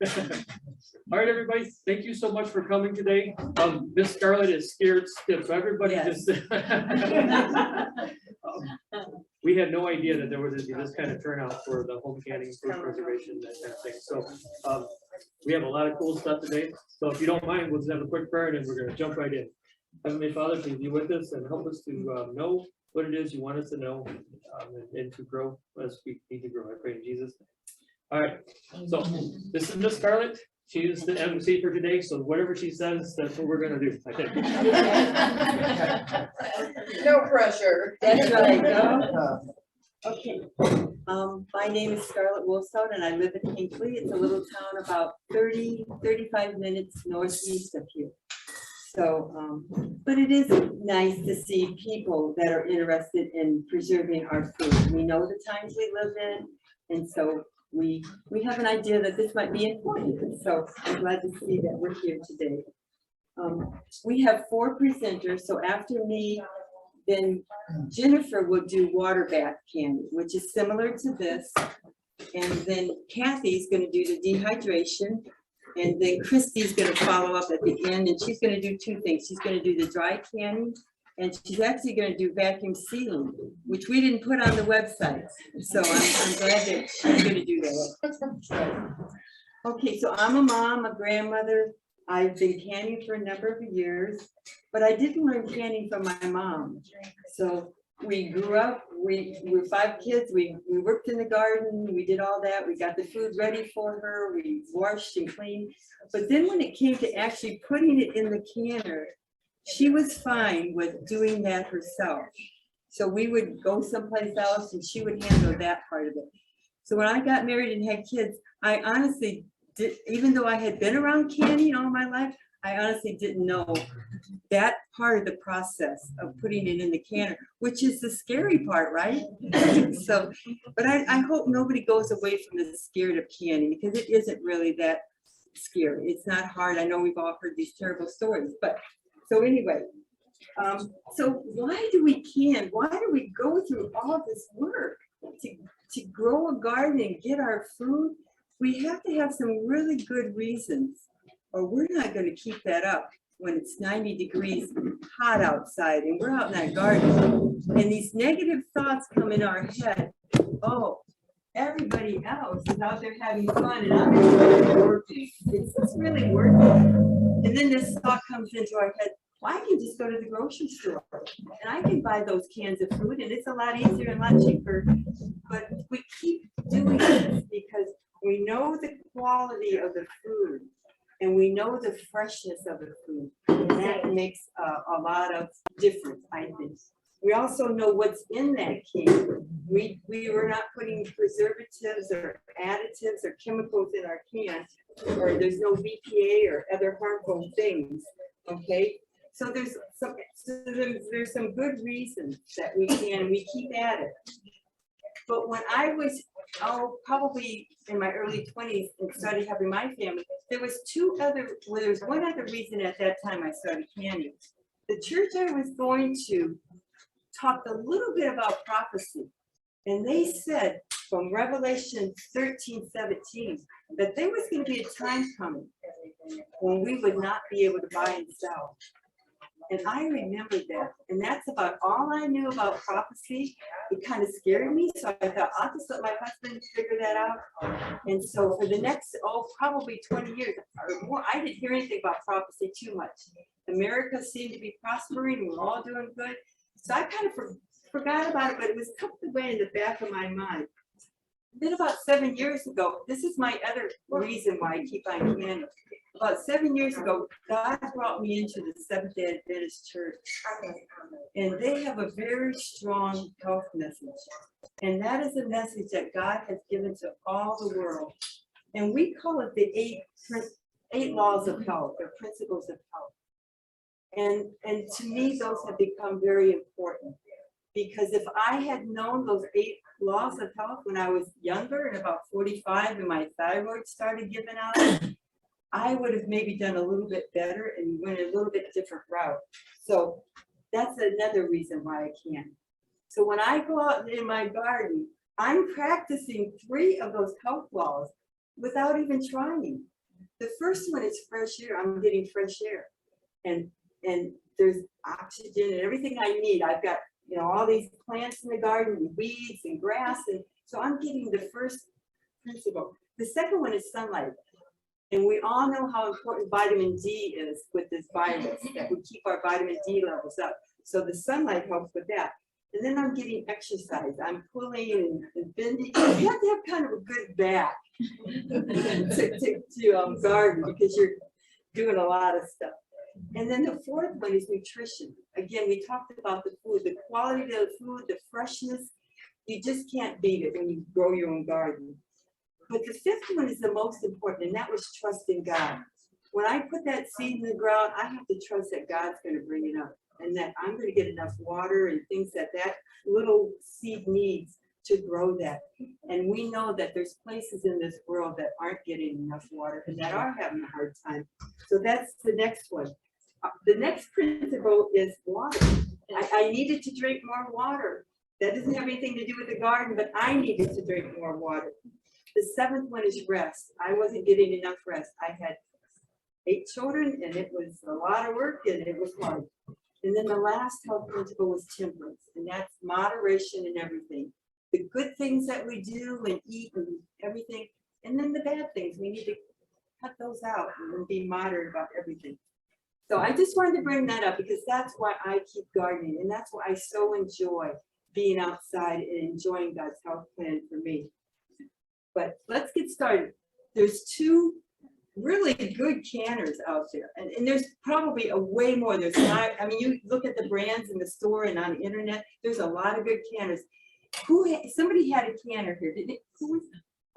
All right, everybody, thank you so much for coming today. Miss Scarlett is scared stiff, so everybody just. We had no idea that there was gonna be this kind of turnout for the home canning, food preservation, that kind of thing. So we have a lot of cool stuff today. So if you don't mind, we'll just have a quick prayer and then we're gonna jump right in. Heavenly Father, please be with us and help us to know what it is you want us to know and to grow as we need to grow. I pray in Jesus' name. All right, so this is Miss Scarlett. She is the MC for today, so whatever she says, that's what we're gonna do, I think. No pressure. That's right. No? Okay. My name is Scarlett Woolstone and I live in Hinkley. It's a little town about 35 minutes northeast of here. So, but it is nice to see people that are interested in preserving our food. We know the times we live in, and so we have an idea that this might be important. So I'm glad to see that we're here today. We have 4 presenters. So after me, then Jennifer will do water bath candy, which is similar to this. And then Kathy's going to do the dehydration. And then Christy's going to follow up at the end. And she's going to do 2 things. She's going to do the dry candy. And she's actually going to do vacuum sealing, which we didn't put on the website. So I'm glad that she's going to do that. Okay, so I'm a mom, a grandmother. I've been canning for a number of years, but I didn't learn canning from my mom. So we grew up, we were 5 kids, we worked in the garden, we did all that, we got the food ready for her, we washed and cleaned. But then when it came to actually putting it in the canner, she was fine with doing that herself. So we would go someplace else and she would handle that part of it. So when I got married and had kids, I honestly did, even though I had been around canning all my life, I honestly didn't know that part of the process of putting it in the canner, which is the scary part, right? So, but I hope nobody goes away from this scared of canning, because it isn't really that scary. It's not hard. I know we've all heard these terrible stories, but so anyway, so why do we can? Why do we go through all this work to grow a garden and get our food? We have to have some really good reasons, or we're not going to keep that up when it's 90 degrees hot outside and we're out in that garden. And these negative thoughts come in our head. Oh, everybody else is out there having fun and I'm working. Is this really working? And then this thought comes into our head. Well, I can just go to the grocery store and I can buy those cans of food and it's a lot easier and a lot cheaper. But we keep doing this because we know the quality of the food and we know the freshness of the food. And that makes a lot of difference, I think. We also know what's in that can. We were not putting preservatives or additives or chemicals in our can, or there's no BPA or other harmful things. Okay, so there's some good reasons that we keep at it. But when I was probably in my early 20s and started having my family, there was one other reason at that time I started canning. The church I was going to talked a little bit about prophecy, and they said from Revelation 13:17 that there was going to be a time coming when we would not be able to buy and sell. And I remembered that, and that's about all I knew about prophecy. It kind of scared me, so I thought I'll just let my husband figure that out. And so for the next probably 20 years or more, I didn't hear anything about prophecy too much. America seemed to be prospering, we were all doing good. So I kind of forgot about it, but it was tucked away in the back of my mind. Then about 7 years ago, this is my other reason why I keep on canning. About 7 years ago, God brought me into the Seventh-day Adventist church. And they have a very strong health message. And that is a message that God has given to all the world. And we call it the eight laws of health, or principles of health. And to me, those have become very important, because if I had known those 8 laws of health when I was younger, and about 45, and my thyroid started giving out, I would have maybe done a little bit better and went a little bit different route. So that's another reason why I can. So when I go out in my garden, I'm practicing 3 of those health laws without even trying. The first one is fresh air. I'm getting fresh air, and there's oxygen and everything I need. I've got, you know, all these plants in the garden, and weeds and grass, and so I'm getting the first principle. The second one is sunlight, and we all know how important vitamin D is with this virus, that we keep our vitamin D levels up. So the sunlight helps with that. And then I'm getting exercise. I'm pulling and bending. You have to have kind of a good back to garden, because you're doing a lot of stuff. And then the fourth one is nutrition. Again, we talked about the food, the quality of the food, the freshness. You just can't beat it when you grow your own garden. But the fifth one is the most important, and that was trust in God. When I put that seed in the ground, I have to trust that God's going to bring it up, and that I'm going to get enough water and things that that little seed needs to grow that. And we know that there's places in this world that aren't getting enough water and that are having a hard time. So that's the next one. The next principle is water. I needed to drink more water. That doesn't have anything to do with the garden, but I needed to drink more water. The seventh one is rest. I wasn't getting enough rest. I had 8 children, and it was a lot of work, and it was hard. And then the last health principle was temperance, and that's moderation in everything. The good things that we do and eat and everything, and then the bad things, we need to cut those out and be moderate about everything. So I just wanted to bring that up because that's why I keep gardening, and that's why I so enjoy being outside and enjoying God's health plan for me. But let's get started. There's 2 really good canners out there, and there's probably a way more. There's not, I mean, you look at the brands in the store and on the internet, there's a lot of good canners. Somebody had a canner here, didn't it? Who was,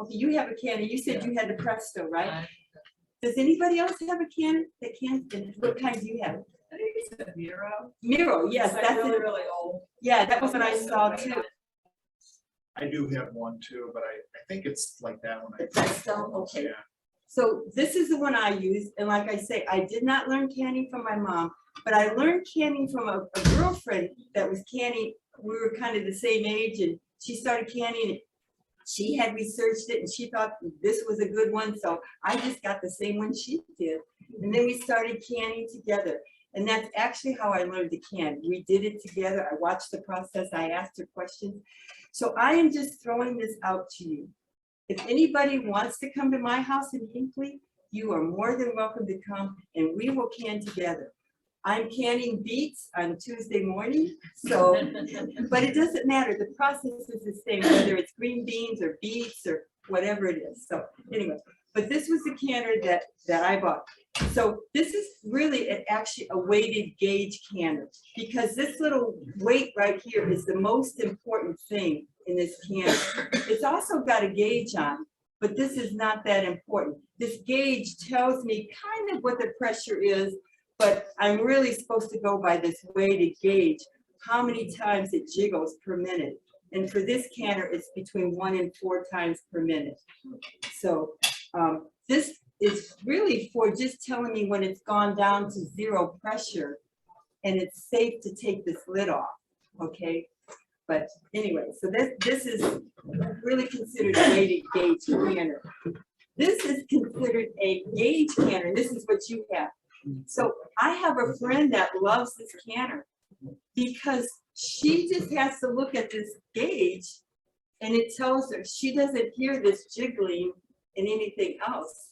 okay, you have a canner. You said you had the Presto, right? Does anybody else have a canner that can? What kind do you have? I think it's a Miro. Miro, yes, It's like that's really, it. really old. Yeah, that was what I saw too. I do have one too, but I think it's like that one. The Presto, okay. Yeah. So this is the one I use, and like I say, I did not learn canning from my mom, but I learned canning from a girlfriend that was canning. We were kind of the same age, and she started canning. She had researched it, and she thought this was a good one, so I just got the same one she did. And then we started canning together, and that's actually how I learned to can. We did it together. I watched the process. I asked her questions. So I am just throwing this out to you. If anybody wants to come to my house in Hinckley, you are more than welcome to come, and we will can together. I'm canning beets on Tuesday morning, so, but it doesn't matter. The process is the same, whether it's green beans or beets or whatever it is. So anyway, but this was the canner that I bought. So this is really actually a weighted gauge canner, because this little weight right here is the most important thing in this canner. It's also got a gauge on, but this is not that important. This gauge tells me kind of what the pressure is, but I'm really supposed to go by this weighted gauge, how many times it jiggles per minute. And for this canner, it's between 1 and 4 times per minute. So this is really for just telling me when it's gone down to 0 pressure and it's safe to take this lid off, okay? But anyway, so this is really considered a weighted gauge canner. This is considered a gauge canner. This is what you have. So I have a friend that loves this canner because she just has to look at this gauge and it tells her she doesn't hear this jiggling in anything else.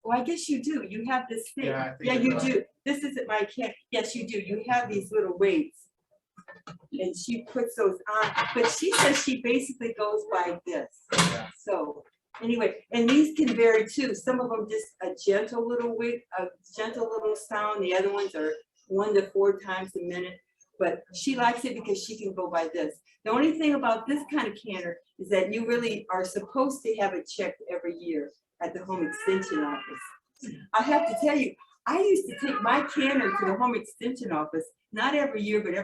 Well, I guess you do. You have this thing. Yeah, You do. This isn't my can. Yes, you do. You have these little weights. And she puts those on. But she says she basically goes by this. Yeah. So anyway, and these can vary too. Some of them just a gentle little weight, a gentle little sound. The other ones are 1 to 4 times a minute. But she likes it because she can go by this. The only thing about this kind of canner is that you really are supposed to have it checked every year at the home extension office. I have to tell you, I used to take my canner to the home extension office, not every year, but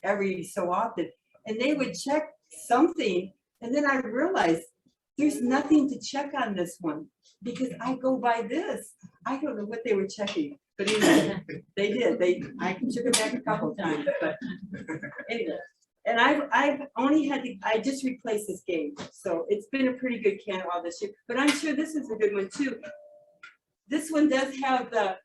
every so often, and they would check something, and then I realized there's nothing to check on this one because I go by this. I don't know what they were checking, but anyway, they did. I took it back a couple of times, but anyway. And I've only had to, I just replaced this gauge. So it's been a pretty good canner all this year, but I'm sure this is a good one too. this one does have the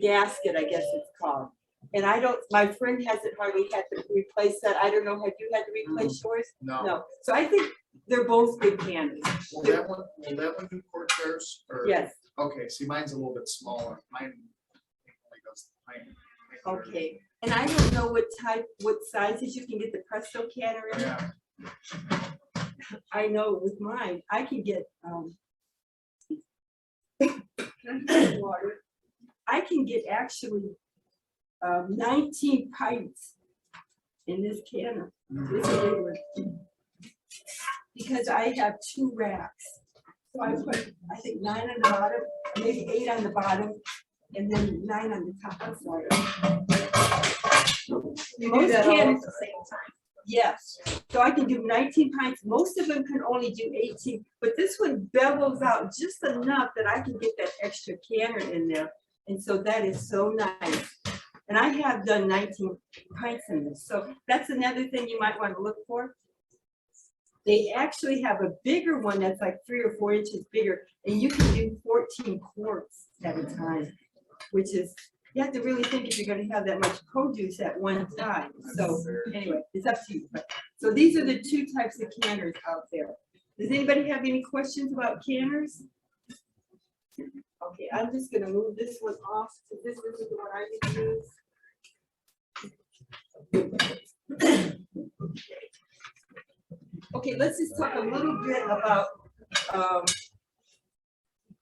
gasket, I guess it's called. And I don't, my friend hasn't hardly had to replace that. I don't know, have you had to replace yours? No. No, so I think they're both good cannons. Will that one do quart jars? Or- Yes, Okay, see, mine's a little bit smaller. Mine only goes tiny. okay. And I don't know what sizes you can get the Presto canner in. Yeah, I know with mine, I can get, water. I can get actually 19 pints in this canner. This big one. Because I have 2 racks. So I put, I think 9 on the bottom, maybe 8 on the bottom, and then 9 on the top. I'm sorry. You do Most that all at cannons- the same time. Yes, so I can do 19 pints. Most of them can only do 18, but this one bevels out just enough that I can get that extra canner in there. And so that is so nice. And I have done 19 pints in this. So that's another thing you might want to look for. They actually have a bigger one that's like 3 or 4 inches bigger, and you can do 14 quarts at a time, which is, you have to really think if you're gonna have that much produce at one time. So anyway, it's up to you. So these are the 2 types of canners out there. Does anybody have any questions about canners? Okay, I'm just gonna move this one off. So this is the one I use. Okay, let's just talk a little bit about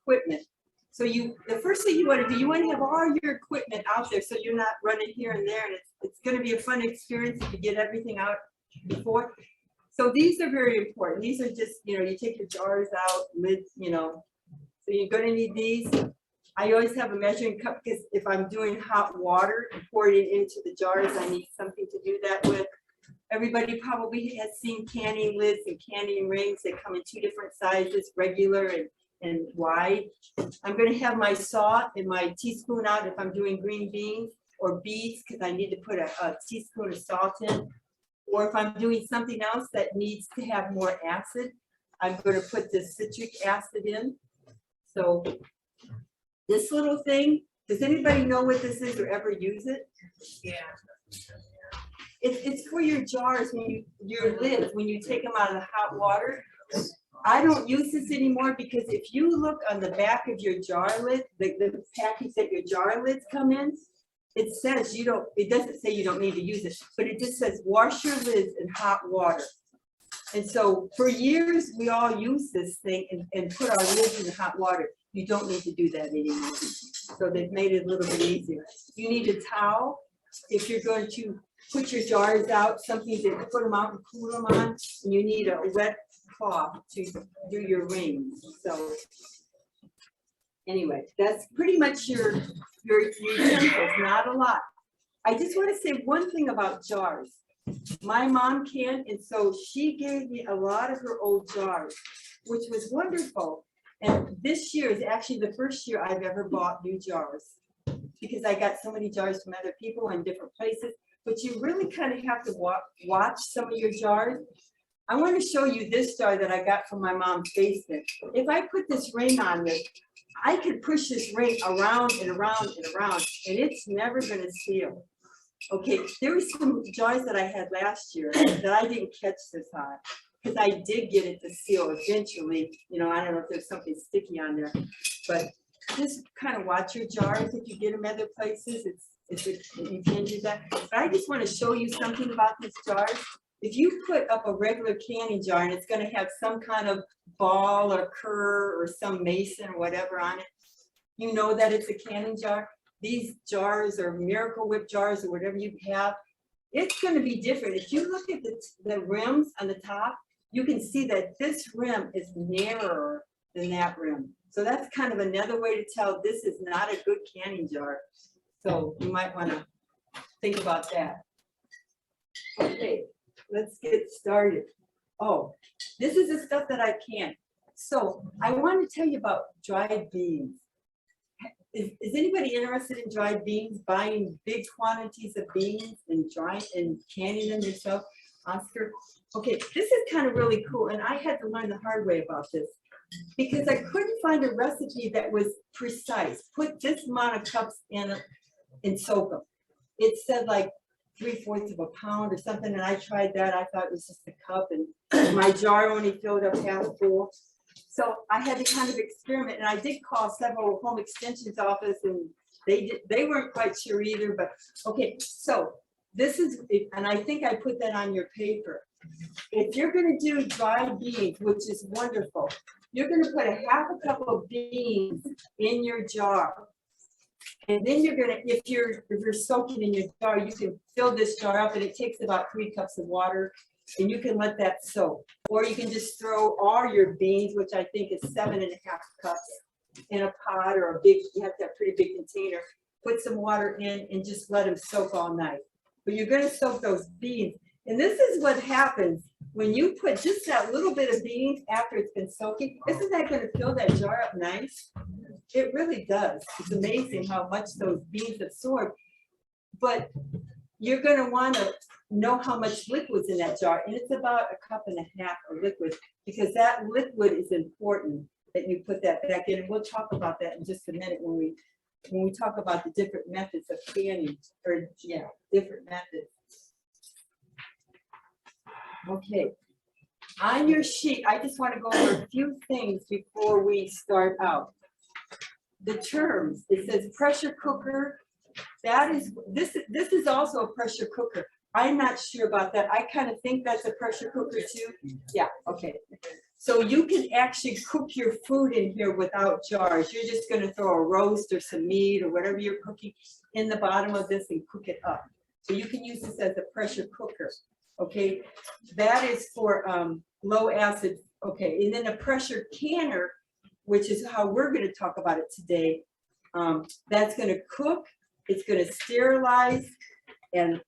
equipment. So the first thing you want to do, you want to have all your equipment out there so you're not running here and there, and it's going to be a fun experience if you get everything out before. So these are very important. These are just, you take your jars out, lids, so you're going to need these. I always have a measuring cup because if I'm doing hot water and pouring it into the jars, I need something to do that with. Everybody probably has seen canning lids and canning rings. They come in 2 different sizes, regular and wide. I'm going to have my salt and my teaspoon out if I'm doing green beans or beets because I need to put a teaspoon of salt in. Or if I'm doing something else that needs to have more acid, I'm going to put the citric acid in. So this little thing, does anybody know what this is or ever use it? Yeah. It's for your jars, your lids, when you take them out of the hot water. I don't use this anymore because if you look on the back of your jar lid, the package that your jar lids come in, it says it doesn't say you don't need to use it, but it just says wash your lids in hot water. And so for years, we all use this thing and put our lids in hot water. You don't need to do that anymore. So they've made it a little bit easier. You need a towel if you're going to put your jars out, something to put them out and cool them on, and you need a wet cloth to do your rings. So anyway, that's pretty much your utensils, not a lot. I just want to say one thing about jars. My mom can, and so she gave me a lot of her old jars, which was wonderful. And this year is actually the first year I've ever bought new jars because I got so many jars from other people in different places. But you really kind of have to watch some of your jars. I want to show you this jar that I got from my mom's basement. If I put this ring on this, I could push this ring around and around and around, and it's never going to seal. Okay, there were some jars that I had last year that I didn't catch this hot because I did get it to seal eventually. I don't know if there's something sticky on there, but just kind of watch your jars if you get them other places. You can do that. But I just want to show you something about these jars. If you put up a regular canning jar and it's going to have some kind of ball or cur or some mason or whatever on it, you know that it's a canning jar. These jars or Miracle Whip jars or whatever you have, it's going to be different. If you look at the rims on the top, you can see that this rim is narrower than that rim. So that's kind of another way to tell this is not a good canning jar. So you might want to think about that. Okay, let's get started. Oh, this is the stuff that I can. So I want to tell you about dried beans. Is anybody interested in dried beans, buying big quantities of beans and drying and canning them yourself? Oscar? Okay, this is kind of really cool, and I had to learn the hard way about this because I couldn't find a recipe that was precise. Put this amount of cups in and soak them. It said like 3/4 of a pound or something, and I tried that. I thought it was just a cup, and my jar only filled up half full. So I had to kind of experiment, and I did call several home extensions office, and they weren't quite sure either. But okay, so this is, and I think I put that on your paper. If you're going to do dried beans, which is wonderful, you're going to put a half a cup of beans in your jar. And then you're gonna, if you're soaking in your jar, you can fill this jar up, and it takes about 3 cups of water, and you can let that soak. Or you can just throw all your beans, which I think is 7.5 cups, in a pot or a big, you have to have a pretty big container. Put some water in and just let them soak all night. But you're gonna soak those beans. And this is what happens when you put just that little bit of beans after it's been soaking. Isn't that gonna fill that jar up nice? It really does. It's amazing how much those beans absorb. But you're gonna wanna know how much liquid's in that jar. And it's about 1.5 cups of liquid, because that liquid is important that you put that back in. And we'll talk about that in just a minute when we talk about the different methods of canning, or yeah, different methods. Okay, on your sheet, I just want to go over a few things before we start out. The terms, it says pressure cooker. That is, this is also a pressure cooker. I'm not sure about that. I kind of think that's a pressure cooker too. Yeah, okay. So you can actually cook your food in here without jars. You're just gonna throw a roast or some meat or whatever you're cooking in the bottom of this and cook it up. So you can use this as a pressure cooker, okay? That is for low acid, okay? And then a pressure canner, which is how we're gonna talk about it today, that's gonna cook, it's gonna sterilize, and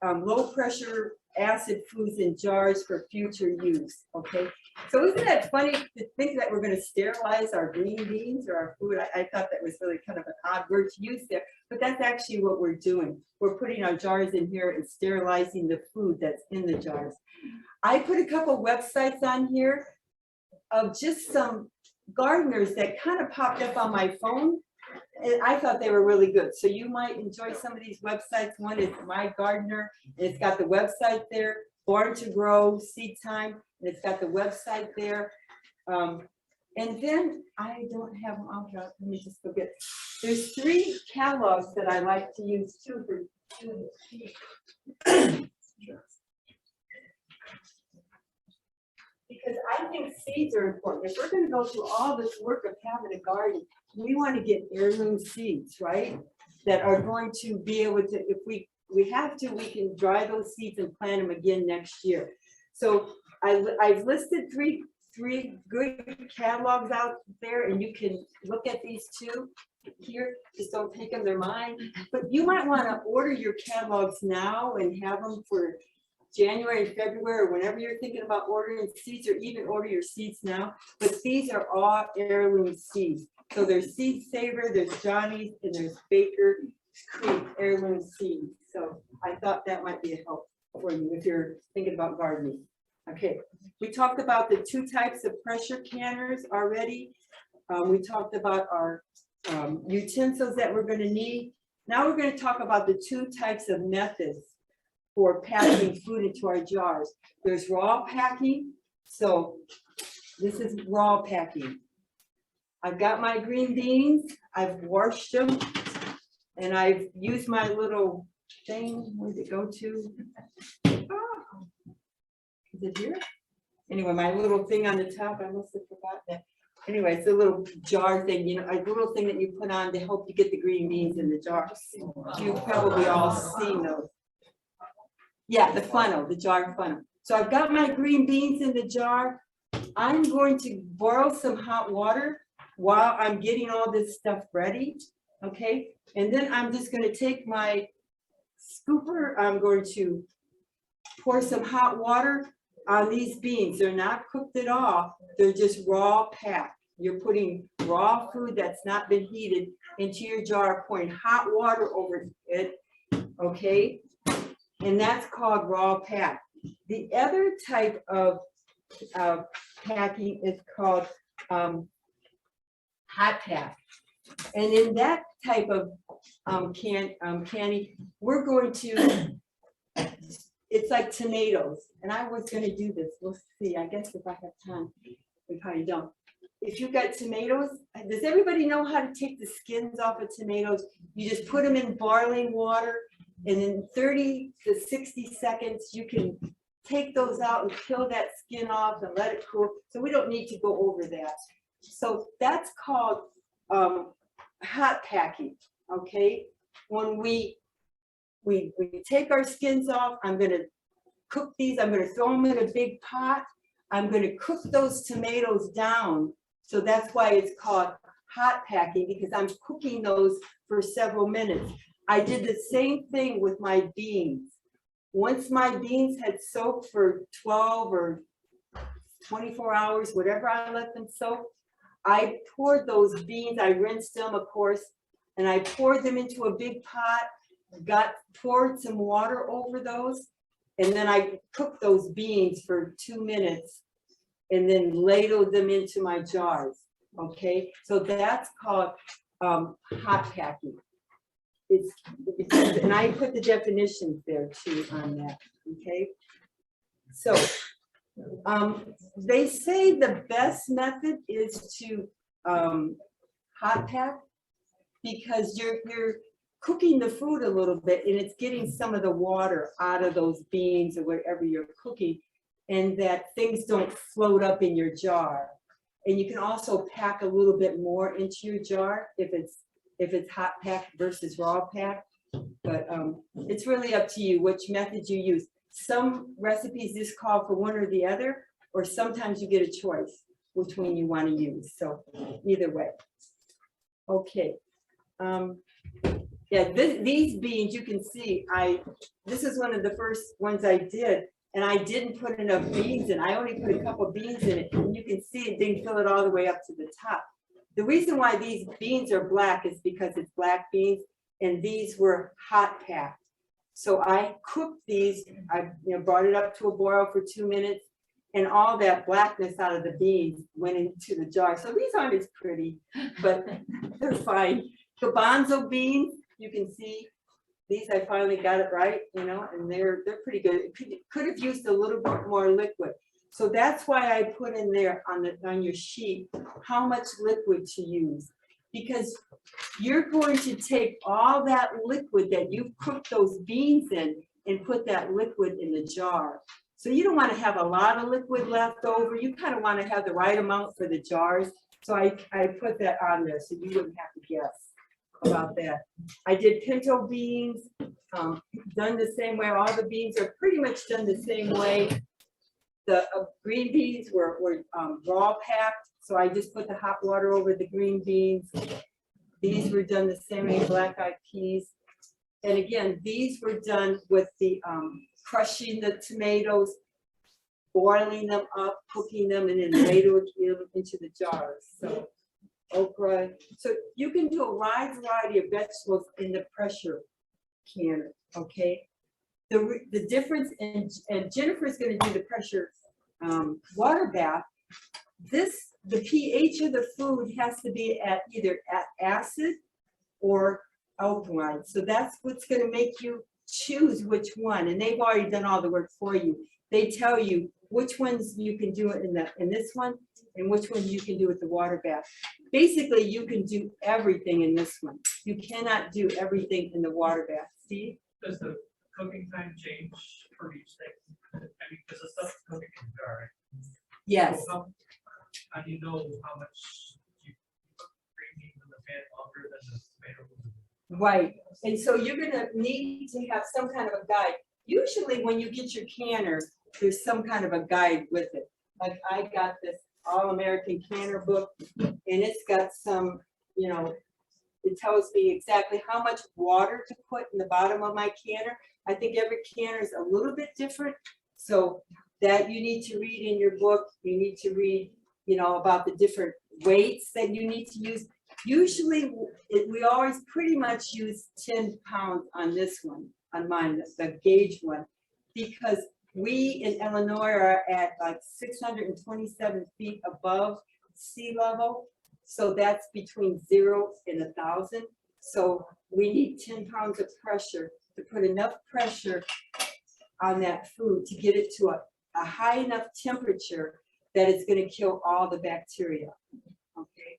low pressure acid foods in jars for future use, okay? So isn't that funny to think that we're gonna sterilize our green beans or our food? I thought that was really kind of an odd word to use there, but that's actually what we're doing. We're putting our jars in here and sterilizing the food that's in the jars. I put a couple websites on here of just some gardeners that kind of popped up on my phone, and I thought they were really good. So you might enjoy some of these websites. One is My Gardener, and it's got the website there, Born to Grow, Seed Time, and it's got the website there. And then I don't have them out here. Let me just go get. There's 3 catalogs that I like to use too for because I think seeds are important. If we're going to go through all this work of having a garden, we want to get heirloom seeds, right? That are going to be able to, if we have to, we can dry those seeds and plant them again next year. So I've listed three good catalogs out there, and you can look at these 2 here. Just don't take them, they're mine. But you might want to order your catalogs now and have them for January, February, or whenever you're thinking about ordering seeds, or even order your seeds now. But these are all heirloom seeds. So there's Seed Saver, there's Johnny's, and there's Baker Creek heirloom seeds. So I thought that might be a help for you if you're thinking about gardening. Okay, we talked about the 2 types of pressure canners already. We talked about our utensils that we're going to need. Now we're going to talk about the 2 types of methods for packing food into our jars. There's raw packing. So this is raw packing. I've got my green beans, I've washed them, and I've used my little thing. Where did it go to? Oh, is it here? Anyway, my little thing on the top, I must have forgotten that. Anyway, it's a little jar thing, you know, a little thing that you put on to help you get the green beans in the jar. You've probably all seen those. Yeah, the funnel, the jar funnel. So I've got my green beans in the jar. I'm going to boil some hot water while I'm getting all this stuff ready, okay? And then I'm just gonna take my scooper, I'm going to pour some hot water on these beans. They're not cooked at all, they're just raw packed. You're putting raw food that's not been heated into your jar, pouring hot water over it, okay? And that's called raw pack. The other type of packing is called hot pack. And in that type of canning, we're going to, it's like tomatoes. And I was gonna do this, we'll see, I guess if I have time, we probably don't. If you've got tomatoes, does everybody know how to take the skins off of tomatoes? You just put them in boiling water, and in 30 to 60 seconds, you can take those out and peel that skin off and let it cool. So we don't need to go over that. So that's called hot packing, okay? When we take our skins off, I'm gonna cook these, I'm gonna throw them in a big pot. I'm gonna cook those tomatoes down. So that's why it's called hot packing, because I'm cooking those for several minutes. I did the same thing with my beans. Once my beans had soaked for 12 or 24 hours, whatever I let them soak, I poured those beans, I rinsed them, of course, and I poured them into a big pot, poured some water over those, and then I cooked those beans for 2 minutes and then ladled them into my jars, okay? So that's called hot packing. And I put the definitions there too on that, okay? So they say the best method is to hot pack, because you're cooking the food a little bit and it's getting some of the water out of those beans or whatever you're cooking, and that things don't float up in your jar. And you can also pack a little bit more into your jar if it's hot pack versus raw pack. But it's really up to you which method you use. Some recipes just call for one or the other, or sometimes you get a choice which one you want to use. So either way. Okay. Yeah, these beans, you can see, this is one of the first ones I did, and I didn't put enough beans in. I only put a couple beans in it, and you can see it didn't fill it all the way up to the top. The reason why these beans are black is because it's black beans, and these were hot packed. So I cooked these, I brought it up to a boil for 2 minutes, and all that blackness out of the beans went into the jar. So these aren't as pretty, but they're fine. Garbanzo beans, you can see these, I finally got it right, and they're pretty good. It could have used a little bit more liquid. So that's why I put in there on your sheet how much liquid to use, because you're going to take all that liquid that you've cooked those beans in and put that liquid in the jar. So you don't want to have a lot of liquid left over. You kind of want to have the right amount for the jars. So I put that on there so you wouldn't have to guess about that. I did pinto beans, done the same way. All the beans are pretty much done the same way. The green beans were raw packed, so I just put the hot water over the green beans. These were done the same way, black-eyed peas. And again, these were done with the crushing the tomatoes, boiling them up, cooking them, and then ladling them into the jars. So okra. So you can do a wide variety of vegetables in the pressure canner, okay? The difference, and Jennifer's going to do the pressure water bath. The pH of the food has to be at either at acid or alkaline. So that's what's going to make you choose which one. And they've already done all the work for you. They tell you which ones you can do it in this one, and which one you can do with the water bath. Basically, you can do everything in this one. You cannot do everything in the water bath. Steve? Does the cooking time change for each thing? I mean, because the stuff cooking in the jar, right? Yes. So how do you know how much you cook green beans in the pan longer than the tomato? Right. And so you're going to need to have some kind of a guide. Usually when you get your canner, there's some kind of a guide with it. Like I got this All-American Canner book, and it's got some, it tells me exactly how much water to put in the bottom of my canner. I think every canner is a little bit different. So that you need to read in your book. You need to read, about the different weights that you need to use. Usually we always pretty much use 10 pounds on this one, on mine, the gauge one, because We in Illinois are at like 627 feet above sea level. So that's between 0 and 1,000. So we need 10 pounds of pressure to put enough pressure on that food to get it to a high enough temperature that it's going to kill all the bacteria. Okay.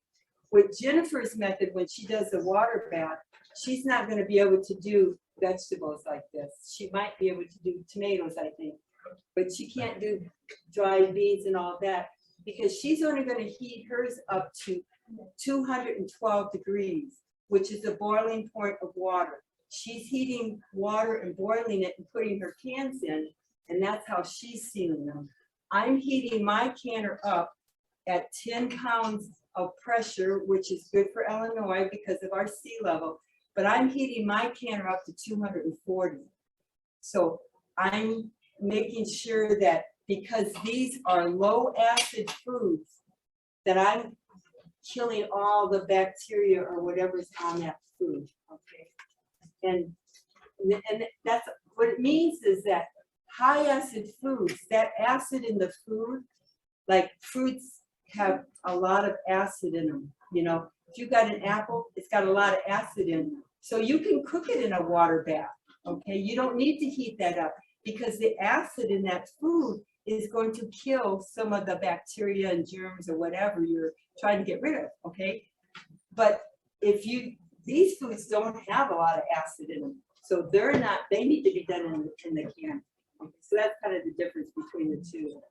With Jennifer's method, when she does the water bath, she's not going to be able to do vegetables like this. She might be able to do tomatoes, I think, but she can't do dried beans and all that because she's only going to heat hers up to 212 degrees, which is the boiling point of water. She's heating water and boiling it and putting her cans in, and that's how she's sealing them. I'm heating my canner up at 10 pounds of pressure, which is good for Illinois because of our sea level, but I'm heating my canner up to 240. So I'm making sure that because these are low acid foods, that I'm killing all the bacteria or whatever's on that food, okay? And that's what it means is that high acid foods, that acid in the food, like fruits have a lot of acid in them. You know, if you got an apple, it's got a lot of acid in it. So you can cook it in a water bath, okay? You don't need to heat that up because the acid in that food is going to kill some of the bacteria and germs or whatever you're trying to get rid of, okay? But if these foods don't have a lot of acid in them, so they need to be done in the can. Okay, so that's kind of the difference between the two.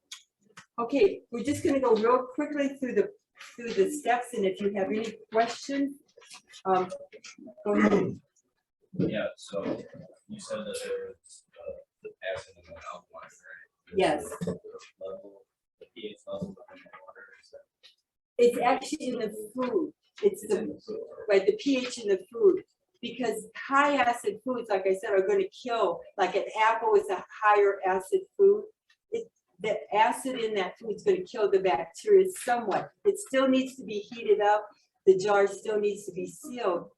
Okay, we're just gonna go real quickly through the steps, and if you have any questions, go ahead. Yeah, so you said that there was the acid in the alkaline, right? Yes. The level, the pH level in the water is that It's actually in the food. It's it's in the the food. right, the pH in the food. Because high acid foods, like I said, are going to kill, like an apple is a higher acid food. The acid in that food is going to kill the bacteria somewhat. It still needs to be heated up. The jar still needs to be sealed,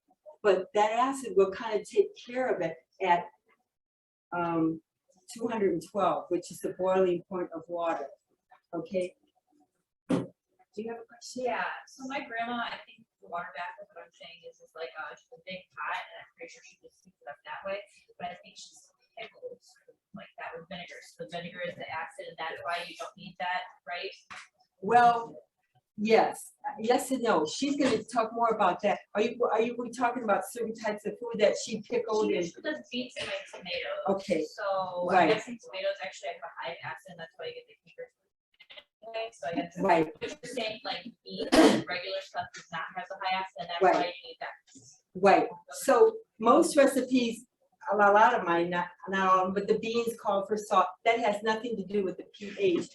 but that acid will kind of take care of it at 212, which is the boiling point of water. Okay. Do you have a question? Yeah, so my grandma, I think the water bath, is what I'm saying, is just like she's a big pot, and I'm pretty sure she just heats it up that way. But I think she's pickles like that with vinegar. So the vinegar is the acid, and that's why you don't need that, right? Well, yes, yes and no. She's going to talk more about that. We talking about certain types of food that she pickled She and usually does beets and like tomatoes. okay, So right. I'm guessing tomatoes actually have a high acid, and that's why you get the kicker. Okay, so I guess right. what you're saying, like beets and regular stuff does not have a high acid, and that's Right. why you need that. Right. So most recipes, a lot of mine, not all, of them, but the beans call for salt. That has nothing to do with the pH.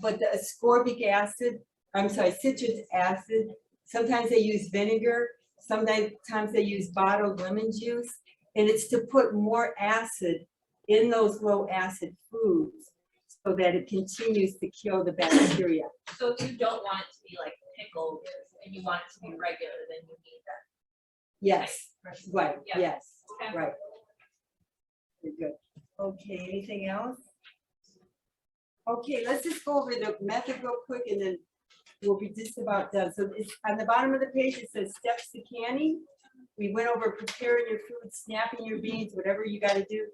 But the ascorbic acid, I'm sorry, citric acid, sometimes they use vinegar, sometimes they use bottled lemon juice, and it's to put more acid in those low acid foods so that it continues to kill the bacteria. So if you don't want it to be like pickled and you want it to be regular, then you need that. Yes, right, Yeah. yes, Okay. right. You're good. Okay, anything else? Okay, let's just go over the method real quick and then we'll be just about done. So it's on the bottom of the page, it says steps to canning. We went over preparing your food, snapping your beans, whatever you got to do.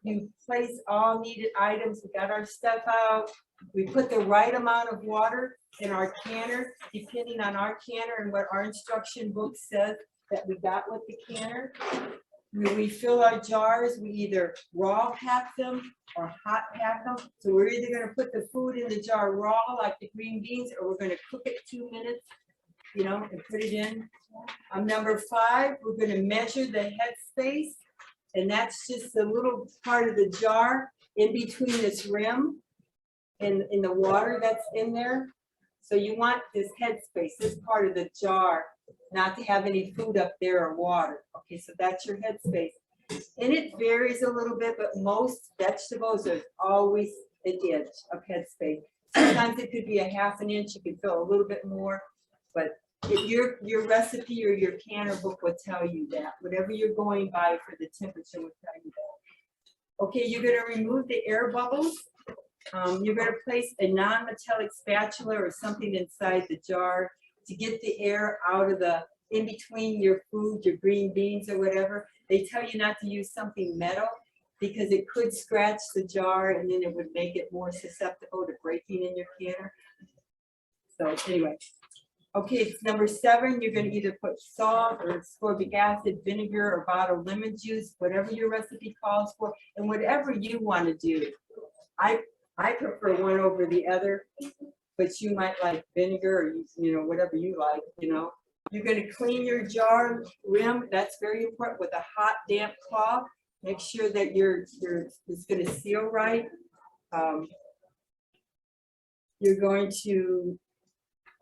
You place all needed items. We got our stuff out. We put the right amount of water in our canner, depending on our canner and what our instruction book says that we got with the canner. When we fill our jars, we either raw pack them or hot pack them. So we're either going to put the food in the jar raw, like the green beans, or we're going to cook it 2 minutes, you know, and put it in. Number 5, we're going to measure the head space. And that's just a little part of the jar in between this rim and in the water that's in there. So you want this head space, this part of the jar, not to have any food up there or water. Okay, so that's your head space. And it varies a little bit, but most vegetables are always an inch of head space. Sometimes it could be a ½ an inch, you can fill a little bit more, but your recipe or your canner book will tell you that. Whatever you're going by for the temperature will tell you that. Okay, you're gonna remove the air bubbles You're gonna place a non-metallic spatula or something inside the jar to get the air out of the, in between your food, your green beans or whatever. They tell you not to use something metal because it could scratch the jar and then it would make it more susceptible to breaking in your canner. So anyway, okay, it's number 7. You're gonna either put salt or ascorbic acid, vinegar, or bottled lemon juice, whatever your recipe calls for, and whatever you want to do. I prefer one over the other, but you might like vinegar or you know, whatever you like, you know. You're gonna clean your jar rim, that's very important, with a hot damp cloth. Make sure that it's gonna seal right. You're going to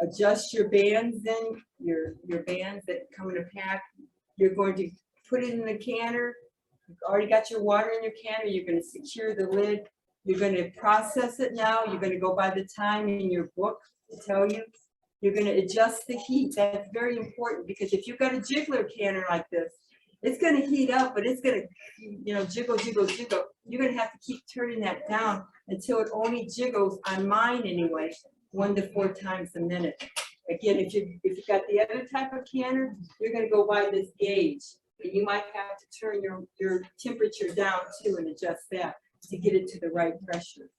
adjust your bands then, your bands that come in a pack. You're going to put it in the canner. You've already got your water in your canner. You're going to secure the lid. You're going to process it now. You're going to go by the time in your book to tell you. You're going to adjust the heat. That's very important because if you've got a jiggler canner like this, it's going to heat up, but it's going to, you know, jiggle, jiggle, jiggle. You're going to have to keep turning that down until it only jiggles, on mine anyway, 1 to 4 times a minute. Again, if you've got the other type of canner, you're going to go by this gauge. And you might have to turn your temperature down too and adjust that to get it to the right pressure.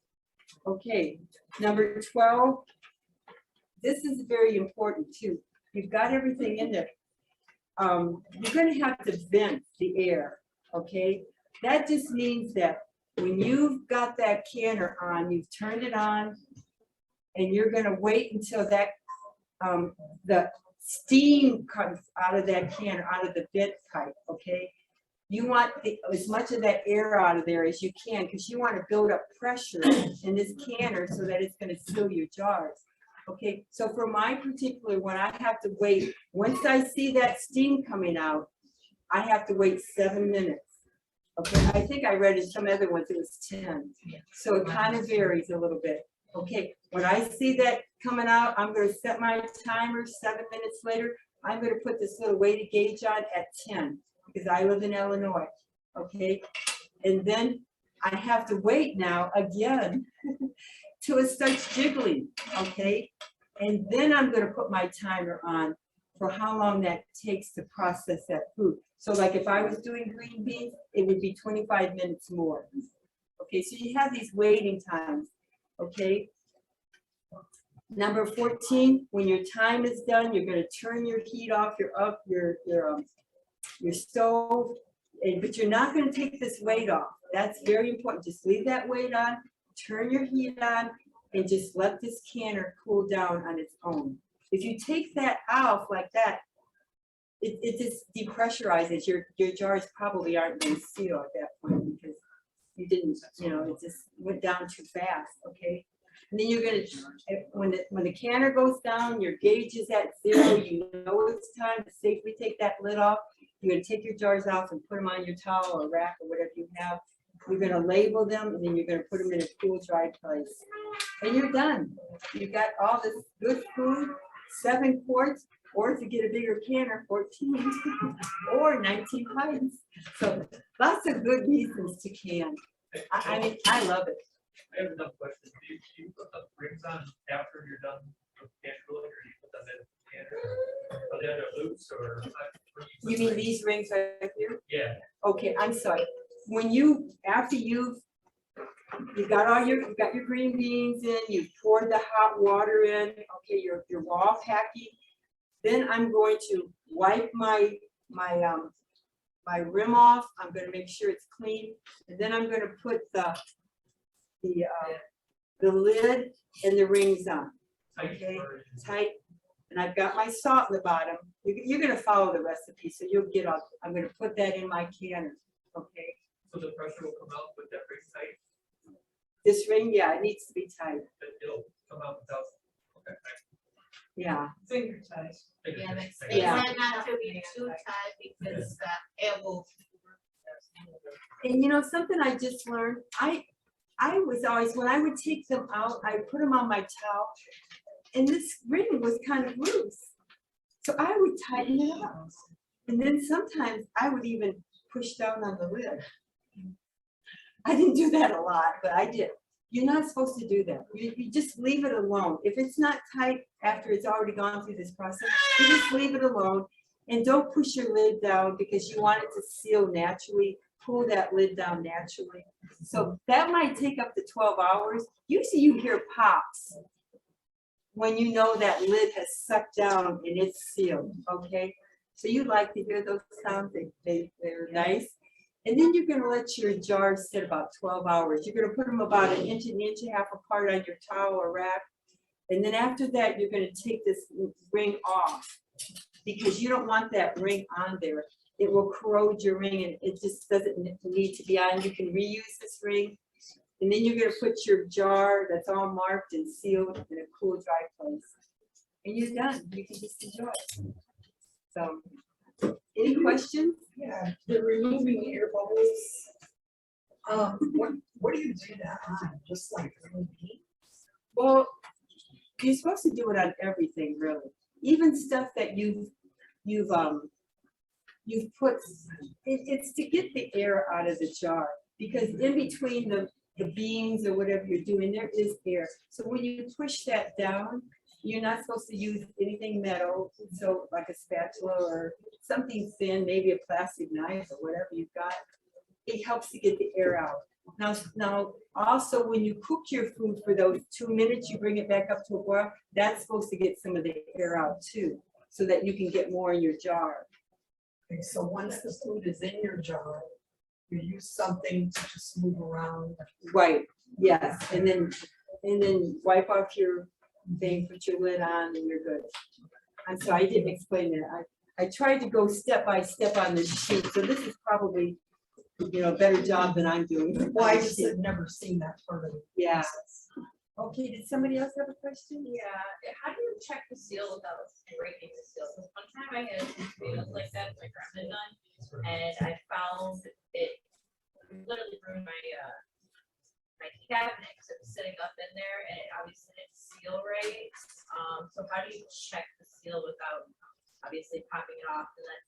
Okay, number 12. This is very important too. You've got everything in there. You're going to have to vent the air, okay? That just means that when you've got that canner on, you've turned it on, and you're going to wait until that the steam comes out of that canner, out of the vent pipe, okay? You want as much of that air out of there as you can because you want to build up pressure in this canner so that it's going to seal your jars. Okay, so for my particular one, I have to wait. Once I see that steam coming out, I have to wait 7 minutes. Okay, I think I read in some other ones it was 10. So it kind of varies a little bit. Okay, when I see that coming out, I'm going to set my timer. 7 minutes later, I'm going to put this little weighted gauge on at 10 because I live in Illinois. Okay, and then I have to wait now again till it starts jiggling. Okay, and then I'm going to put my timer on for how long that takes to process that food. So like if I was doing green beans, it would be 25 minutes more. Okay, so you have these waiting times. Okay. Number 14, when your time is done, you're going to turn your heat off your stove, but you're not going to take this weight off. That's very important. Just leave that weight on, turn your heat on, and just let this canner cool down on its own. If you take that off like that, it just depressurizes. Your jars probably aren't going to seal at that point because you didn't, you know, it just went down too fast. Okay. And then you're going to, when the canner goes down, your gauge is at 0, you know it's time to safely take that lid off. You're going to take your jars off and put them on your towel or rack or whatever you have. You're going to label them and then you're going to put them in a cool, dry place. And you're done. You've got all this good food, 7 quarts, or to get a bigger canner, 14, or 19 pints. So lots of good reasons to can. I mean, I love it. I have another question. Do you put the rings on after you're done with canner cooling, or do you put them in the canner? Are they under loops or? You mean these rings right here? Yeah. Okay, I'm sorry. When after you've got your green beans in, you've poured the hot water in, okay, you're raw packing, then I'm going to wipe my rim off. I'm going to make sure it's clean, and then I'm going to put the lid and the rings on. Okay, tight. And I've got my salt in the bottom. You're going to follow the recipe, so you'll get up. I'm going to put that in my canner. Okay. So the pressure will come out with that ring tight? This ring, yeah, it needs to be tight. But it'll come out without. Okay. Yeah. Finger tight. Yeah, makes sense. Yeah. Try not to be too tight because the air will. And you know, something I just learned, I was always, when I would take them out, I put them on my towel, and this ring was kind of loose. So I would tighten it up. And then sometimes I would even push down on the lid. I didn't do that a lot, but I did. You're not supposed to do that. You just leave it alone. If it's not tight after it's already gone through this process, you just leave it alone. And don't push your lid down because you want it to seal naturally. Pull that lid down naturally. So that might take up to 12 hours. Usually you hear pops when you know that lid has sucked down and it's sealed, okay? So you like to hear those sounds, they're nice. And then you're gonna let your jars sit about 12 hours. You're gonna put them about an inch and a half apart on your towel or rack. And then after that, you're gonna take this ring off because you don't want that ring on there. It will corrode your ring and it just doesn't need to be on. You can reuse this ring. And then you're gonna put your jar that's all marked and sealed in a cool, dry place. And you're done. You can just enjoy it. So, any questions? Yeah, the removing air bubbles. What do you do that on? Just like paint? Well, you're supposed to do it on everything, really. Even stuff that you've put, it's to get the air out of the jar. Because in between the beans or whatever you're doing, there is air. So when you push that down, you're not supposed to use anything metal, so like a spatula or something thin, maybe a plastic knife or whatever you've got. It helps to get the air out. Now, also when you cook your food for those 2 minutes, you bring it back up to a boil, that's supposed to get some of the air out too, so that you can get more in your jar. Okay, so once the food is in your jar, you use something to just move around. Right, yes, and then wipe off your thing, put your lid on, and you're good. I'm sorry, I didn't explain that. I tried to go step by step on this sheet, so this is probably, a better job than I'm doing. Well, I just had never seen that part of it. Yeah. Okay, did somebody else have a question? Yeah, how do you check the seal without breaking the seal? Because one time I had tomatoes like that, my grandma done, and I found it literally ruined my my cabinet because it was sitting up in there and it obviously didn't seal right. So how do you check the seal without obviously popping it off and then?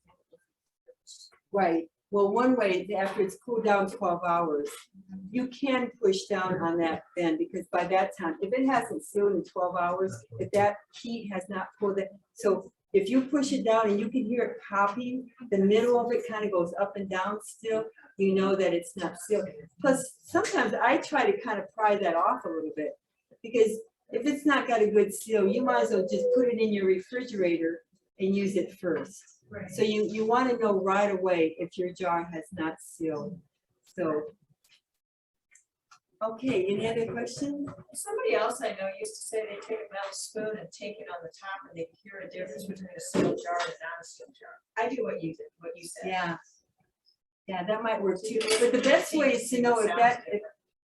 Right. Well, one way, after it's cooled down 12 hours, you can push down on that then, because by that time, if it hasn't sealed in 12 hours, if that heat has not pulled it, so if you push it down and you can hear it popping, the middle of it kind of goes up and down still, you know that it's not sealed. Plus, sometimes I try to kind of pry that off a little bit, because if it's not got a good seal, you might as well just put it in your refrigerator and use it first. Right. So you want to know right away if your jar has not sealed. So, okay, any other questions? Somebody else I know used to say they take a metal spoon and take it on the top and they hear a difference between a sealed jar and a non-sealed jar. I do what you did, what you said. Yeah. Yeah, that might work too. But the best way is to know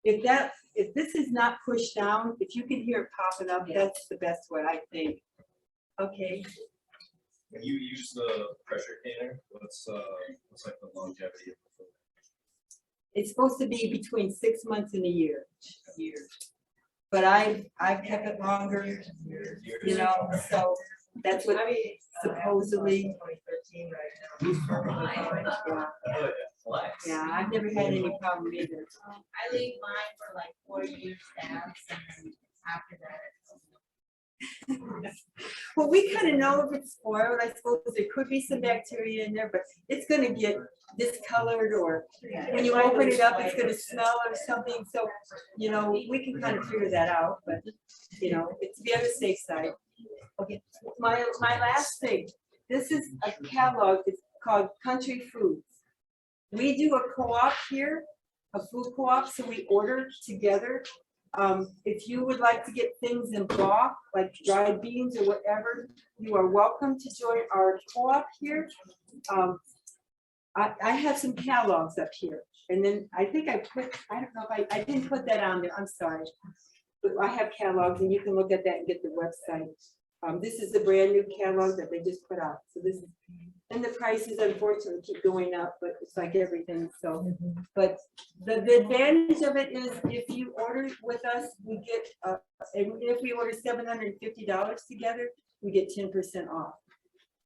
if this is not pushed down, if you can hear it popping up, that's the best way, I think. Okay. When you use the pressure canner, what's like the longevity of the food? It's supposed to be between 6 months and a year. But I've kept it longer, so that's what supposedly. 2013 right now. Yeah, Oh, yeah, flex. yeah, I've never had any problem either. I leave mine for like 4 years now, and after that. Well, we kind of know if it's spoiled. I suppose there could be some bacteria in there, but it's gonna get discolored, or when you open it up, it's gonna smell or something. So, we can kind of figure that out, but, it's the other safe side. Okay, my last thing, this is a catalog. It's called Country Foods. We do a co-op here, a food co-op, so we order together. If you would like to get things in bulk, like dried beans or whatever, you are welcome to join our co-op here. I have some catalogs up here, and then I think I don't know if I didn't put that on there, I'm sorry. But I have catalogs and you can look at that and get the website. This is the brand new catalog that they just put out. So this is, and the prices unfortunately keep going up, but it's like everything, so. But the advantage of it is if you order with us, we get, and if we order $750 together, we get 10% off.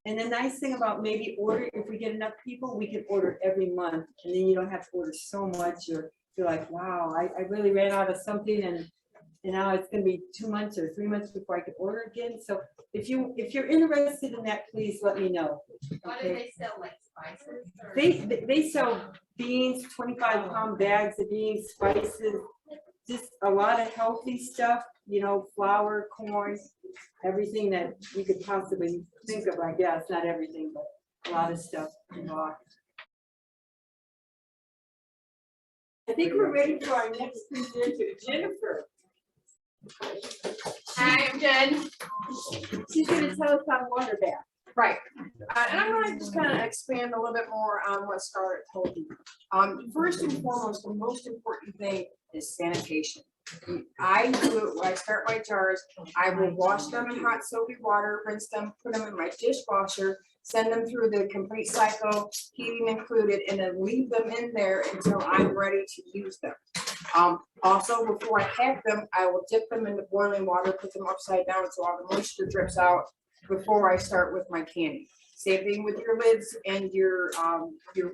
And the nice thing about maybe if we get enough people, we can order every month, and then you don't have to order so much, or feel like, wow, I really ran out of something and now it's gonna be 2 months or 3 months before I can order again. So if you're interested in that, please let me know. What do Okay. they sell, like spices? or- They sell beans, 25-pound bags of beans, spices, just a lot of healthy stuff, you know, flour, corn, everything that you could possibly think of, I guess, not everything, but a lot of stuff involved. I think we're ready for our next presenter, Jennifer. Hi, I'm Jen. She's gonna tell us about water bath. Right. And I'm gonna just kind of expand a little bit more on what Scarlett told you. First and foremost, the most important thing is sanitation. I do it when I start my jars. I will wash them in hot soapy water, rinse them, put them in my dishwasher, send them through the complete cycle, heating included, and then leave them in there until I'm ready to use them. Also, before I pack them, I will dip them into boiling water, put them upside down so all the moisture drips out before I start with my candy. Same thing with your lids and your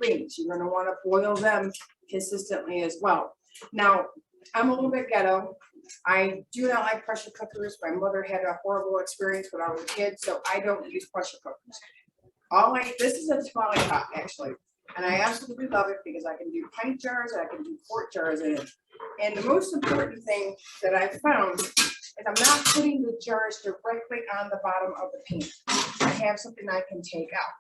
rings. You're gonna wanna boil them consistently as well. Now, I'm a little bit ghetto. I do not like pressure cookers. My mother had a horrible experience when I was a kid, so I don't use pressure cookers. This is a tamale pot actually, and I absolutely love it because I can do pint jars, I can do quart jars in it. And the most important thing that I found is I'm not putting the jars directly on the bottom of the pan. I have something I can take out.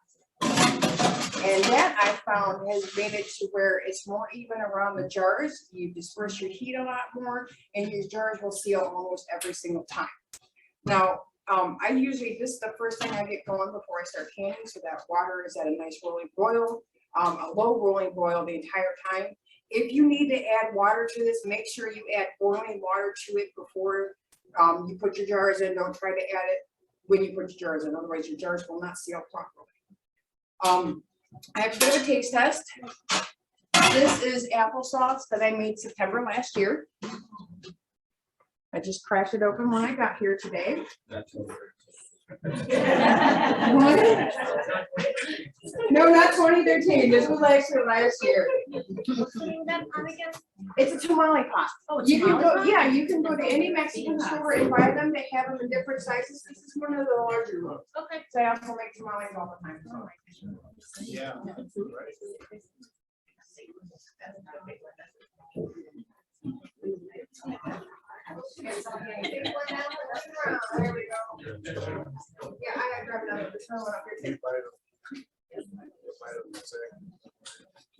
And that I found has made it to where it's more even around the jars. You disperse your heat a lot more and your jars will seal almost every single time. Now, I usually, this is the first thing I get going before I start canning, so that water is at a nice rolling boil, a low rolling boil the entire time. If you need to add water to this, make sure you add boiling water to it before you put your jars in. Don't try to add it when you put your jars in, otherwise your jars will not seal properly. I have to do a taste test. This is applesauce that I made September last year. I just cracked it open when I got here today. What? No, not 2013. This was actually last year. It's a tamale pot. Oh, You can tamale go, pot? yeah, you can go to any Mexican store and buy them. They have them in different sizes. This is one of the larger ones. Okay. So I also make tamales all the time. so. Yeah. There we go. Yeah, I grabbed another. There's no one up here.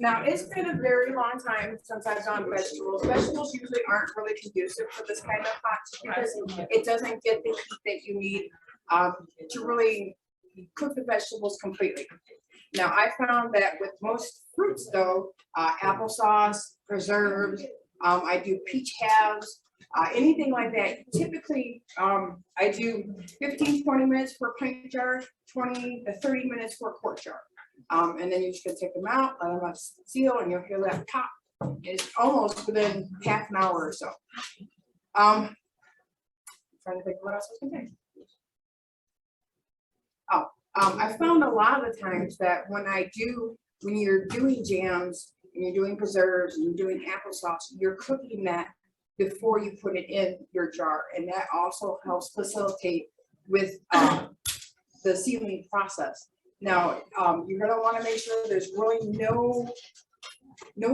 Now, it's been a very long time since I've done vegetables. Vegetables usually aren't really conducive for this kind of pot because it doesn't get the heat that you need to really cook the vegetables completely. Now, I found that with most fruits though, applesauce, preserves, I do peach halves, anything like that. Typically, I do 15, 20 minutes for a pint jar, 20 to 30 minutes for a quart jar. And then you're just gonna take them out, let them seal, and you'll hear that pop. It's almost within half an hour or so. Trying to think what else I was gonna say. I found a lot of the times that when you're doing jams and you're doing preserves and you're doing applesauce, you're cooking that before you put it in your jar, and that also helps facilitate with the sealing process. Now, you're gonna wanna make sure there's really no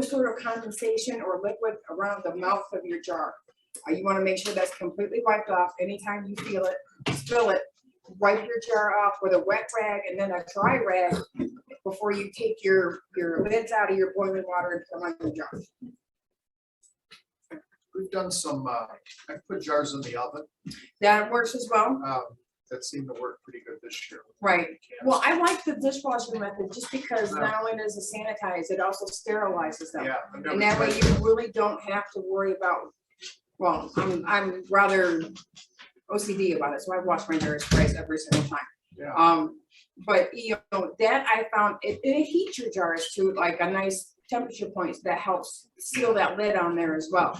sort of condensation or liquid around the mouth of your jar. You wanna make sure that's completely wiped off. Anytime you feel it, spill it, wipe your jar off with a wet rag and then a dry rag before you take your lids out of your boiling water and put them on your jar. We've done some, I put jars in the oven. That works as well. That seemed to work pretty good this year. Right. Well, I like the dishwasher method just because not only does it sanitize, it also sterilizes them. Yeah. I've never And that way tried you really don't have to worry about, well, I'm rather OCD about it, so I wash my jars twice every single time. Yeah. But you know, that I found it heats your jars to like a nice temperature point that helps seal that lid on there as well.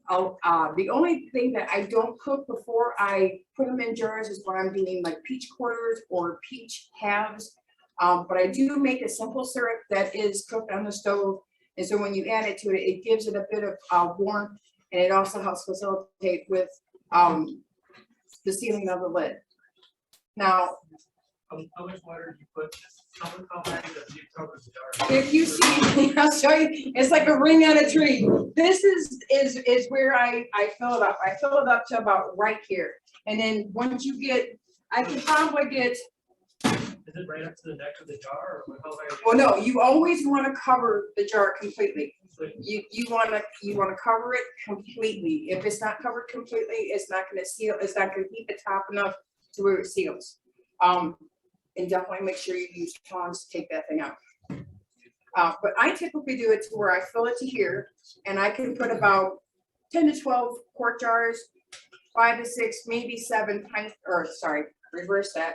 The only thing that I don't cook before I put them in jars is when I'm doing like peach quarters or peach halves. But I do make a simple syrup that is cooked on the stove And so when you add it to it, it gives it a bit of warmth, and it also helps facilitate with the sealing of the lid. Now, How much water do you put? How high does you cover the jar? if you see, I'll show you, it's like a ring on a tree. This is where I fill it up. I fill it up to about right here. And then once you get, I can probably get, Is it right up to the neck of the jar or how high? well, no, you always want to cover the jar completely. You want to cover it completely. If it's not covered completely, it's not going to seal, it's not going to heat the top enough to where it seals. And definitely make sure you use tongs to take that thing out. But I typically do it to where I fill it to here, and I can put about 10 to 12 quart jars, 5 to 6, maybe 7 pint, or sorry, reverse that,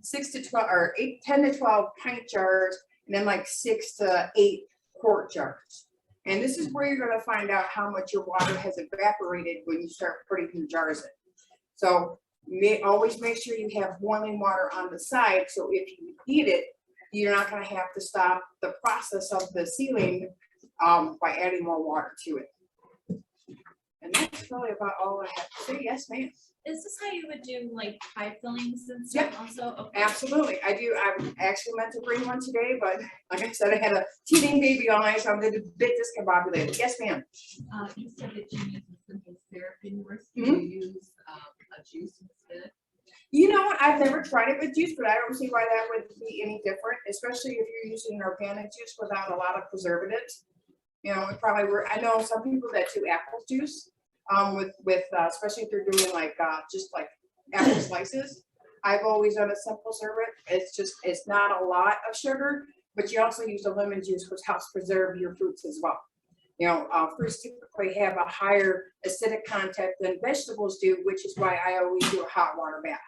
6 to 12, or 10 to 12 pint jars, and then like 6 to 8 quart jars. And this is where you're gonna find out how much your water has evaporated when you start putting the jars in. So always make sure you have boiling water on the side, so if you heat it, you're not gonna have to stop the process of the sealing by adding more water to it. And that's really about all I have to say. Yes, ma'am. Is this how you would do like pie fillings and stuff also? Okay. Absolutely. I do. I actually meant to bring one today, but like I said, I had a teething baby all night, so I'm a bit discombobulated. Yes, ma'am. You said that you use a simple syrup in yours. Do Mhm. you use a juice instead? You know what? I've never tried it with juice, but I don't see why that would be any different, especially if you're using an organic juice without a lot of preservatives. You know, it probably were. I know some people that do apple juice, with especially if they're doing like just like apple slices. I've always done a simple syrup. It's not a lot of sugar, but you also use a lemon juice, which helps preserve your fruits as well. You know, fruits typically have a higher acidic content than vegetables do, which is why I always do a hot water bath.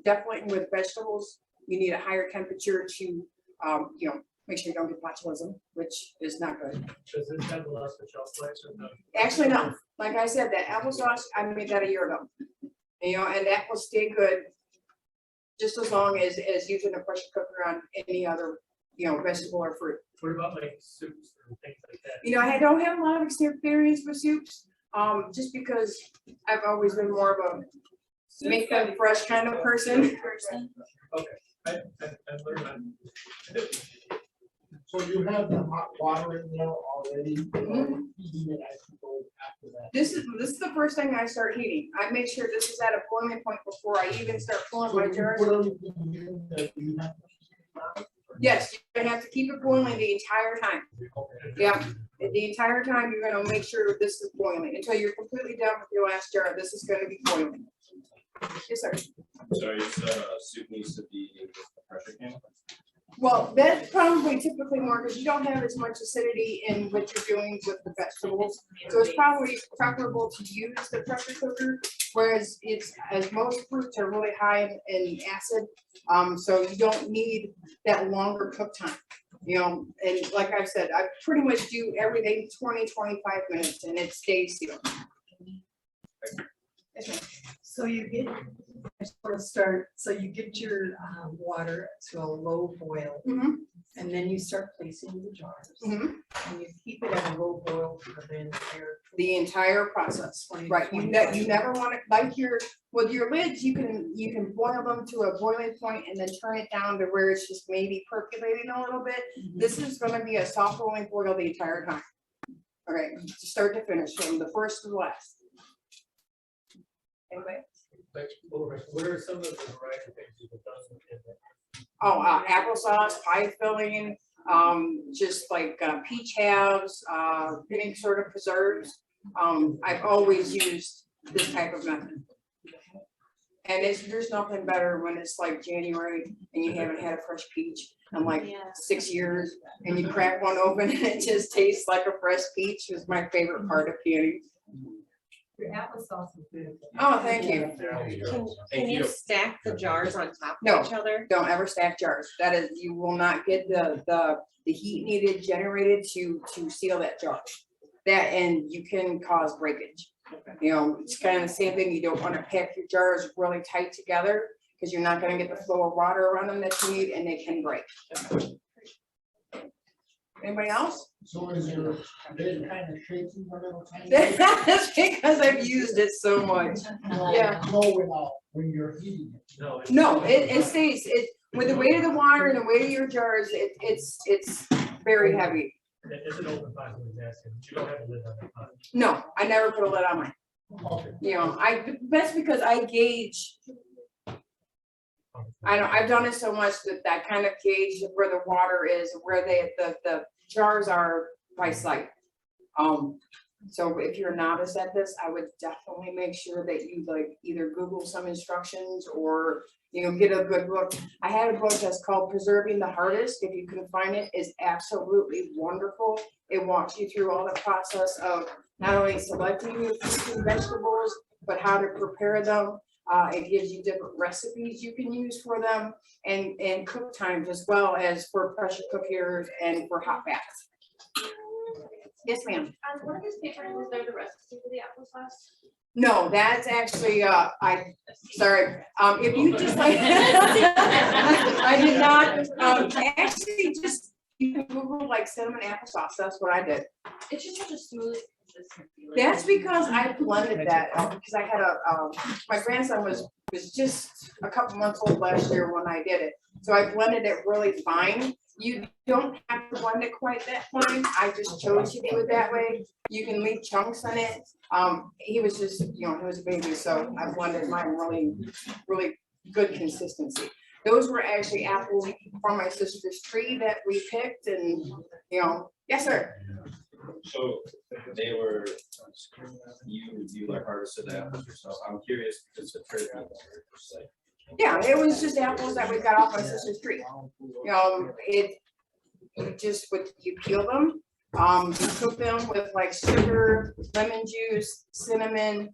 Definitely with vegetables, you need a higher temperature to, you know, make sure you don't get botulism, which is not good. Does this have less of shelf life or no? Actually, no. Like I said, that applesauce, I made that a year ago. You know, and that will stay good just as long as using a pressure cooker on any other, you know, vegetable or fruit. What about like soups or things like that? You know, I don't have a lot of experience with soups, just because I've always been more of a make them fresh kind of person. Okay, I learned that. So you have the hot water in there already, heating it as you go after that. This is the first thing I start heating. I make sure this is at a boiling point before I even start filling my jars. Put everything in that you have to- Yes, you're gonna have to keep it boiling the entire time. Yeah, the entire time you're gonna make sure this is boiling until you're completely done with your last jar. This is gonna be boiling. Yes, sir. So soup needs to be with the pressure can? Well, that's probably typically more because you don't have as much acidity in what you're doing with the vegetables. So it's probably preferable to use the pressure cooker, whereas as most fruits are really high in acid. So you don't need that longer cook time, you know, and like I said, I pretty much do everything 20-25 minutes and it stays sealed. Yes, ma'am. So you get, I just want to start, so you get your water to a low boil, Mhm, and then you start placing the jars. mhm. And you keep it at a low boil for the entire. The entire process, 20 right? You never want it like with your lids, you can boil them to a boiling point and then turn it down to where it's just maybe percolating a little bit. This is gonna be a soft rolling boil the entire time. Okay, start to finish, from the first to the last. Anyway, Like, what are some of the variety of things you've done in there? applesauce, pie filling, just like peach halves, any sort of preserves. I've always used this type of method. And there's nothing better when it's like January and you haven't had a fresh peach in like 6 years, and you crack one open and it just tastes like a fresh peach. Is my favorite part of candy. Your applesauce is beautiful. Oh, thank you. Can you stack the jars on top No. of each other? Don't ever stack jars. That is, you will not get the heat needed generated to seal that jar. That, and you can cause breakage. You know, it's kind of the same thing. You don't want to pack your jars really tight together because you're not going to get the flow of water around them that you need, and they can break. Anybody else? So is your lid kind of shaking a little tiny? That's because I've used it so much. Yeah. No, when you're heating it. No. No, it stays, with the weight of the water and the weight of your jars, it's very heavy. It's an open pot, what he's asking, but you don't have a lid on that pot. No, I never put a lid on mine. Okay. You know, that's because I gauge, I've done it so much that kind of gauge where the water is, where the jars are by sight. So if you're a novice at this, I would definitely make sure that you like either Google some instructions or, you know, get a good book. I had a book that's called Preserving the Hardest. If you can find it, is absolutely wonderful. It walks you through all the process of not only selecting your fruits and vegetables, but how to prepare them. It gives you different recipes you can use for them and cook times as well as for pressure cookers and for hot baths. Yes, ma'am. On one of his papers, was there the recipe for the applesauce? No, that's actually, sorry, if you just like, I did not, actually just, you can Google like cinnamon applesauce, that's what I did. It's just such a smooth consistency. like- That's because I blended that, because I had my grandson was just a couple months old last year when I did it. So I blended it really fine. You don't have to blend it quite that fine. I just chose to do it that way. You can leave chunks in it. He was just, you know, he was a baby, so I blended mine really good consistency. Those were actually apples from my sister's tree that we picked and, you know, yes, sir. So they were, you like harvested the apples yourself. I'm curious because the turkey was like. Yeah, it was just apples that we got off my sister's tree. You know, you peel them, you cook them with like sugar, lemon juice, cinnamon.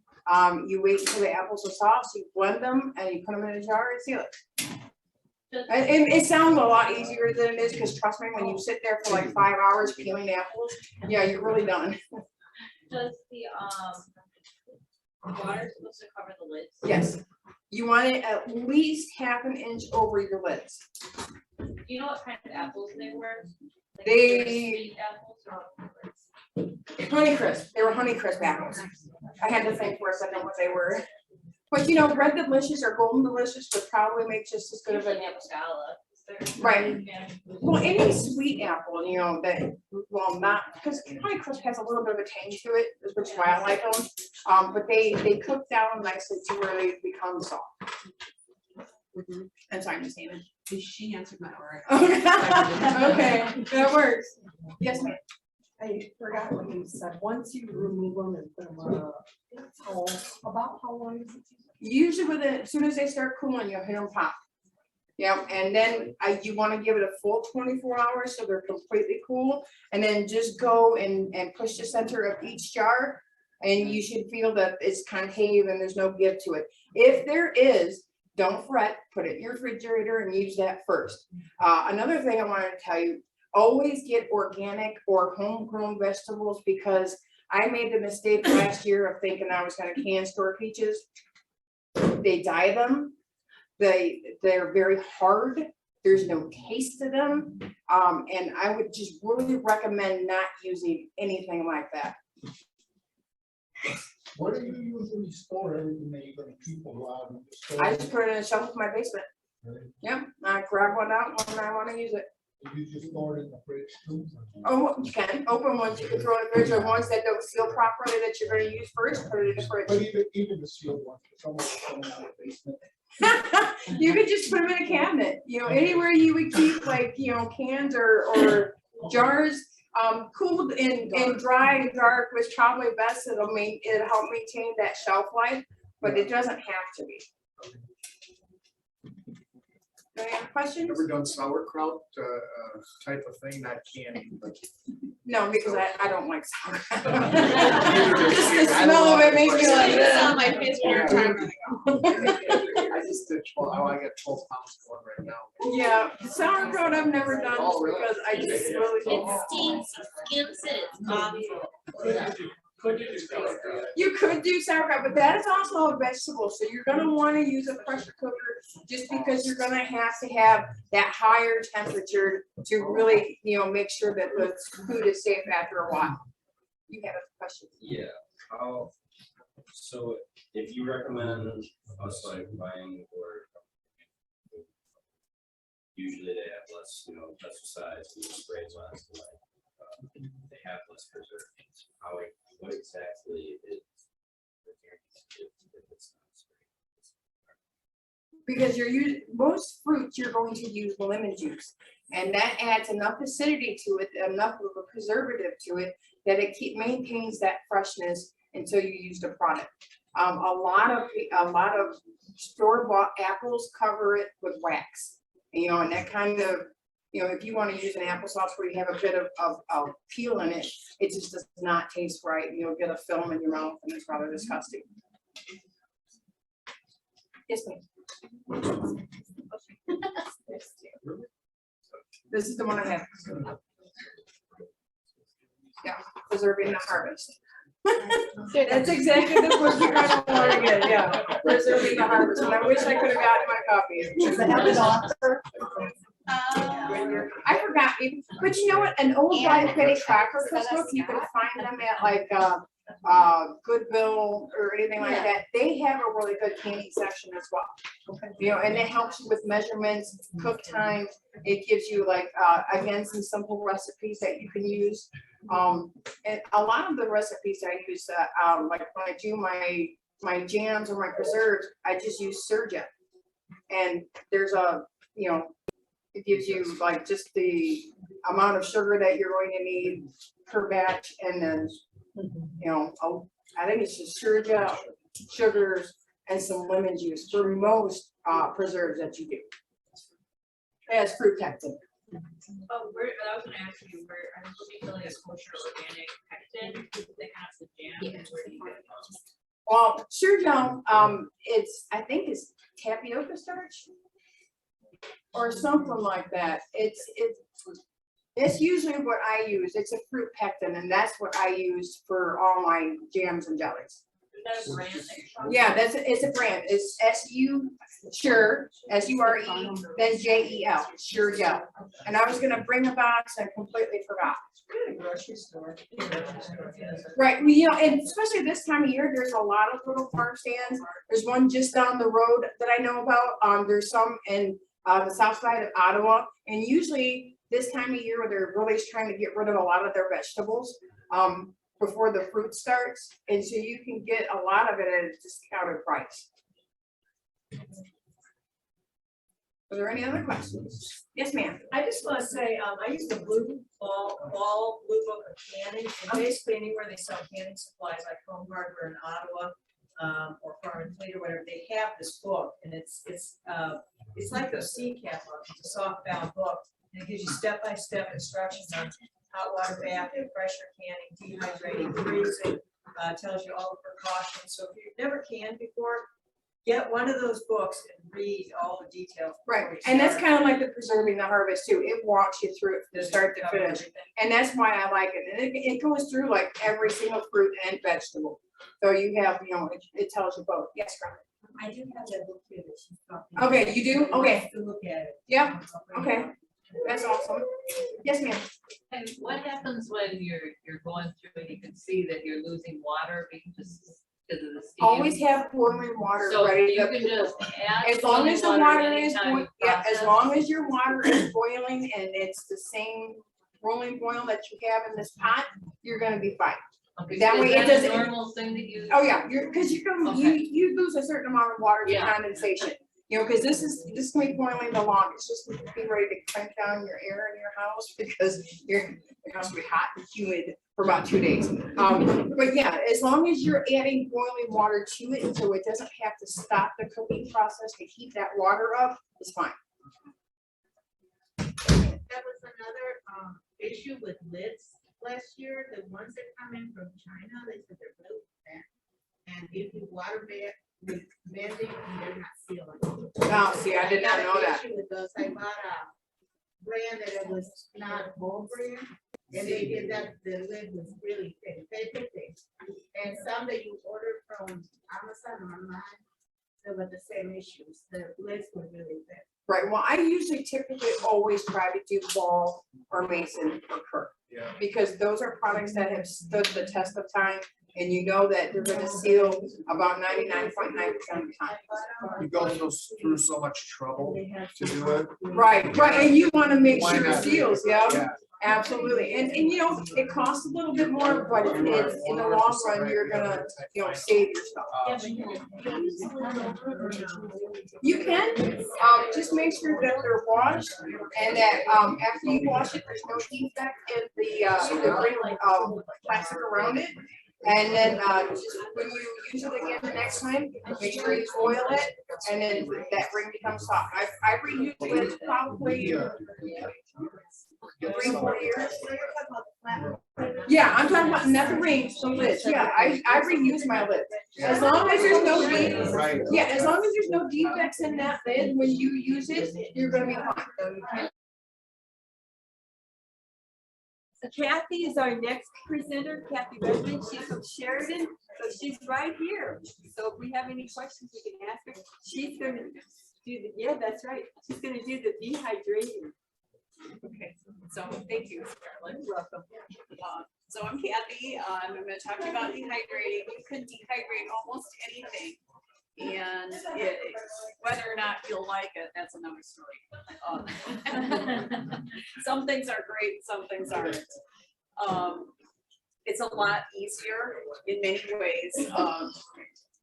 You wait until the apples are soft, you blend them and you put them in a jar and seal it. And it sounds a lot easier than it is, because trust me, when you sit there for like 5 hours peeling apples, yeah, you're really done. Does the water supposed to cover the lids? Yes, you want it at least half an inch over your lids. Do you know what kind of apples they were? Like, They- were sweet apples or? Honeycrisp, they were Honeycrisp apples. I had to think for a second what they were. But you know, Red Delicious or Golden Delicious would probably make just as good of an Usually Amstella. Right. Well, any sweet apple, you know, that, well, not, because Honeycrisp has a little bit of a tang to it, which is why I like them. But they cook down nicely to where they become soft. I'm sorry, Miss Hannah. She answered my already. Okay, that works. Yes, ma'am. I forgot what you said. Once you remove them and put them on a towel, about how long is it? Usually as soon as they start cooling, you'll hit them pop. Yeah, and then you want to give it a full 24 hours so they're completely cool. And then just go and push the center of each jar. And you should feel that it's concave and there's no give to it. If there is, don't fret, put it in your refrigerator and use that first. Another thing I wanted to tell you, always get organic or homegrown vegetables, because I made the mistake last year of thinking I was gonna can store peaches. They dye them. They're very hard. There's no taste to them. And I would just really recommend not using anything like that. Where do you usually store everything that you're gonna keep a while? Do you store I it? just put it in a shelf in my basement. Really? Yep, I grab one out when I wanna use it. You just store it in the fridge too? Oh, you can open ones, you can throw in the fridge, or ones that don't seal properly that you're gonna use first, put it in the But fridge. even the sealed ones, someone's coming out of the basement. You could just put them in a cabinet, you know, anywhere you would keep like, you know, cans or jars. Cooled and dry and dark was probably best. It'll help maintain that shelf life, but it doesn't have to be. Any other questions? Ever done sauerkraut type of thing, not candy, but. No, because I don't like sauerkraut. Just Just the smell of it makes me like. It's on "Ugh." my face when you're talking. I just did 12, I got 12 pounds going right now. Yeah, sauerkraut I've never done just Oh, really? because I just really don't. It stinks, it skins it, it's awful. Could you do sauerkraut? You could do sauerkraut, but that is also a vegetable, so you're gonna wanna use a pressure cooker just because you're gonna have to have that higher temperature to really, make sure that the food is safe after a while. You have a question? Yeah, how, so if you recommend us like buying or usually they have less, pesticides and sprays less, like, they have less preservatives. What exactly is? If it's not sprayed? Because most fruits, you're going to use lemon juice. And that adds enough acidity to it, enough of a preservative to it, that it maintains that freshness until you use the product. A lot of store-bought apples cover it with wax. And that kind of, if you want to use an applesauce where you have a bit of peel in it, it just does not taste right. You'll get a film in your mouth and it's rather disgusting. Yes, ma'am. This is the one I have. Yeah, preserving the harvest. That's exactly the book you kind of want to get, yeah. Preserving the harvest, and I wish I could have gotten my copy. Does it have an author? I forgot, but you know what, an old Guy Petty Cracker cookbook, you can find them at like, Goodwill or anything like that. They have a really good canning section as well. And it helps you with measurements, cook time. It gives you like, again, some simple recipes that you can use. And a lot of the recipes I use, like when I do my jams or my preserves, I just use Surja. And there's it gives you like just the amount of sugar that you're going to need per batch, and then I think it's just Surja, sugars, and some lemon juice for most preserves that you do. It has fruit pectin. Oh, I was gonna ask you, are you selling a kosher organic pectin? Is that kind of the jam? And where do you get it? Well, Surja, I think it's tapioca starch or something like that. It's usually what I use. It's a fruit pectin, and that's what I use for all my jams and jellies. Is that a brand that you're talking Yeah, it's a brand. It's SURE, then JEL, Sure Gel. And I was gonna bring a box and completely forgot. Grocery store. Right, well, and especially this time of year, there's a lot of little farm stands. There's one just down the road that I know about. There's some in the south side of Ottawa, and usually this time of year where they're really trying to get rid of a lot of their vegetables before the fruit starts, and so you can get a lot of it at a discounted price. Are there any other questions? Yes, ma'am. I just want to say, I use the blue ball blue book of canning, and basically anywhere they sell canning supplies like Home Hardware in Ottawa, or Farm and Fleet or whatever, they have this book, and it's like a sea cap book. It's a soft bound book, and it gives you step-by-step instructions on hot water bath, pressure canning, dehydrating, freezing, tells you all the precautions. So if you've never canned before, get one of those books and read all the details. Right, and that's kind of like the preserving the harvest too. It walks you through it from start to finish, and that's why I like it. And it goes through like every single fruit and vegetable. So you have, it tells you both. Yes, Robert. I do have that book here that she's talking. Okay, you do? Okay. To look at it. Yeah, okay. That's awesome. Yes, ma'am. And what happens when you're going through and you can see that you're losing water because of the steam? Always have boiling water So ready. you can just add. As long as the boiling water is, anytime you yeah, as process. long as your water is boiling and it's the same rolling boil that you have in this pot, you're gonna be fine. Okay, that so way is it that doesn't- a normal thing that you? Oh, yeah, because Okay. you lose a certain amount of water to Yeah. condensation. Because this can be boiling the longest, just to be ready to crank down your air in your house because your house will be hot and humid for about 2 days. But yeah, as long as you're adding boiling water to it, so it doesn't have to stop the cooking process to heat that water up, it's fine. That was another issue with lids last year. The ones that come in from China, they said they're really bad. And if you water with bending, they're not sealing. Oh, see, I did not know that. Issue with those. I bought a brand that it was not whole brand, And they did that, the lid was really thin, paper thin. And some that you order from Amazon or online, they were the same issues, the lids were really thin. Right, well, I usually typically always try to do Ball or Mason or Kirk. Yeah. Because those are products that have stood the test of time, and you know that they're gonna seal about 99.9% of the time. You go through so much trouble to do it. Right, and you wanna make Why sure it not? seals, yeah, Yeah. absolutely, and you know, it costs a little bit more, but it's, in the long run, you're gonna, you know, save yourself. You can, just make sure that they're washed, and that, after you wash it, there's no defect in the ring, plastic around it. And then, just when you use it again the next time, make sure you oil it, and then that ring becomes soft. I reused it probably 3-4 years. Yeah, I'm talking about not the rings, the lids. Yeah, I reuse my lids. As long as there's no defects, Right. yeah, as long as there's no defects in that lid, when you use it, you're gonna be fine. So Kathy is our next presenter, Kathy Redmond. She's from Sheridan, so she's right here. So if we have any questions, we can ask her. She's gonna do the, yeah, that's right. She's gonna do the dehydration. Okay, so thank you, Scarlett. Welcome. So I'm Kathy. I'm going to talk to you about dehydrating. You can dehydrate almost anything, and whether or not you'll like it, that's another story. Some things are great, some things aren't. It's a lot easier in many ways.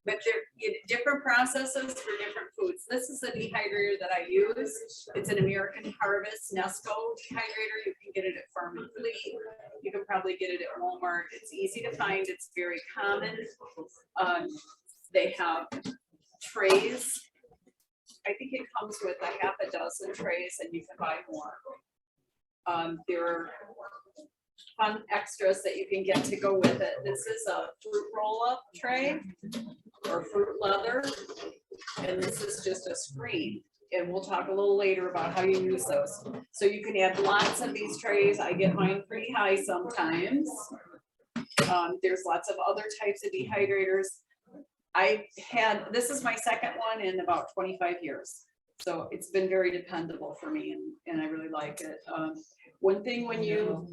But they're different processes for different foods. This is the dehydrator that I use. It's an American Harvest Nesco dehydrator. You can get it at Farm and Fleet. You can probably get it at Walmart. It's easy to find. It's very common. They have trays. I think it comes with a half a dozen trays, and you can buy more. There are fun extras that you can get to go with it. This is a fruit roll-up tray or fruit leather, and this is just a screen. And we'll talk a little later about how you use those. So you can add lots of these trays. I get mine pretty high sometimes. There's lots of other types of dehydrators. This is my second one in about 25 years. So it's been very dependable for me, and I really like it. One thing when you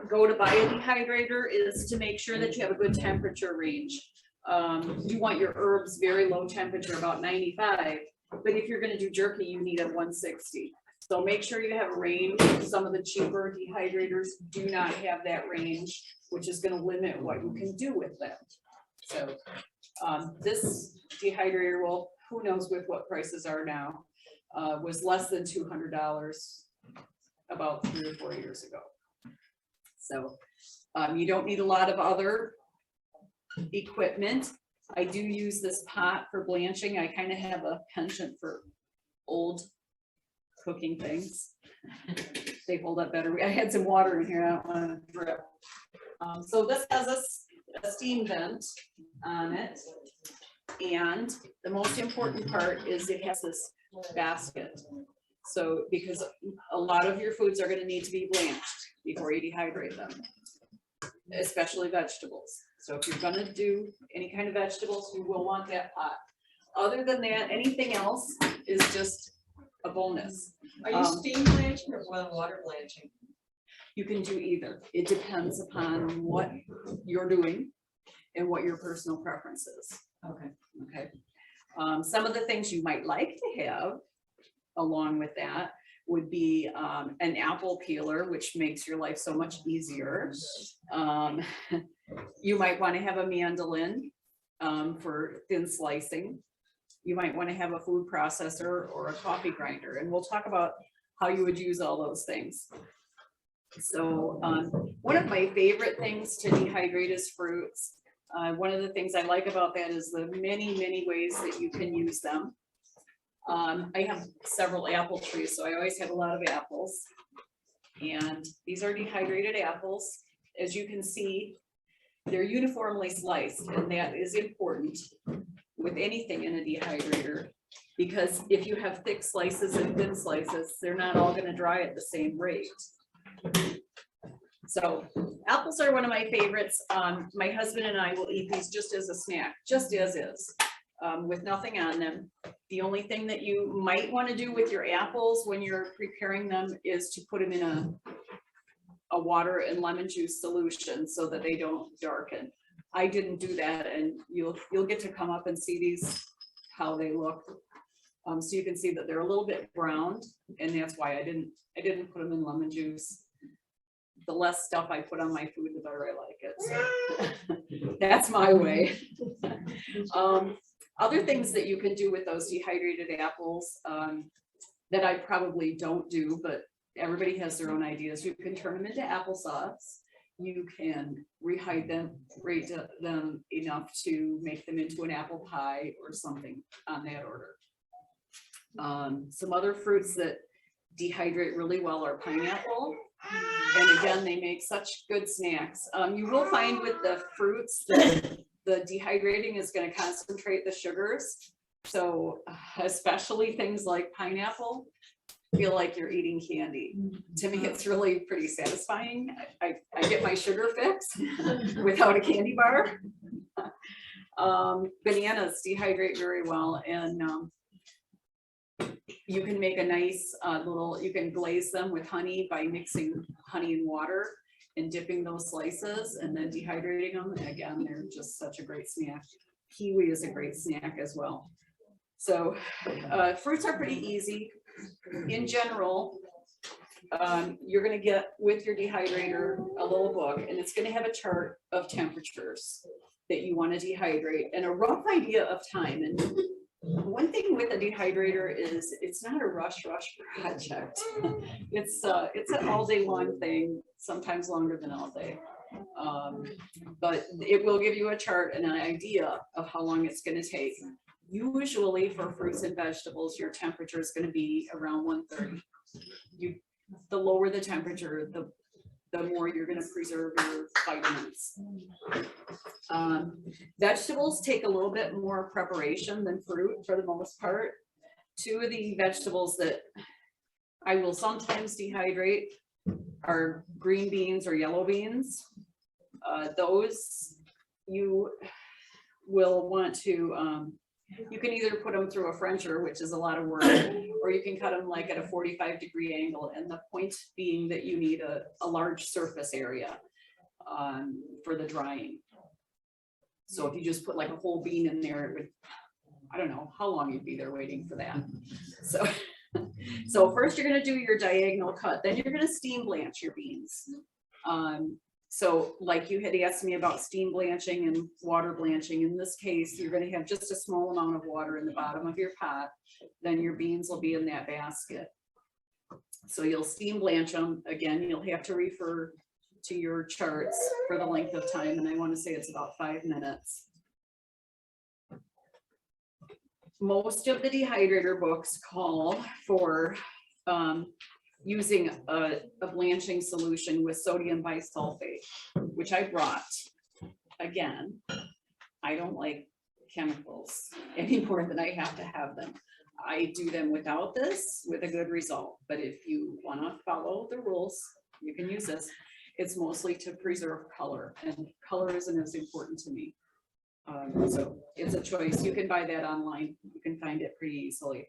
go to buy a dehydrator is to make sure that you have a good temperature range. You want your herbs very low temperature, about 95. But if you're going to do jerky, you need a 160. So make sure you have a range. Some of the cheaper dehydrators do not have that range, which is going to limit what you can do with them. So this dehydrator, well, who knows with what prices are now, was less than $200 about 3 or 4 years ago. So you don't need a lot of other equipment. I do use this pot for blanching. I kind of have a penchant for old cooking things. They hold up better. I had some water in here. I don't want to drip. So this has a steam vent on it. And the most important part is it has this basket. So because a lot of your foods are going to need to be blanched before you dehydrate them, especially vegetables. So if you're going to do any kind of vegetables, you will want that pot. Other than that, anything else is just a bonus. Are you steam blanching or boil water blanching? You can do either. It depends upon what you're doing and what your personal preference is. Okay. Okay. Some of the things you might like to have along with that would be an apple peeler, which makes your life so much easier. You might want to have a mandolin for thin slicing. You might want to have a food processor or a coffee grinder, and we'll talk about how you would use all those things. So one of my favorite things to dehydrate is fruits. One of the things I like about that is the many, many ways that you can use them. I have several apple trees, so I always have a lot of apples. And these are dehydrated apples. As you can see, they're uniformly sliced, and that is important with anything in a dehydrator, because if you have thick slices and thin slices, they're not all going to dry at the same rate. So apples are one of my favorites. My husband and I will eat these just as a snack, just as is, with nothing on them. The only thing that you might want to do with your apples when you're preparing them is to put them in a water and lemon juice solution so that they don't darken. I didn't do that, and you'll get to come up and see these, how they look. So you can see that they're a little bit browned, and that's why I didn't put them in lemon juice. The less stuff I put on my food, the better I like it. So that's my way. Other things that you can do with those dehydrated apples that I probably don't do, but everybody has their own ideas. You can turn them into applesauce. You can rehydrate them enough to make them into an apple pie or something on that order. Some other fruits that dehydrate really well are pineapple. And again, they make such good snacks. You will find with the fruits that the dehydrating is going to concentrate the sugars. So especially things like pineapple, feel like you're eating candy. To me, it's really pretty satisfying. I get my sugar fix without a candy bar. Bananas dehydrate very well, and you can make a nice you can glaze them with honey by mixing honey and water and dipping those slices and then dehydrating them. And again, they're just such a great snack. Kiwi is a great snack as well. So fruits are pretty easy. In general, you're going to get with your dehydrator a little book, and it's going to have a chart of temperatures that you want to dehydrate and a rough idea of time. And one thing with a dehydrator is it's not a rush project. It's an all day long thing, sometimes longer than all day. But it will give you a chart and an idea of how long it's going to take. Usually for fruits and vegetables, your temperature is going to be around 130. The lower the temperature, the more you're going to preserve your vitamins. Vegetables take a little bit more preparation than fruit for the most part. Two of the vegetables that I will sometimes dehydrate are green beans or yellow beans. Those you will want to, you can either put them through a Frencher, which is a lot of work, or you can cut them like at a 45-degree angle. And the point being that you need a large surface area for the drying. So if you just put like a whole bean in there, it would, I don't know how long you'd be there waiting for that. So first you're going to do your diagonal cut, then you're going to steam blanch your beans. So like you had asked me about steam blanching and water blanching, in this case, you're going to have just a small amount of water in the bottom of your pot. Then your beans will be in that basket. So you'll steam blanch them. Again, you'll have to refer to your charts for the length of time. And I want to say it's about 5 minutes. Most of the dehydrator books call for using a blanching solution with sodium bisulfate, which I brought. Again, I don't like chemicals any more than I have to have them. I do them without this with a good result, but if you want to follow the rules, you can use this. It's mostly to preserve color, and color isn't as important to me. So it's a choice. You can buy that online. You can find it pretty easily.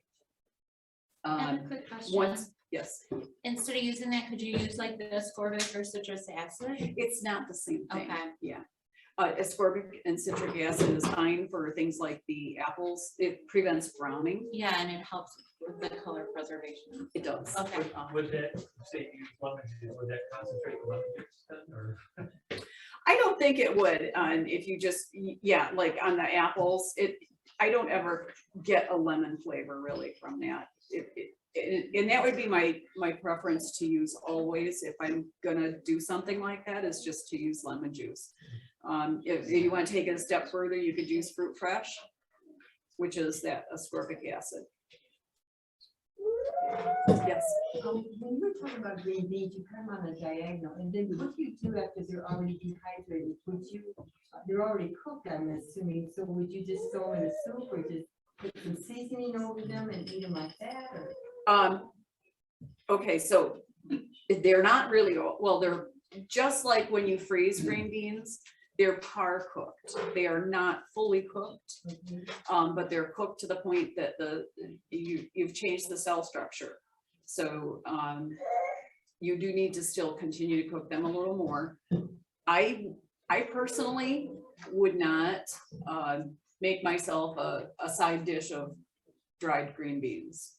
I have a quick question. Yes. Instead of using that, could you use like the ascorbic or citrus acid? It's not the same thing. Okay. Yeah. Ascorbic and citric acid is fine for things like the apples. It prevents browning. Yeah, and it helps with the color preservation. It does. Okay. Would that, say you use lemon juice, would that concentrate the lemon juice then, or? I don't think it would. If you just, yeah, like on the apples, I don't ever get a lemon flavor really from that. And that would be my preference to use always if I'm gonna do something like that, is just to use lemon juice. If you want to take it a step further, you could use fruit fresh, which is that ascorbic acid. Yes. When you were talking about green beans, you come on a diagonal, and then what do you do after they're already dehydrated? They're already cooked, I'm assuming, so would you just throw them in a soup or just put some seasoning over them and eat them like that? Or? Okay, so they're not really, well, they're just like when you freeze green beans, they're par cooked. They are not fully cooked, but they're cooked to the point that you've changed the cell structure. So you do need to still continue to cook them a little more. I personally would not make myself a side dish of dried green beans.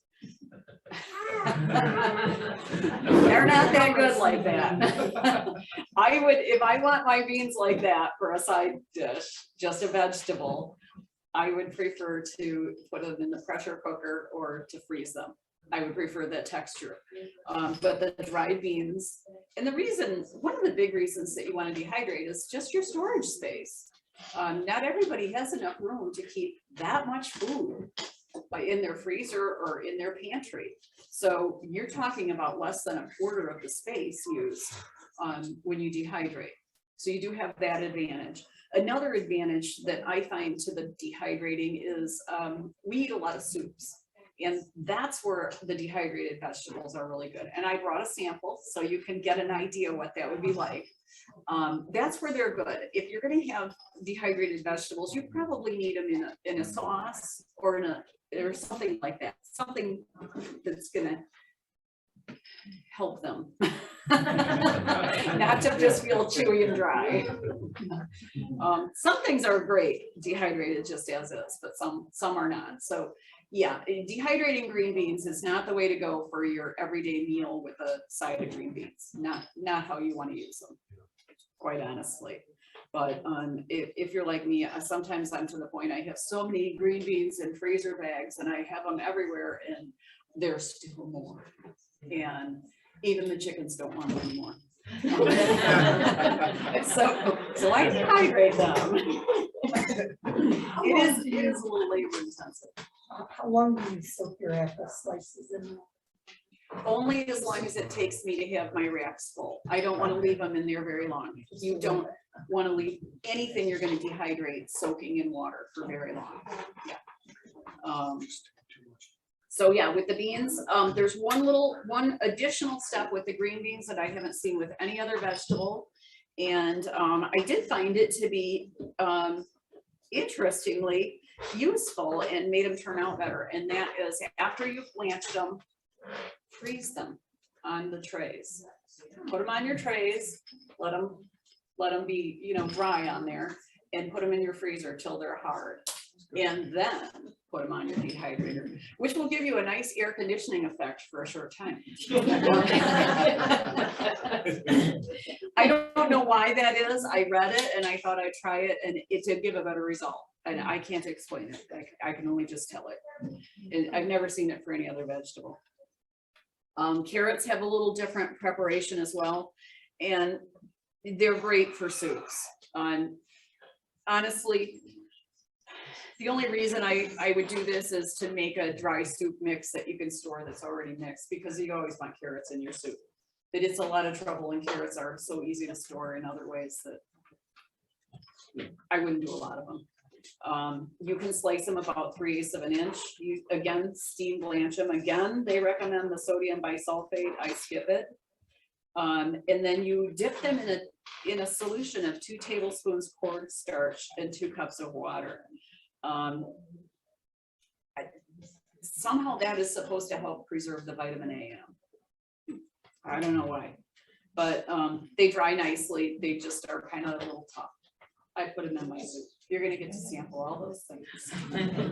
They're not that good like that. I would, if I want my beans like that for a side dish, just a vegetable, I would prefer to put them in the pressure cooker or to freeze them. I would prefer that texture. But the dried beans, and the reason, one of the big reasons that you want to dehydrate is just your storage space. Not everybody has enough room to keep that much food in their freezer or in their pantry. So you're talking about less than a quarter of the space used when you dehydrate. So you do have that advantage. Another advantage that I find to the dehydrating is we eat a lot of soups. And that's where the dehydrated vegetables are really good. And I brought a sample so you can get an idea what that would be like. That's where they're good. If you're going to have dehydrated vegetables, you probably need them in a sauce or or something like that. Something that's going to help them. Not to just feel chewy and dry. Some things are great dehydrated just as is, but some are not. So yeah, dehydrating green beans is not the way to go for your everyday meal with a side of green beans. Not how you want to use them, quite honestly. But if you're like me, sometimes I'm to the point I have so many green beans in freezer bags and I have them everywhere and there's still more. And even the chickens don't want them anymore. so I dehydrate them. It is a little labor intensive. How long do you soak your apple slices in? Only as long as it takes me to have my racks full. I don't want to leave them in there very long. You don't want to leave anything you're going to dehydrate soaking in water for very long. Yeah. So yeah, with the beans, there's one additional step with the green beans that I haven't seen with any other vegetable. And I did find it to be interestingly useful and made them turn out better. And that is after you've blanched them, freeze them on the trays. Put them on your trays, let them be, dry on there, and put them in your freezer till they're hard. And then put them on your dehydrator, which will give you a nice air conditioning effect for a short time. I don't know why that is. I read it and I thought I'd try it and it did give a better result. And I can't explain it. I can only just tell it. And I've never seen it for any other vegetable. Carrots have a little different preparation as well. And they're great for soups. Honestly, the only reason I would do this is to make a dry soup mix that you can store that's already mixed, because you always want carrots in your soup. But it's a lot of trouble, and carrots are so easy to store in other ways that I wouldn't do a lot of them. You can slice them about 3/8 of an inch. You again steam blanch them. Again, they recommend the sodium bisulfate. I skip it. And then you dip them in a solution of 2 tablespoons cornstarch and 2 cups of water. Somehow that is supposed to help preserve the vitamin A in them. I don't know why, but they dry nicely. They just are kind of a little tough. I put them in my soup. You're gonna get to sample all those things.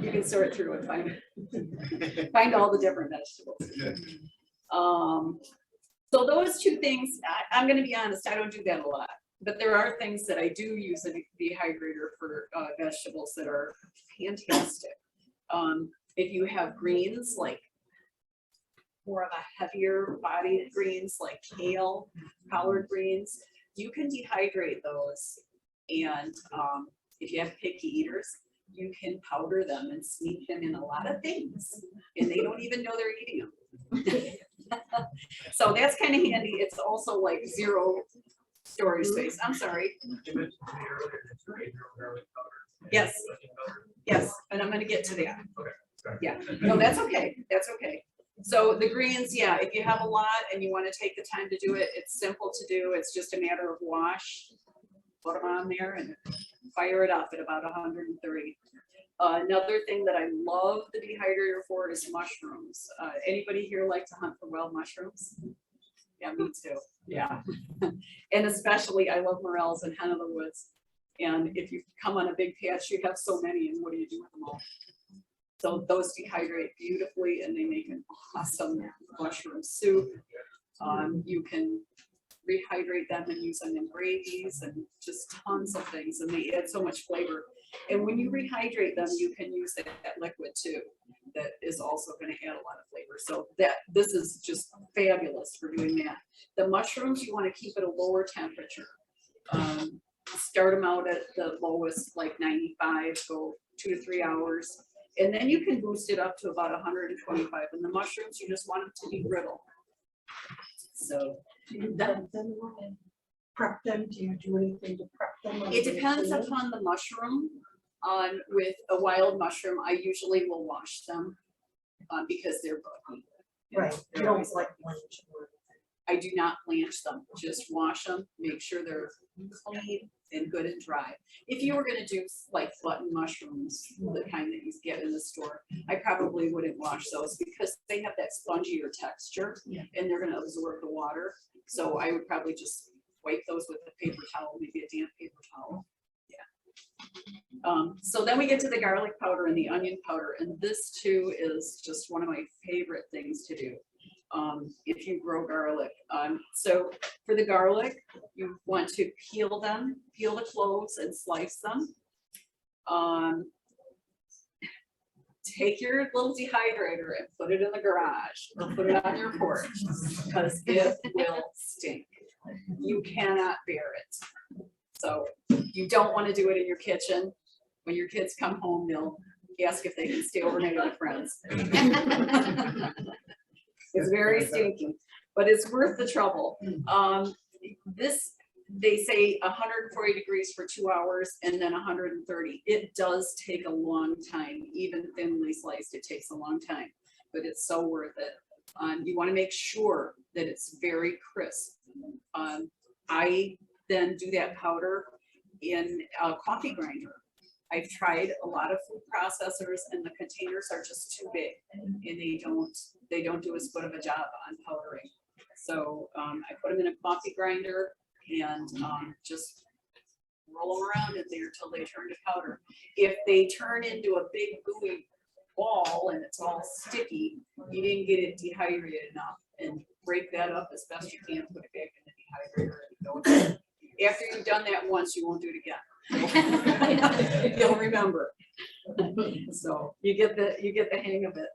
You can sort through and find all the different vegetables. So those 2 things, I'm gonna be honest, I don't do that a lot. But there are things that I do use a dehydrator for vegetables that are fantastic. If you have greens, like more of a heavier bodied greens like kale, collard greens, you can dehydrate those. And if you have picky eaters, you can powder them and sneak them in a lot of things. And they don't even know they're eating them. So that's kind of handy. It's also like 0 storage space. I'm sorry. Yes. Yes. And I'm going to get to that. Yeah. No, that's okay. That's okay. So the greens, yeah, if you have a lot and you want to take the time to do it, it's simple to do. It's just a matter of wash, put them on there and fire it up at about 130. Another thing that I love the dehydrator for is mushrooms. Anybody here like to hunt for wild mushrooms? Yeah, me too. Yeah. And especially I love morels and hen of the woods. And if you come on a big patch, you have so many, and what do you do with them all? So those dehydrate beautifully and they make an awesome mushroom soup. You can rehydrate them and use them in gravies and just tons of things, and they add so much flavor. And when you rehydrate them, you can use that liquid too. That is also going to add a lot of flavor. So this is just fabulous for doing that. The mushrooms, you want to keep at a lower temperature. Start them out at the lowest, like 95, go 2 to 3 hours. And then you can boost it up to about 125. And the mushrooms, you just want them to be brittle. So Prep them, do you do anything to prep them? it depends upon the mushroom. With a wild mushroom, I usually will wash them because they're buggy. Right, you don't like blanch or I do not blanch them, just wash them, make sure they're clean and good and dry. If you were gonna do like button mushrooms, the kind that you get in the store, I probably wouldn't wash those because they have that spongier texture and they're gonna absorb the water. So I would probably just wipe those with a paper towel, maybe a damp paper towel. So then we get to the garlic powder and the onion powder, and this too is just one of my favorite things to do. If you grow garlic. So for the garlic, you want to peel the cloves and slice them. Take your little dehydrator and put it in the garage or put it on your porch because it will stink. You cannot bear it. So you don't want to do it in your kitchen. When your kids come home, they'll ask if they can stay overnight with friends. It's very stinky, but it's worth the trouble. They say 140 degrees for 2 hours and then 130. It does take a long time, even thinly sliced, it takes a long time, but it's so worth it. You want to make sure that it's very crisp. I then do that powder in a coffee grinder. I've tried a lot of food processors and the containers are just too big and they don't do as good of a job on powdering. So I put them in a coffee grinder and just roll them around in there till they turn to powder. If they turn into a big gooey ball and it's all sticky, you didn't get it dehydrated enough, and break that up as best you can, put it back in the dehydrator and go again. After you've done that once, you won't do it again. You'll remember. So you get the hang of it.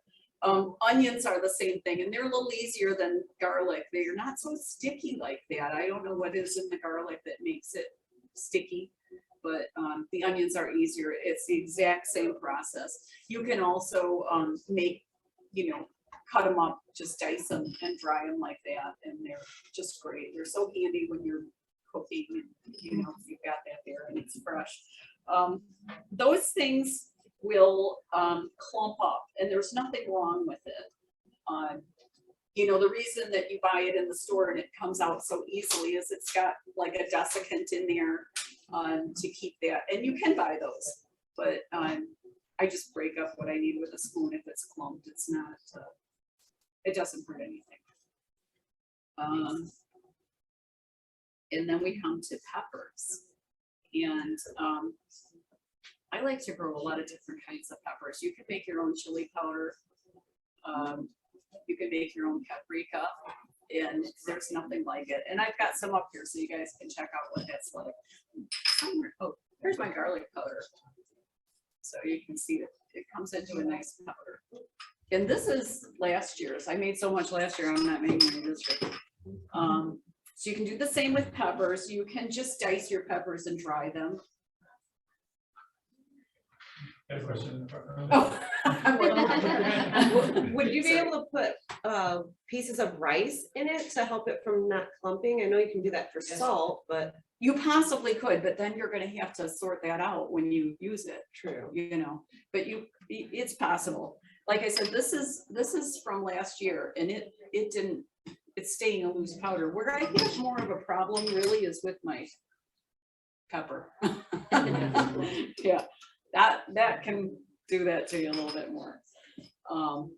Onions are the same thing, and they're a little easier than garlic. They're not so sticky like that. I don't know what is in the garlic that makes it sticky, but the onions are easier. It's the exact same process. You can also cut them up, just dice them and dry them like that, and they're just great. They're so handy when you're cooking, and you've got that there and it's fresh. Those things will clump up, and there's nothing wrong with it. The reason that you buy it in the store and it comes out so easily is it's got like a desiccant in there to keep that, and you can buy those, but I just break up what I need with a spoon. If it's clumped, it's not, it doesn't hurt anything. And then we come to peppers, and I like to grow a lot of different kinds of peppers. You can make your own chili powder. You can make your own paprika, and there's nothing like it. And I've got some up here so you guys can check out what that's like. Oh, here's my garlic powder. So you can see that it comes into a nice powder. And this is last year's. I made so much last year, I'm not making any this year. So you can do the same with peppers. You can just dice your peppers and dry them. Oh. Would you be able to put pieces of rice in it to help it from not clumping? I know you can do that for salt, but you possibly could, but then you're going to have to sort that out when you use it. True. But it's possible. like I said, this is from last year and it didn't, it's staying a loose powder. Where I have more of a problem really is with my pepper. Yeah, that can do that to you a little bit more. On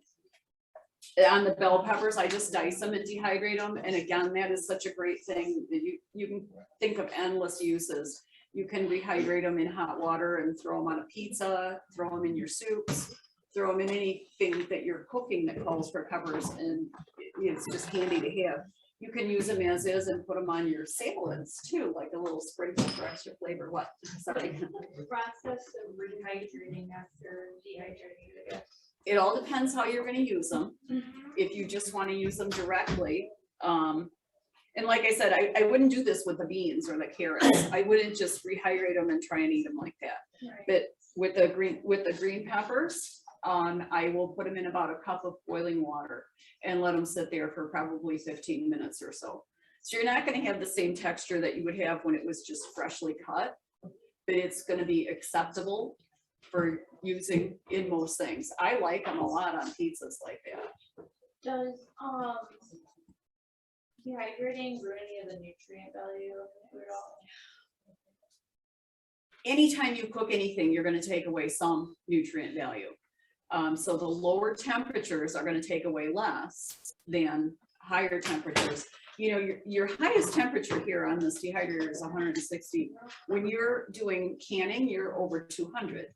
the bell peppers, I just dice them and dehydrate them. And again, that is such a great thing that you can think of endless uses. You can rehydrate them in hot water and throw them on a pizza, throw them in your soups, throw them in anything that you're cooking that calls for peppers, and it's just handy to have. You can use them as is and put them on your salads too, like a little sprinkle for extra flavor. What? Sorry. The process of rehydrating after dehydrating it again. It all depends how you're gonna use them. If you just wanna use them directly. And like I said, I wouldn't do this with the beans or the carrots. I wouldn't just rehydrate them and try and eat them like that. But with the green peppers, I will put them in about a cup of boiling water and let them sit there for probably 15 minutes or so. So you're not gonna have the same texture that you would have when it was just freshly cut, but it's gonna be acceptable for using in most things. I like them a lot on pizzas like that. Does dehydrating ruin any of the nutrient value of the food at all? Anytime you cook anything, you're gonna take away some nutrient value. So the lower temperatures are gonna take away less than higher temperatures. You know, your highest temperature here on this dehydrator is 160. When you're doing canning, you're over 200.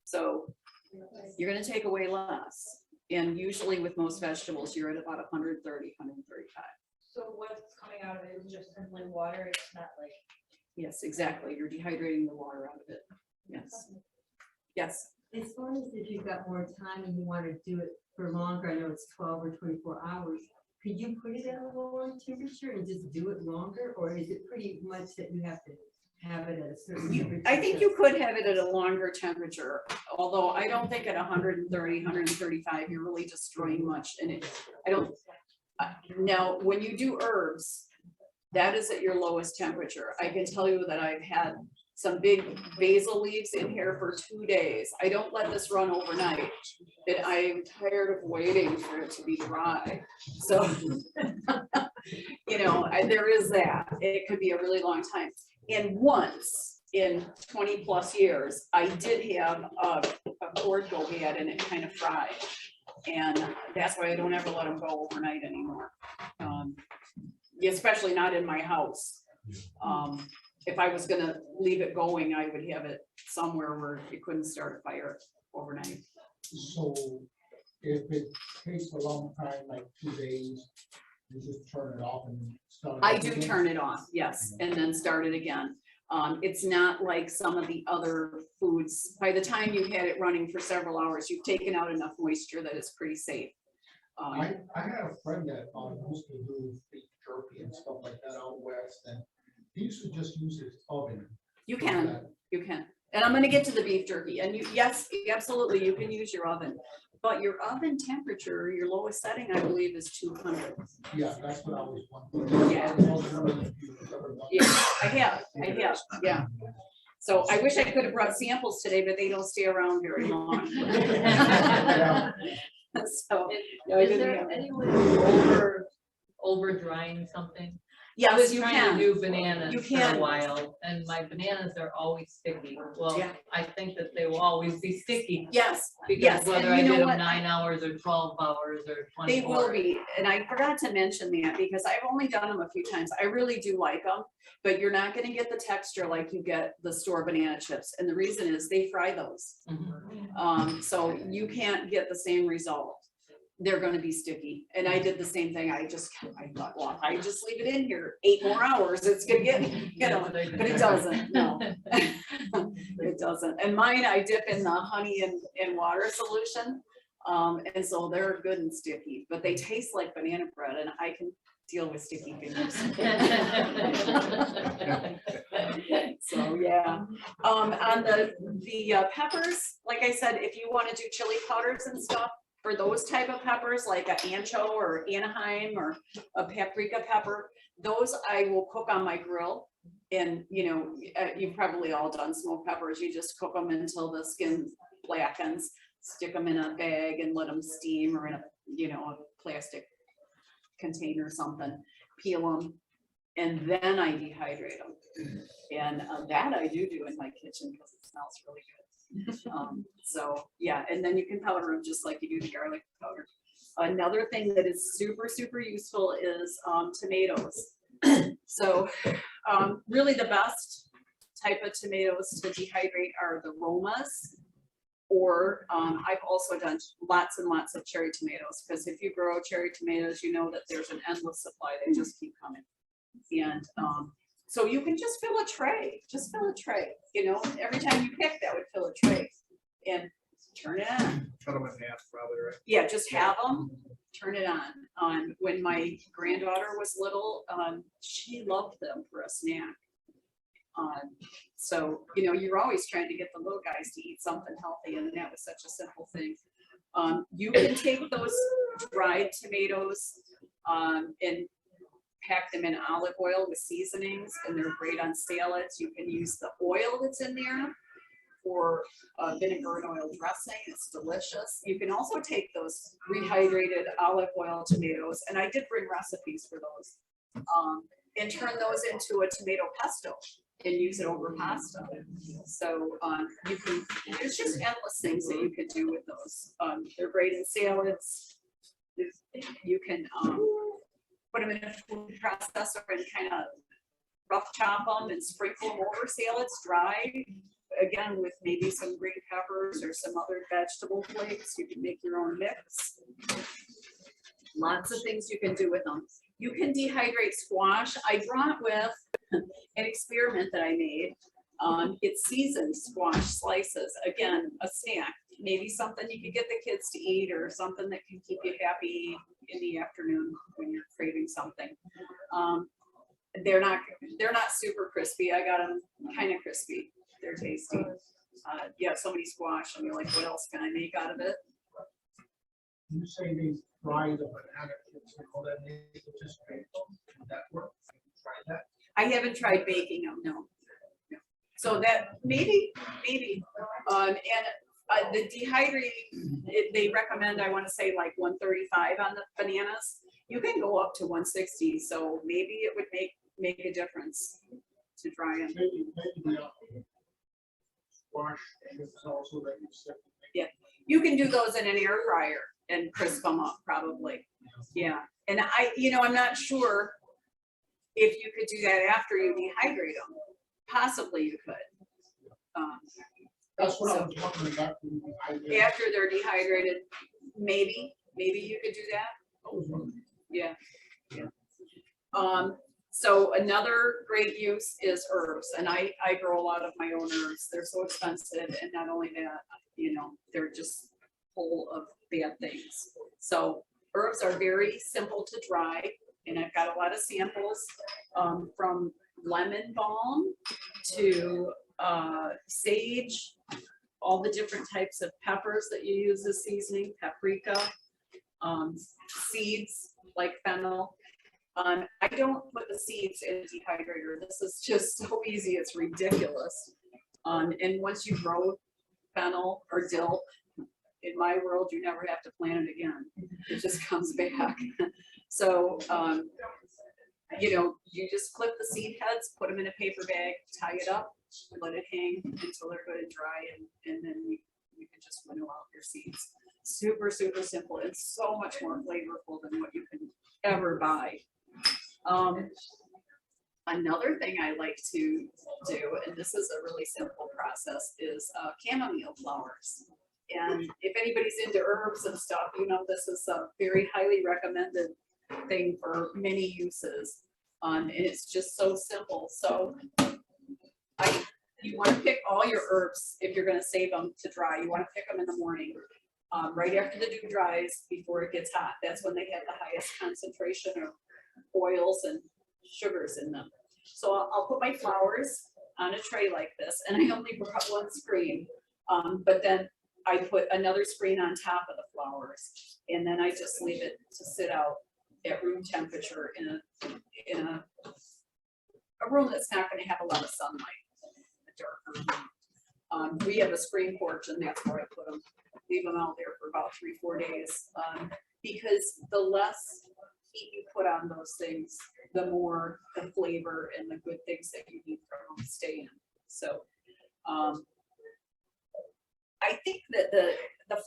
So you're gonna take away less. And usually with most vegetables, you're at about 130, 135. So what's coming out of it is just simply water, it's not like. Yes, exactly. You're dehydrating the water out of it. Yes. Yes. As far as if you've got more time and you want to do it for longer, I know it's 12 or 24 hours. Could you put it at a lower temperature and just do it longer, or is it pretty much that you have to have it at a certain temperature? I think you could have it at a longer temperature, although I don't think at 130, 135, you're really destroying much in it. I don't. Now, when you do herbs, that is at your lowest temperature. I can tell you that I've had some big basil leaves in here for 2 days. I don't let this run overnight, but I'm tired of waiting for it to be dry. So, you know, there is that. It could be a really long time. And once in 20 plus years, I did have a gourd go bad and it kind of fried. And that's why I don't ever let them go overnight anymore. Especially not in my house. If I was gonna leave it going, I would have it somewhere where you couldn't start a fire overnight. So if it takes a long time, like 2 days, you just turn it off and start. I do turn it off, yes, and then start it again. It's not like some of the other foods. By the time you had it running for several hours, you've taken out enough moisture that it's pretty safe. I had a friend that used to do beef jerky and stuff like that out west, and he used to just use his oven. You can. And I'm gonna get to the beef jerky, and yes, absolutely, you can use your oven. But your oven temperature, your lowest setting, I believe, is 200. Yeah, that's what I was wondering. Yeah. I have, yeah. So I wish I could have brought samples today, but they don't stay around very long. So, no, I Is didn't there have it. any way of over drying something? I Yes, was you trying can. to do bananas You for can. a while, and my bananas are always sticky. Well, Yeah. I think that they will always be sticky. Yes, Because yes, whether and I you know did them what? 9 hours or 12 hours or 24. They will be, and I forgot to mention that because I've only done them a few times. I really do like them, but you're not gonna get the texture like you get the store banana chips. And the reason is they fry those. Mhm. So you can't get the same result. They're gonna be sticky. And I did the same thing. I thought, well, I just leave it in here 8 more hours, it's gonna get, you know, but it doesn't, no. It doesn't. And mine, I dip in the honey and water solution. And so they're good and sticky, but they taste like banana bread and I can deal with sticky fingers. So, yeah. On the peppers, like I said, if you wanna do chili powders and stuff, for those type of peppers, like an ancho or Anaheim or a paprika pepper, those I will cook on my grill. And, you know, you've probably all done smoked peppers. You just cook them until the skin blackens. stick them in a bag and let them steam, or in a, you know, a plastic container or something, peel them, and then I dehydrate them. And that I do in my kitchen because it smells really good. So yeah, and then you can powder them just like you do the garlic powder. Another thing that is super, super useful is tomatoes. So really the best type of tomatoes to dehydrate are the Romas, or I've also done lots and lots of cherry tomatoes, because if you grow cherry tomatoes, you know that there's an endless supply. They just keep coming. And so you can just fill a tray, you know, every time you pick, that would fill a tray, and turn it on. Cut them in half, probably, right? Yeah, just have them, turn it on. When my granddaughter was little, she loved them for a snack. So, you know, you're always trying to get the little guys to eat something healthy, and that was such a simple thing. You can take those dried tomatoes and pack them in olive oil with seasonings, and they're great on salads. You can use the oil that's in there for vinegar and oil dressing. It's delicious. You can also take those rehydrated olive oil tomatoes, and I did bring recipes for those, and turn those into a tomato pesto and use it over pasta. So you can, there's just endless things that you can do with those. They're great in salads. You can put them in a food processor and kind of rough chop them and sprinkle them over salads dry. Again, with maybe some green peppers or some other vegetable flakes, you can make your own mix. Lots of things you can do with them. You can dehydrate squash. I brought with an experiment that I made. It's seasoned squash slices. Again, a snack, maybe something you could get the kids to eat, or something that can keep you happy in the afternoon when you're craving something. They're not super crispy. I got them kind of crispy. They're tasty. Yeah, so many squash, and you're like, what else can I make out of it? You say they fry the banana chips and all that, they just bake them. Would that work? Have you tried that? I haven't tried baking them, no. So that maybe, and the dehydrating, they recommend, I want to say like 135 on the bananas. You can go up to 160, so maybe it would make a difference to dry them. Maybe the squash chips also that you said. Yeah, you can do those in an air fryer and crisp them up probably. Yeah, and I'm not sure if you could do that after you dehydrate them. Possibly you could. That's what I was wondering. After they're dehydrated, maybe you could do that. Yeah. So another great use is herbs, and I grow a lot of my own herbs. They're so expensive, and not only that, they're just full of bad things. So herbs are very simple to dry, and I've got a lot of samples from lemon balm to sage, all the different types of peppers that you use as seasoning, paprika, seeds like fennel. I don't put the seeds in a dehydrator. This is just so easy, it's ridiculous. And once you grow fennel or dill, in my world, you never have to plant it again. It just comes back. So, you just clip the seed heads, put them in a paper bag, tie it up, let it hang until they're good and dry, and then you can just winnow out your seeds. Super, super simple. It's so much more flavorful than what you can ever buy. Another thing I like to do, and this is a really simple process, is chamomile flowers. And if anybody's into herbs and stuff, this is a very highly recommended thing for many uses. And it's just so simple. So you want to pick all your herbs if you're going to save them to dry. You want to pick them in the morning, right after the dew dries, before it gets hot. That's when they have the highest concentration of oils and sugars in them. So I'll put my flowers on a tray like this, and I only brought one screen, but then I put another screen on top of the flowers, and then I just leave it to sit out at room temperature in a room that's not going to have a lot of sunlight, a darker room. We have a screen porch, and that's where I put them. leave them out there for about 3-4 days. Because the less heat you put on those things, the more the flavor and the good things that you need from them stay in. So, I think that the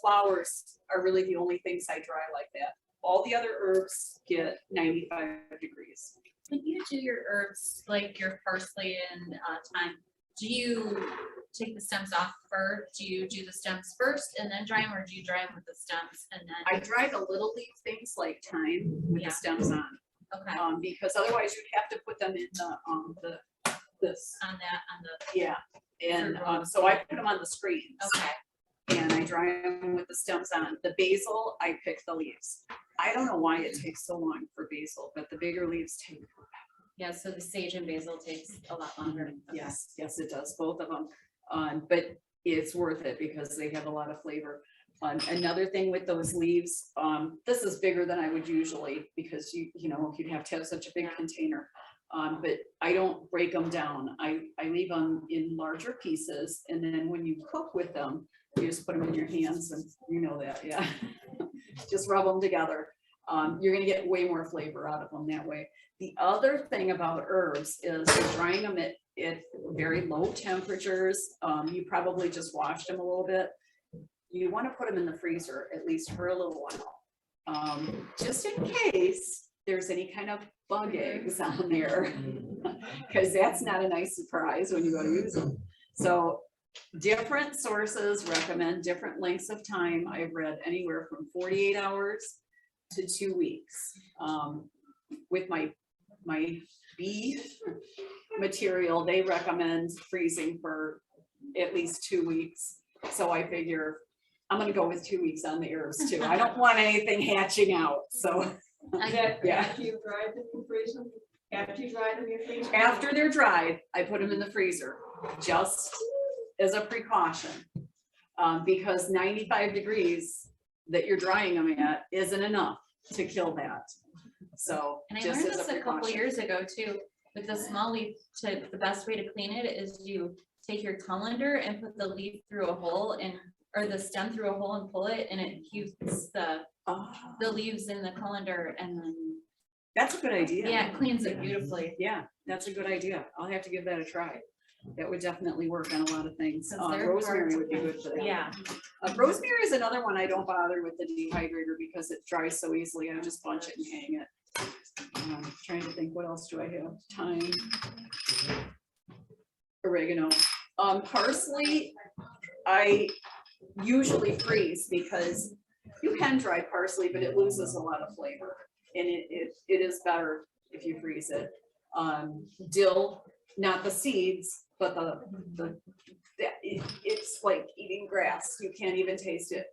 flowers are really the only things I dry like that. All the other herbs get 95 degrees. When you do your herbs, like your parsley and thyme, do you take the stems off first? Do you do the stems first and then dry them, or do you dry them with the stems and then? I dry the little leaf things like thyme with Yeah. the stems on. Okay, Because otherwise you'd have to put them in this, on the, yeah. And For so I put them on the screens okay, and I dry them with the stems on. The basil, I pick the leaves. I don't know why it takes so long for basil, but the bigger leaves take. yeah, so the sage and basil takes a lot longer. Okay. Yes, yes, it does, both of them. But it's worth it because they have a lot of flavor. Another thing with those leaves, this is bigger than I would usually, because you know, you'd have to have such a big container. But I don't break them down. I leave them in larger pieces, and then when you cook with them, you just put them in your hands, and you know that, yeah. Just rub them together. You're gonna get way more flavor out of them that way. The other thing about herbs is you're drying them at very low temperatures. You probably just washed them a little bit. You want to put them in the freezer at least for a little while, just in case there's any kind of bug eggs on there, because that's not a nice surprise when you go to use them. So different sources recommend different lengths of time. I've read anywhere from 48 hours to 2 weeks. With my bee material, they recommend freezing for at least 2 weeks. So I figure I'm gonna go with 2 weeks on the herbs too. I don't want anything hatching out, so. Yeah. After you dry them, you freeze them? After you dry them, you freeze them? After they're dried, I put them in the freezer, just as a precaution. Because 95 degrees that you're drying them at isn't enough to kill that. So And I just learned as this a couple precaution. years ago too, with the small leaf, the best way to clean it is you take your colander and put the leaf through a hole or the stem through a hole and pull it, and it keeps the leaves in the colander, and then. That's a good idea. Yeah, it cleans it beautifully. Yeah, that's a good idea. I'll have to give that a try. That would definitely work on a lot of things. Since they're Rosemary hard to would be good for that. Yeah, Rosemary is another one I don't bother with the dehydrator because it dries so easily. I just bunch it and hang it. Trying to think, what else do I have? Thyme. Oregano. Parsley, I usually freeze because you can dry parsley, but it loses a lot of flavor. And it is better if you freeze it. Dill, not the seeds, but it's like eating grass. You can't even taste it.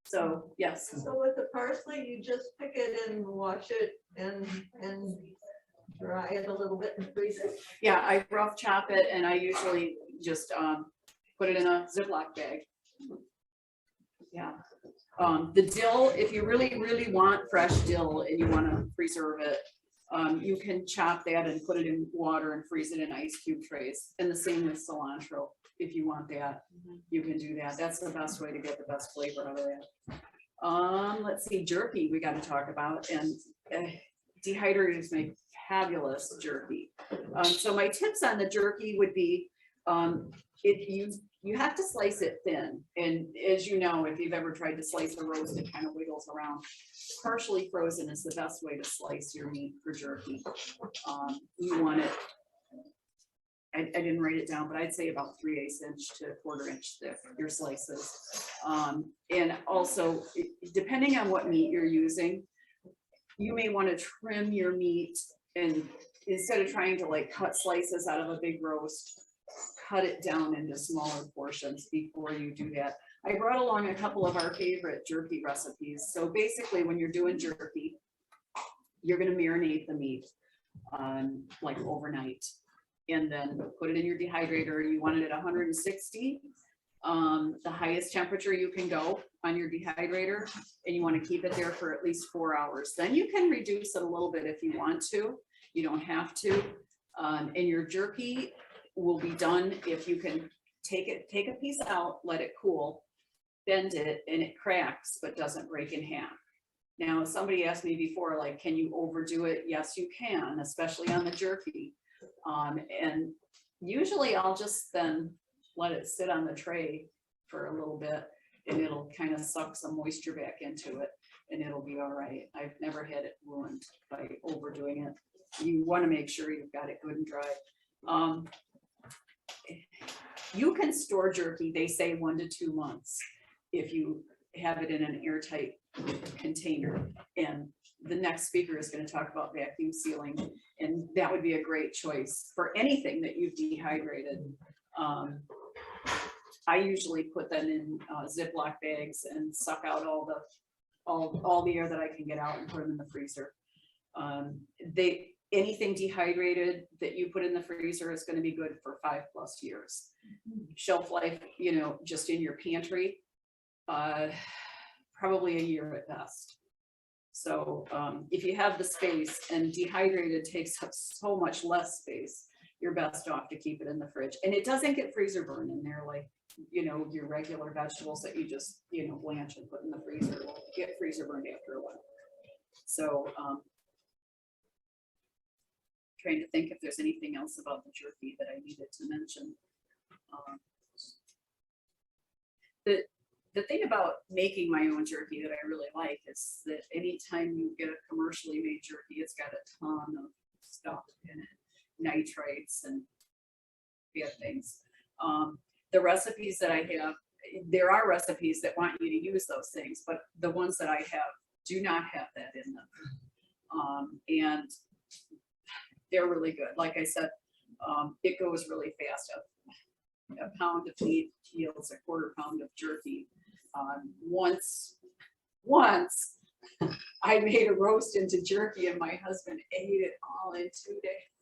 So, yes. So with the parsley, you just pick it and wash it and dry it a little bit and freeze it? Yeah, I rough chop it and I usually just put it in a Ziploc bag. Yeah. The dill, if you really, really want fresh dill and you want to preserve it, you can chop that and put it in water and freeze it in ice cube trays. And the same with cilantro. If you want that, you can do that. That's the best way to get the best flavor out of that. Let's see, jerky we got to talk about, and dehydrators make fabulous jerky. So my tips on the jerky would be, you have to slice it thin. And as you know, if you've ever tried to slice a roast, it kind of wiggles around. Partially frozen is the best way to slice your meat for jerky. You want it, I didn't write it down, but I'd say about 3/8 inch to 1/4 inch thick, your slices. And also, depending on what meat you're using, you may want to trim your meat, and instead of trying to like cut slices out of a big roast, cut it down into smaller portions before you do that. I brought along a couple of our favorite jerky recipes. So basically when you're doing jerky, you're gonna marinate the meat like overnight, and then put it in your dehydrator. You want it at 160, the highest temperature you can go on your dehydrator, and you want to keep it there for at least 4 hours. Then you can reduce it a little bit if you want to. You don't have to. And your jerky will be done if you can take a piece out, let it cool, bend it and it cracks, but doesn't break in half. Now, somebody asked me before, like, can you overdo it? Yes, you can, especially on the jerky. And usually I'll just then let it sit on the tray for a little bit and it'll kind of suck some moisture back into it and it'll be all right. I've never had it ruined by overdoing it. You want to make sure you've got it good and dry. You can store jerky, they say 1 to 2 months, if you have it in an airtight container. And the next speaker is going to talk about vacuum sealing, and that would be a great choice for anything that you've dehydrated. I usually put them in Ziploc bags and suck out all the air that I can get out and put them in the freezer. Anything dehydrated that you put in the freezer is going to be good for 5+ years. Shelf life, you know, just in your pantry, probably a year at best. So if you have the space, and dehydrated takes up so much less space, you're best off to keep it in the fridge. And it doesn't get freezer burn in there like, you know, your regular vegetables that you just, you know, blanch and put in the freezer will get freezer burned after a while. So trying to think if there's anything else about the jerky that I needed to mention. The thing about making my own jerky that I really like is that anytime you get a commercially made jerky, it's got a ton of stuff in it, nitrates and bad things. The recipes that I have, there are recipes that want you to use those things, but the ones that I have do not have that in them. And they're really good. Like I said, it goes really fast. A pound of meat yields a 1/4 pound of jerky. Once I made a roast into jerky and my husband ate it all in 2 days.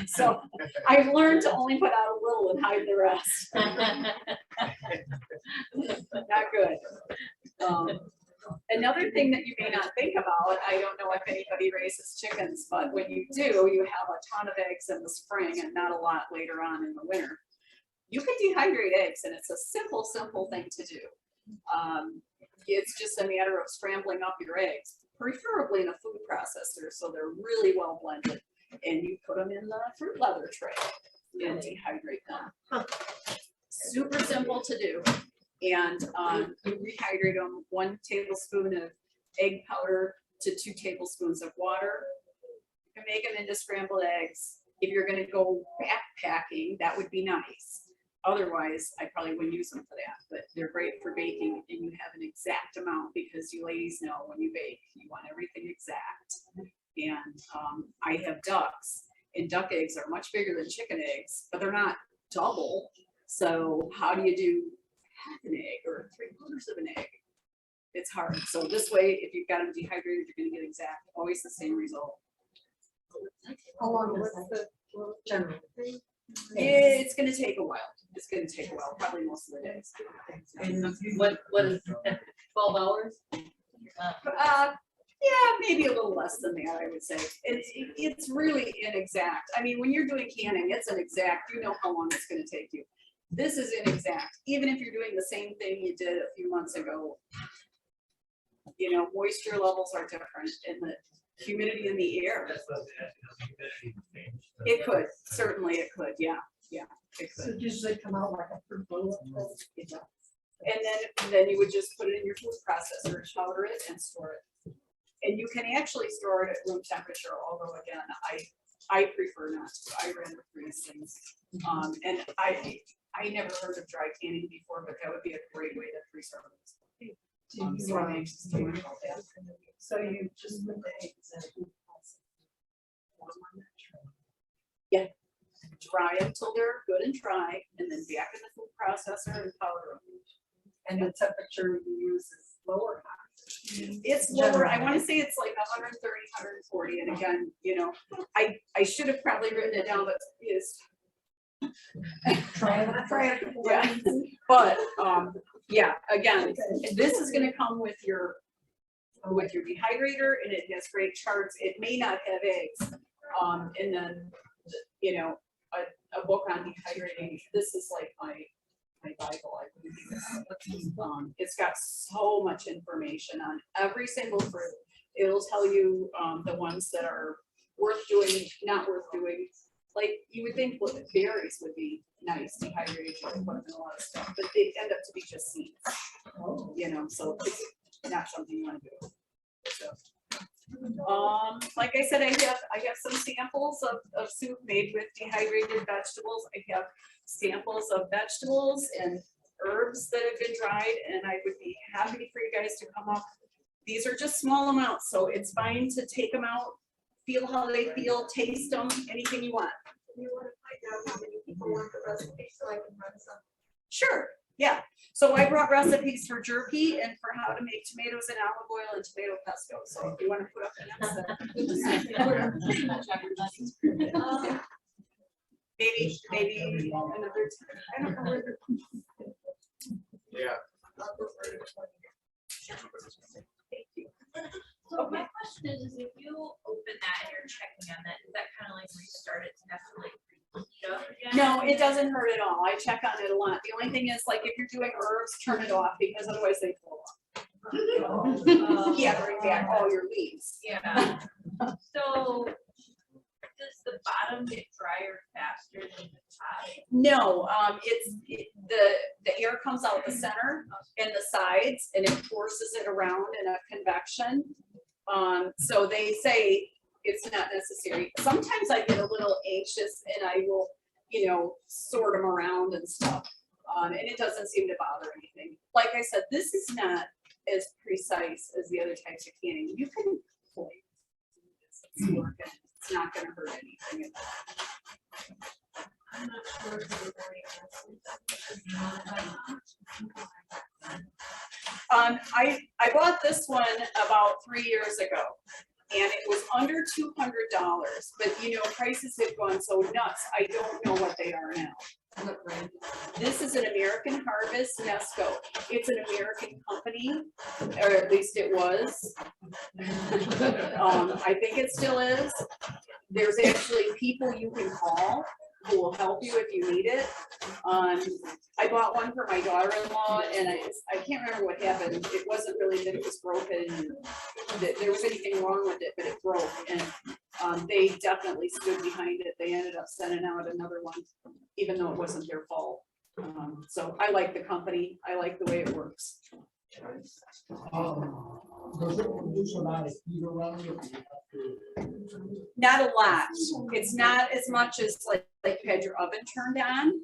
So I've learned to only put out a little and hide the rest. Not good. Another thing that you may not think about, I don't know if anybody raises chickens, but when you do, you have a ton of eggs in the spring and not a lot later on in the winter. You can dehydrate eggs, and it's a simple thing to do. It's just a matter of scrambling up your eggs, preferably in a food processor, so they're really well blended. And you put them in the fruit leather tray and dehydrate them. Super simple to do. And you rehydrate them 1 tablespoon of egg powder to 2 tablespoons of water. You can make them into scrambled eggs. If you're going to go backpacking, that would be nice. Otherwise, I probably wouldn't use them for that, but they're great for baking, and you have an exact amount because you ladies know when you bake, you want everything exact. And I have ducks, and duck eggs are much bigger than chicken eggs, but they're not double. So how do you do half an egg or 3/4 of an egg? It's hard. So this way, if you've got them dehydrated, you're going to get exact, always the same result. How long is the general? It's going to take a while. It's going to take a while, probably most of the days. And what is 12 hours? Yeah, maybe a little less than that, I would say. It's really inexact. I mean, when you're doing canning, it's an exact, you know how long it's going to take you. This is inexact. Even if you're doing the same thing you did a few months ago, you know, moisture levels are different and the humidity in the air. It could, certainly it could, yeah, it So could. does it come out like a fruit bowl? It does. And then you would just put it in your food processor, powder it and store it. And you can actually store it at room temperature, although again, I prefer not to. I rather freeze things. And I never heard of dry canning before, but that would be a great way to preserve it. So I'm anxious to learn about that. So you just put the eggs in a food processor. Yeah, dry until they're good and dry, and then back in the food processor and powder them. And the temperature you use is lower. It's lower, I want to say it's like 130, 140, and again, you know, I should have probably written it down, but it's. Try it. Yeah, but, yeah, again, this is gonna come with your dehydrator, and it has great charts. It may not have eggs, and then, you know, a book on dehydrating. This is like my my Bible, I believe. It's got so much information on every single fruit. It'll tell you, the ones that are worth doing, not worth doing. Like, you would think berries would be nice, dehydrated, and put them in a lot of stuff, but they end up to be just seeds. You know, so it's not something you wanna do. So, like I said, I have some samples of soup made with dehydrated vegetables. I have samples of vegetables and herbs that have been dried, and I would be happy for you guys to come up. These are just small amounts, so it's fine to take them out, feel how they feel, taste them, anything you want. You want to find out how many people want the recipe so I can run some? Sure, yeah. So I brought recipes for jerky and for how to make tomatoes in olive oil and tomato pesto. So if you want to put up the maybe another time. I don't know where they're. Yeah. Thank you. So my question is if you open that and you're checking on that, does that kind of like restart it to have to like heat up again? No, it doesn't hurt at all. I check on it a lot. The only thing is, like, if you're doing herbs, turn it off because otherwise they fall off. Yeah, bring back all your leaves. Yeah. So does the bottom get drier faster than the top? No, the air comes out the center and the sides and it forces it around in a convection. So they say it's not necessary. Sometimes I get a little anxious and I will, you know, sort them around and stuff. And it doesn't seem to bother anything. Like I said, this is not as precise as the other types of canning. You can play. It's working. It's not gonna hurt anything. I'm not sure if it's very I bought this one about 3 years ago and it was under $200, but you know, prices have gone so nuts. I don't know what they are now. This is an American Harvest Nesco. It's an American company, or at least it was. I think it still is. There's actually people you can call who will help you if you need it. I bought one for my daughter-in-law and I can't remember what happened. It wasn't really that it was broken, that there was anything wrong with it, but it broke. And they definitely stood behind it. They ended up sending out another one, even though it wasn't their fault. So I like the company. I like the way it works. Does it produce a lot of heat around it? Not a lot. It's not as much as like you had your oven turned on.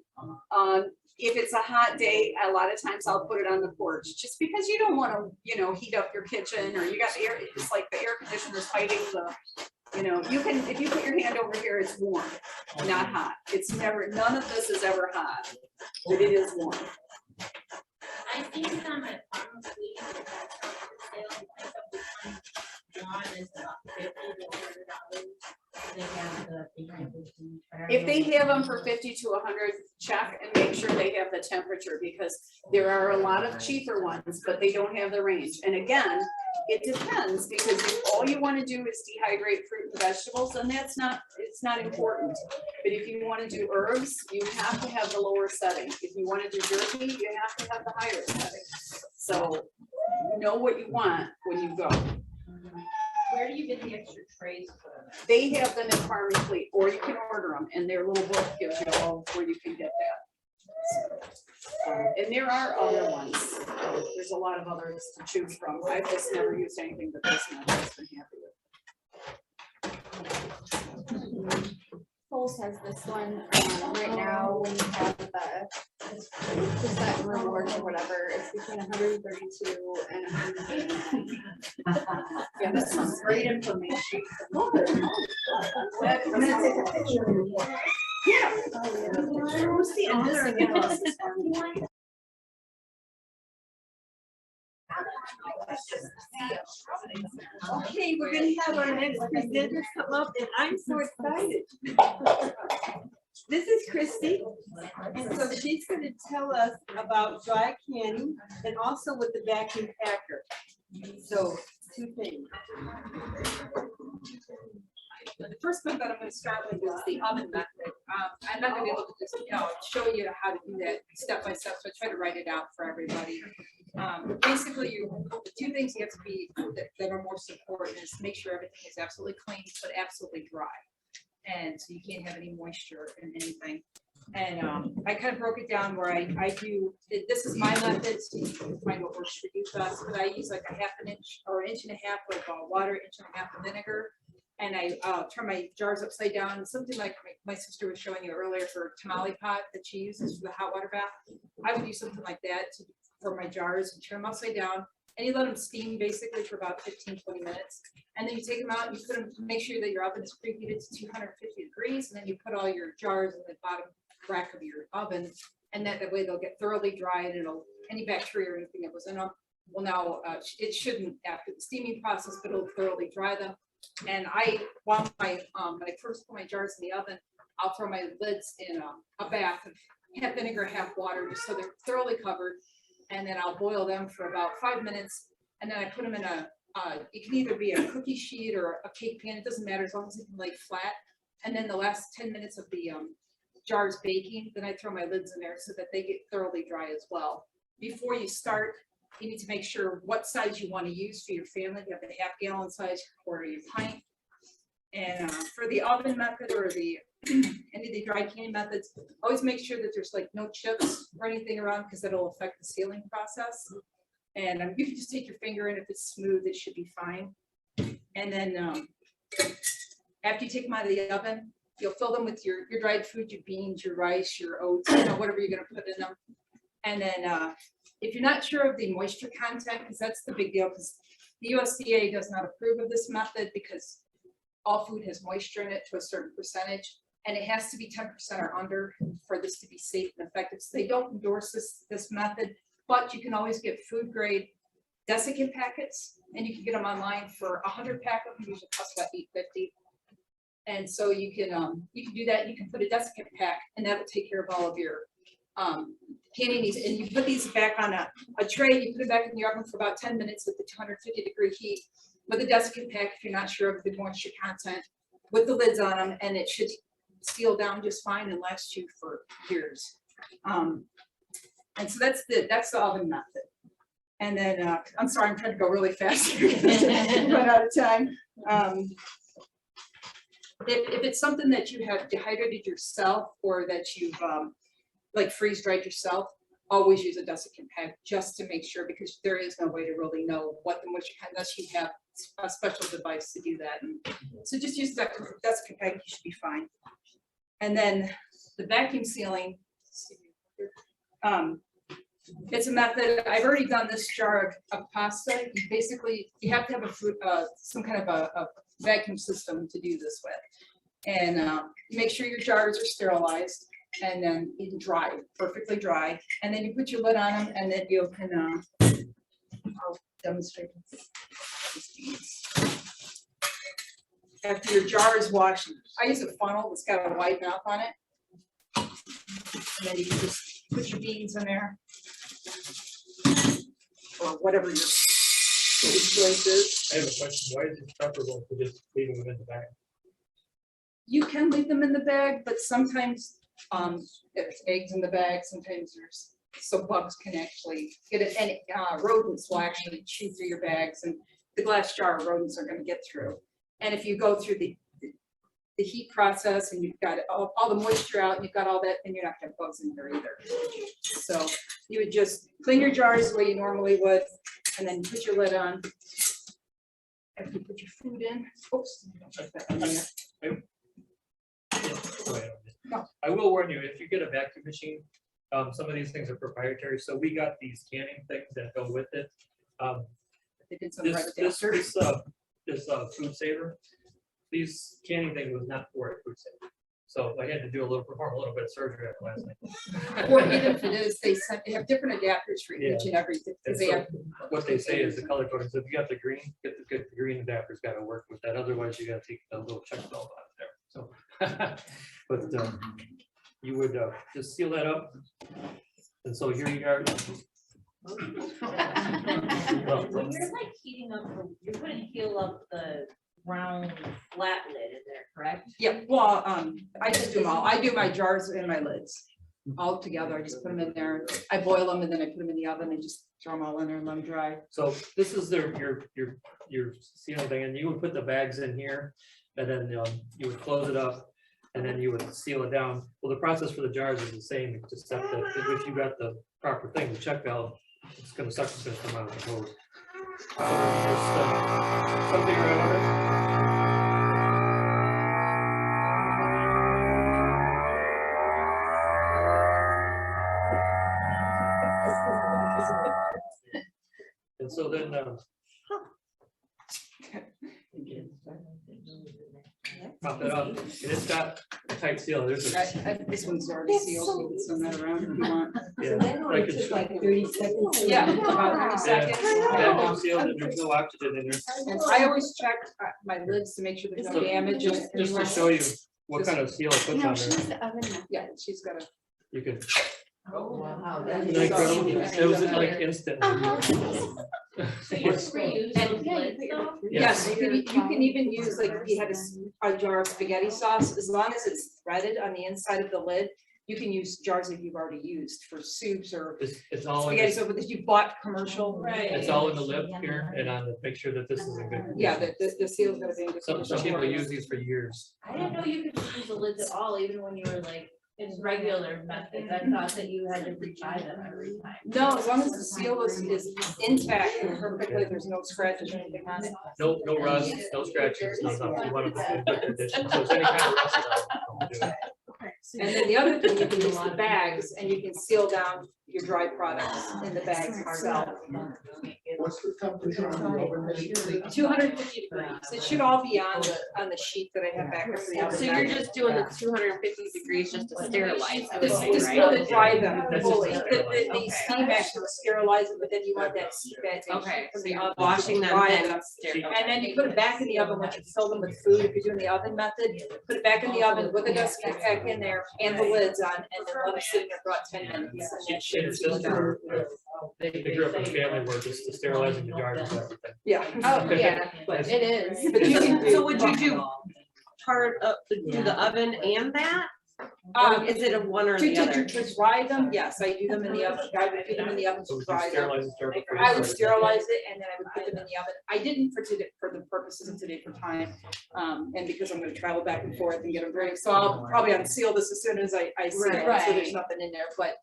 If it's a hot day, a lot of times I'll put it on the porch just because you don't want to, you know, heat up your kitchen or you got air. It's like the air conditioner's fighting the, you know, you can, if you put your hand over here, it's warm, not hot. It's never, none of this is ever hot, but it is warm. I think some at Farmers Week, sales price of the one is about $50 to $100. They have the If they have them for 50 to 100, check and make sure they have the temperature because there are a lot of cheaper ones, but they don't have the range. And again, it depends because if all you want to do is dehydrate fruit and vegetables, then it's not important. But if you want to do herbs, you have to have the lower setting. If you want to do jerky, you have to have the higher setting. So know what you want when you go. Where do you get the extra trays for them? They have them in Farm and Fleet, or you can order them, and their little book gives you all where you can get that. And there are other ones. There's a lot of others to choose from. I've just never used anything but this one. I've just been happy with. Kohl's has this one right now when you have the set rewards or whatever, it's between 132 and 189. Yeah, this is great information. I'm gonna take a picture of you. Yeah. Who's the owner of the Okay, we're gonna have our next presenter come up and I'm so excited. This is Christy, and so she's gonna tell us about dry canning and also with the vacuum packer. So, two things. The first one that I'm going to start with is the oven method. I'm not gonna be able to just, show you how to do that step by step, so I try to write it out for everybody. Basically, the two things you have to be, that are most important is make sure everything is absolutely clean, but absolutely dry. And so you can't have any moisture in anything. And I kind of broke it down where I do, this is my method, so you can find what works for you best, but I use like a 1/2 inch or 1.5 inches of water, 1.5 inches of vinegar. And I turn my jars upside down, something like my sister was showing you earlier for tamale pot that she uses for the hot water bath. I would use something like that for my jars and turn them upside down. And you let them steam basically for about 15-20 minutes. And then you take them out and you put them, make sure that your oven is preheated to 250 degrees. And then you put all your jars in the bottom rack of your oven. And that way they'll get thoroughly dry and any bacteria or anything that was in them will now, it shouldn't after the steaming process, but it'll thoroughly dry them. And when I first put my jars in the oven, I'll throw my lids in a bath of half vinegar, half water, just so they're thoroughly covered. And then I'll boil them for about 5 minutes. And then I put them in it can either be a cookie sheet or a cake pan. It doesn't matter as long as it can lay flat. And then the last 10 minutes of the jars baking, then I throw my lids in there so that they get thoroughly dry as well. Before you start, you need to make sure what size you want to use for your family. You have the 1/2 gallon size or your pint. And for the oven method or any of the dry canning methods, always make sure that there's like no chips or anything around because that'll affect the sealing process. And you can just take your finger and if it's smooth, it should be fine. And then after you take them out of the oven, you'll fill them with your dried food, your beans, your rice, your oats, whatever you're gonna put in them. And then if you're not sure of the moisture content, because that's the big deal, because the USDA does not approve of this method because all food has moisture in it to a certain percentage, and it has to be 10% or under for this to be safe and effective. So they don't endorse this method, but you can always get food grade desiccant packets, and you can get them online for 100 pack of them, usually cost about $8.50. And so you can do that. You can put a desiccant pack, and that will take care of all of your canning needs. And you put these back on a tray. You put it back in the oven for about 10 minutes at the 250-degree heat with a desiccant pack if you're not sure of the moisture content, with the lids on them, and it should seal down just fine and last you for years. And so that's the oven method. And then I'm sorry, I'm trying to go really fast. Run out of time. If it's something that you have dehydrated yourself or that you've like freeze dried yourself, always use a desiccant pack just to make sure, because there is no way to really know what the moisture unless you have a special device to do that. And so just use that desiccant pack, you should be fine. And then the vacuum sealing, it's a method. I've already done this jar of pasta. You have to have some kind of a vacuum system to do this with, and make sure your jars are sterilized and then dry, perfectly dry. And then you put your lid on them, and then you can I'll demonstrate this. After your jar is washed, I use a funnel that's got a wide mouth on it, and then you can just put your beans in there, or whatever your choice is. I have a question. Why is it preferable to just leaving them in the bag? You can leave them in the bag, but sometimes there's eggs in the bag. Sometimes so bugs can actually get it, and rodents will actually chew through your bags, and the glass jar rodents are going to get through. And if you go through the heat process and you've got all the moisture out, and you've got all that, then you're not going to have bugs in there either. So you would just clean your jars the way you normally would, and then put your lid on. After you put your food in, oops, don't put that in there. No. I will warn you, if you get a vacuum machine, some of these things are proprietary. So we got these canning things that go with it. They did some This food saver, these canning thing was not for a food saver. So I had to perform a little bit of surgery after last night. Or even if it is, they have different adapters for each and every. And so what they say is the color coding. So if you got the green, get the green adapter's got to work with that. Otherwise, you got to take the little check valve out of there. So, but you would just seal that up. And so here you are. When you're like heating up, you're putting heal up the round flat lid in there, correct? Yeah, well, I just do them all. I do my jars and my lids all together. I just put them in there. I boil them and then I put them in the oven and just throw them all in there and let them dry. So this is your sealing thing, and you would put the bags in here, and then you would close it up, and then you would seal it down. Well, the process for the jars is the same, except that if you got the proper thing, the check valve, it's gonna suck, it's gonna come out of the hose. So just something around it. And so then, pop it up, and it's got a tight seal, there's a, This one's already sealed, so it's on that around if you want. yeah, I could- Like 30 seconds. Yeah, about 30 yeah, seconds. vacuum sealed, and there's no oxygen in there. And I always check my lids to make sure there's no damage. Just to show you what kind of seal it puts on there, Yeah, she's got a. you can, Oh, wow. isn't that incredible? It was like instant. So you're reusing those lids though? Yes, you can even use, like, if you had a jar of spaghetti sauce, as long as it's threaded on the inside of the lid, you can use jars that you've already used for soups or It's all in spaghetti, this, so that you bought commercial. Right. it's all in the lip here, and on the picture that this is a good. Yeah, the seal's gonna be in good Some condition. people use these for years. I didn't know you could use the lids at all, even when you were like in regular methods. I thought that you had to rebuy them every time. No, as long as the seal is intact and perfectly, there's no scratches or anything on it. No rust, no scratches, no nothing. You want it in good condition, so it's any kind of rust, don't do it. And then the other thing, you can use the bags and you can seal down your dry products in the bags itself. What's the temperature on the oven? 250 degrees. It should all be on the sheet that I have back there for the oven. So you're just doing the 250 degrees just to sterilize Just everything, to right? dry them That's just fully. to The steam actually sterilizes it, but then you want that heat back. Okay, so from the you're oven to washing them dry and them. sterilizing. And then you put it back in the oven when you fill them with food. If you're doing the oven method, put it back in the oven with a desiccant pack in there and the lids on, and then let it sit there for about 10 minutes. And that She and her should be sister, done. they grew up in a family where just sterilizing the jars and everything. Yeah. Oh, yeah, But it is. But you can So would you do part of, do the oven and that? Or is it a one or the other? To dry them, yes, I do them in the oven. I would put them in the oven So to would you dry them. sterilize the jar before you I would started? sterilize it and then I would put them in the oven. I didn't for today, for the purposes of today for time. And because I'm gonna travel back and forth and get them ready. So I'll probably unseal this as soon as I see it, so there's nothing in there, but.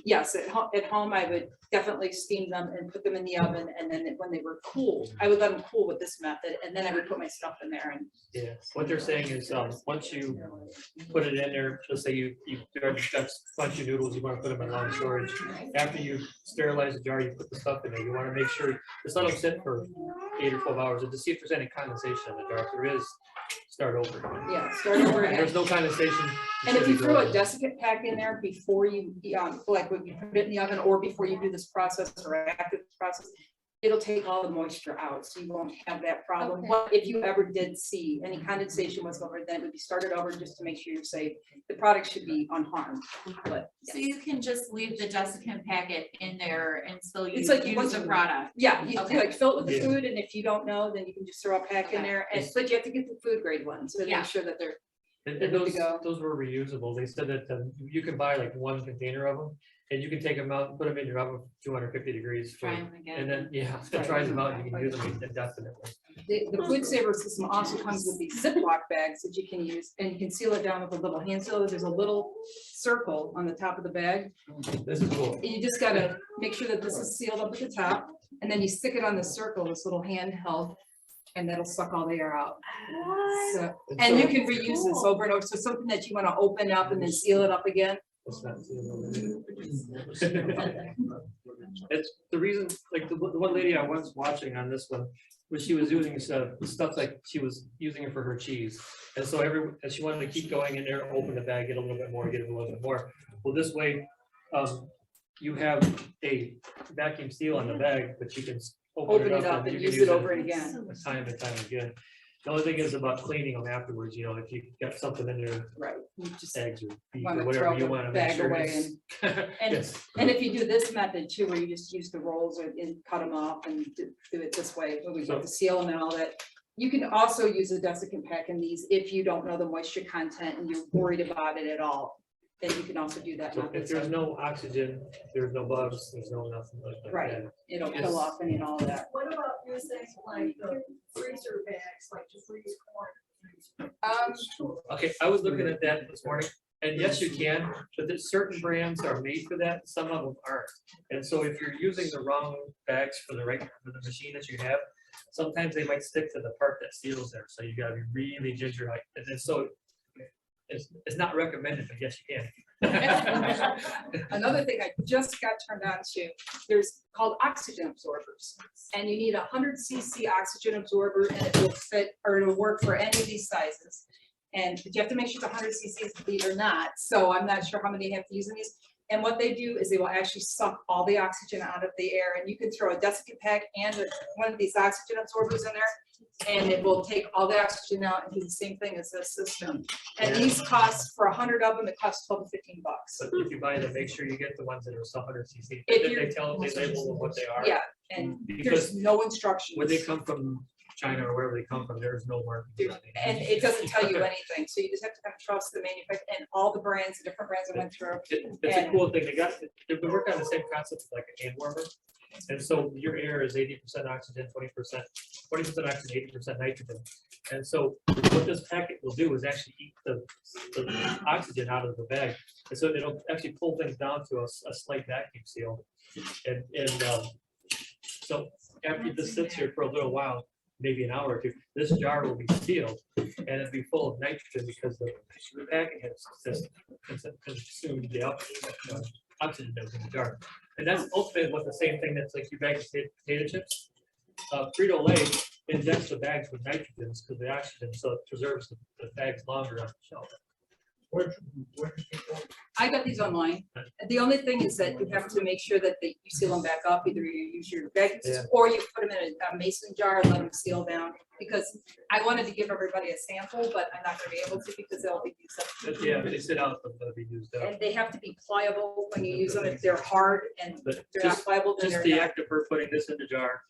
Yes, at home, I would definitely steam them and put them in the oven, and then when they were cooled, I would let them cool with this method, and then I would put my stuff in there and. Yeah, what they're saying is, once you put it in there, let's say you got a bunch of noodles, you wanna put them in long storage. After you sterilize the jar, you put the stuff in there, you wanna make sure, just let them sit for 8 or 12 hours, and to see if there's any condensation in the jar. If there is, start over. Yeah, start over If again. there's no condensation. And if should you be throw a good. desiccant pack in there before you, like when you put it in the oven or before you do this process or after this process, it'll take all the moisture out, so you won't have that problem. Okay. But if you ever did see any condensation whatsoever, then it would be started over just to make sure you're safe. The product should be unharmed, but. So you can just leave the desiccant packet in there and still It's like use once the you- product. Yeah, you Okay. like fill it with the Yeah. food, and if you don't know, then you can just throw a pack in Okay. there, and but you have to get the food grade ones, to Yeah. make sure that they're. And Good to those, go. those were reusable. They said that you can buy like one container of them, and you can take them out and put them in your oven, 250 degrees. for- Try them again. And then, yeah, it tries them out, and you can use them indefinitely. The food saver system also comes with these Ziploc bags that you can use, and you can seal it down with a little hand seal. There's a little circle on the top of the bag. This is cool. And you just gotta make sure that this is sealed up at the top, and then you stick it on the circle, this little handheld, and that'll suck all the air out. So, and you can reuse this over and over. So something that you wanna open up and then seal it up again. It's not sealed. It's the reason, like the one lady I was watching on this one, was she was using stuff like she was using it for her cheese. And so and she wanted to keep going in there, open the bag, get a little bit more, get a little bit more. Well, this way, you have a vacuum seal on the bag, but you can Open it up and you can use it over and again. Time and time again. The only thing is about cleaning them afterwards, if you got something in there, Right. You just eggs or beef wanna or whatever throw you the want to make bag sure. away it's- and Yes. And if you do this method too, where you just use the rolls and cut them off and do it this way, where we So- have to seal them and all that, You can also use a desiccant pack in these if you don't know the moisture content and you're worried about it at all. Then you can also do that. So if there's no oxygen, there's no bugs, there's no nothing like that. Right, it'll kill off any and all of that. What about using like the freezer bags, like to freeze corn? Okay, I was looking at that this morning, and yes, you can, but there's certain brands are made for that, some of them aren't. And so if you're using the wrong bags for the machine that you have, sometimes they might stick to the part that seals there, so you gotta be really ginger like, and then so it's not recommended, but yes, you can. Another thing I just got turned on to, there's called oxygen absorbers. And you need 100 cc oxygen absorber and it will fit, or it'll work for any of these sizes. And you have to make sure it's 100 cc, believe it or not. So I'm not sure how many you have to use in these. And what they do is they will actually suck all the oxygen out of the air, and you can throw a desiccant pack and one of these oxygen absorbers in there, and it will take all the oxygen out and do the same thing as this system. And these cost, for 100 of them, it costs $12 to $15. But if you buy them, make sure you get the ones that are 100 cc. If Then you're- they tell them, they label them what they are. Yeah, and Because there's no instructions. when they come from China or wherever they come from, there's no marking. And it doesn't tell you anything, so you just have to kind of trust the manufacturer and all the brands, the different brands I went through. It's a cool thing. They've been working on the same concept as like a hand warmer. And so your air is 80% oxygen, 20% oxygen, 80% nitrogen. And so what this packet will do is actually eat the oxygen out of the bag. And so it'll actually pull things down to a slight vacuum seal. And so after this sits here for a little while, maybe an hour or two, this jar will be sealed and it'll be full of nitrogen because the packing has consumed the oxygen that was in the jar. And that's ultimately what the same thing that's like you bag potato chips. Frito-Lay injects the bags with nitrogens because the oxygen, so it preserves the bags longer on the shelf. I got these online. The only thing is that you have to make sure that you seal them back up, either you use your bags or you put them in a mason jar and let them seal down. Because I wanted to give everybody a sample, but I'm not gonna be able to because they'll be used up. But yeah, they sit out, they'll be used up. And they have to be pliable when you use them. If they're hard and But they're not pliable, then just they're the not. act of her putting this in the jar,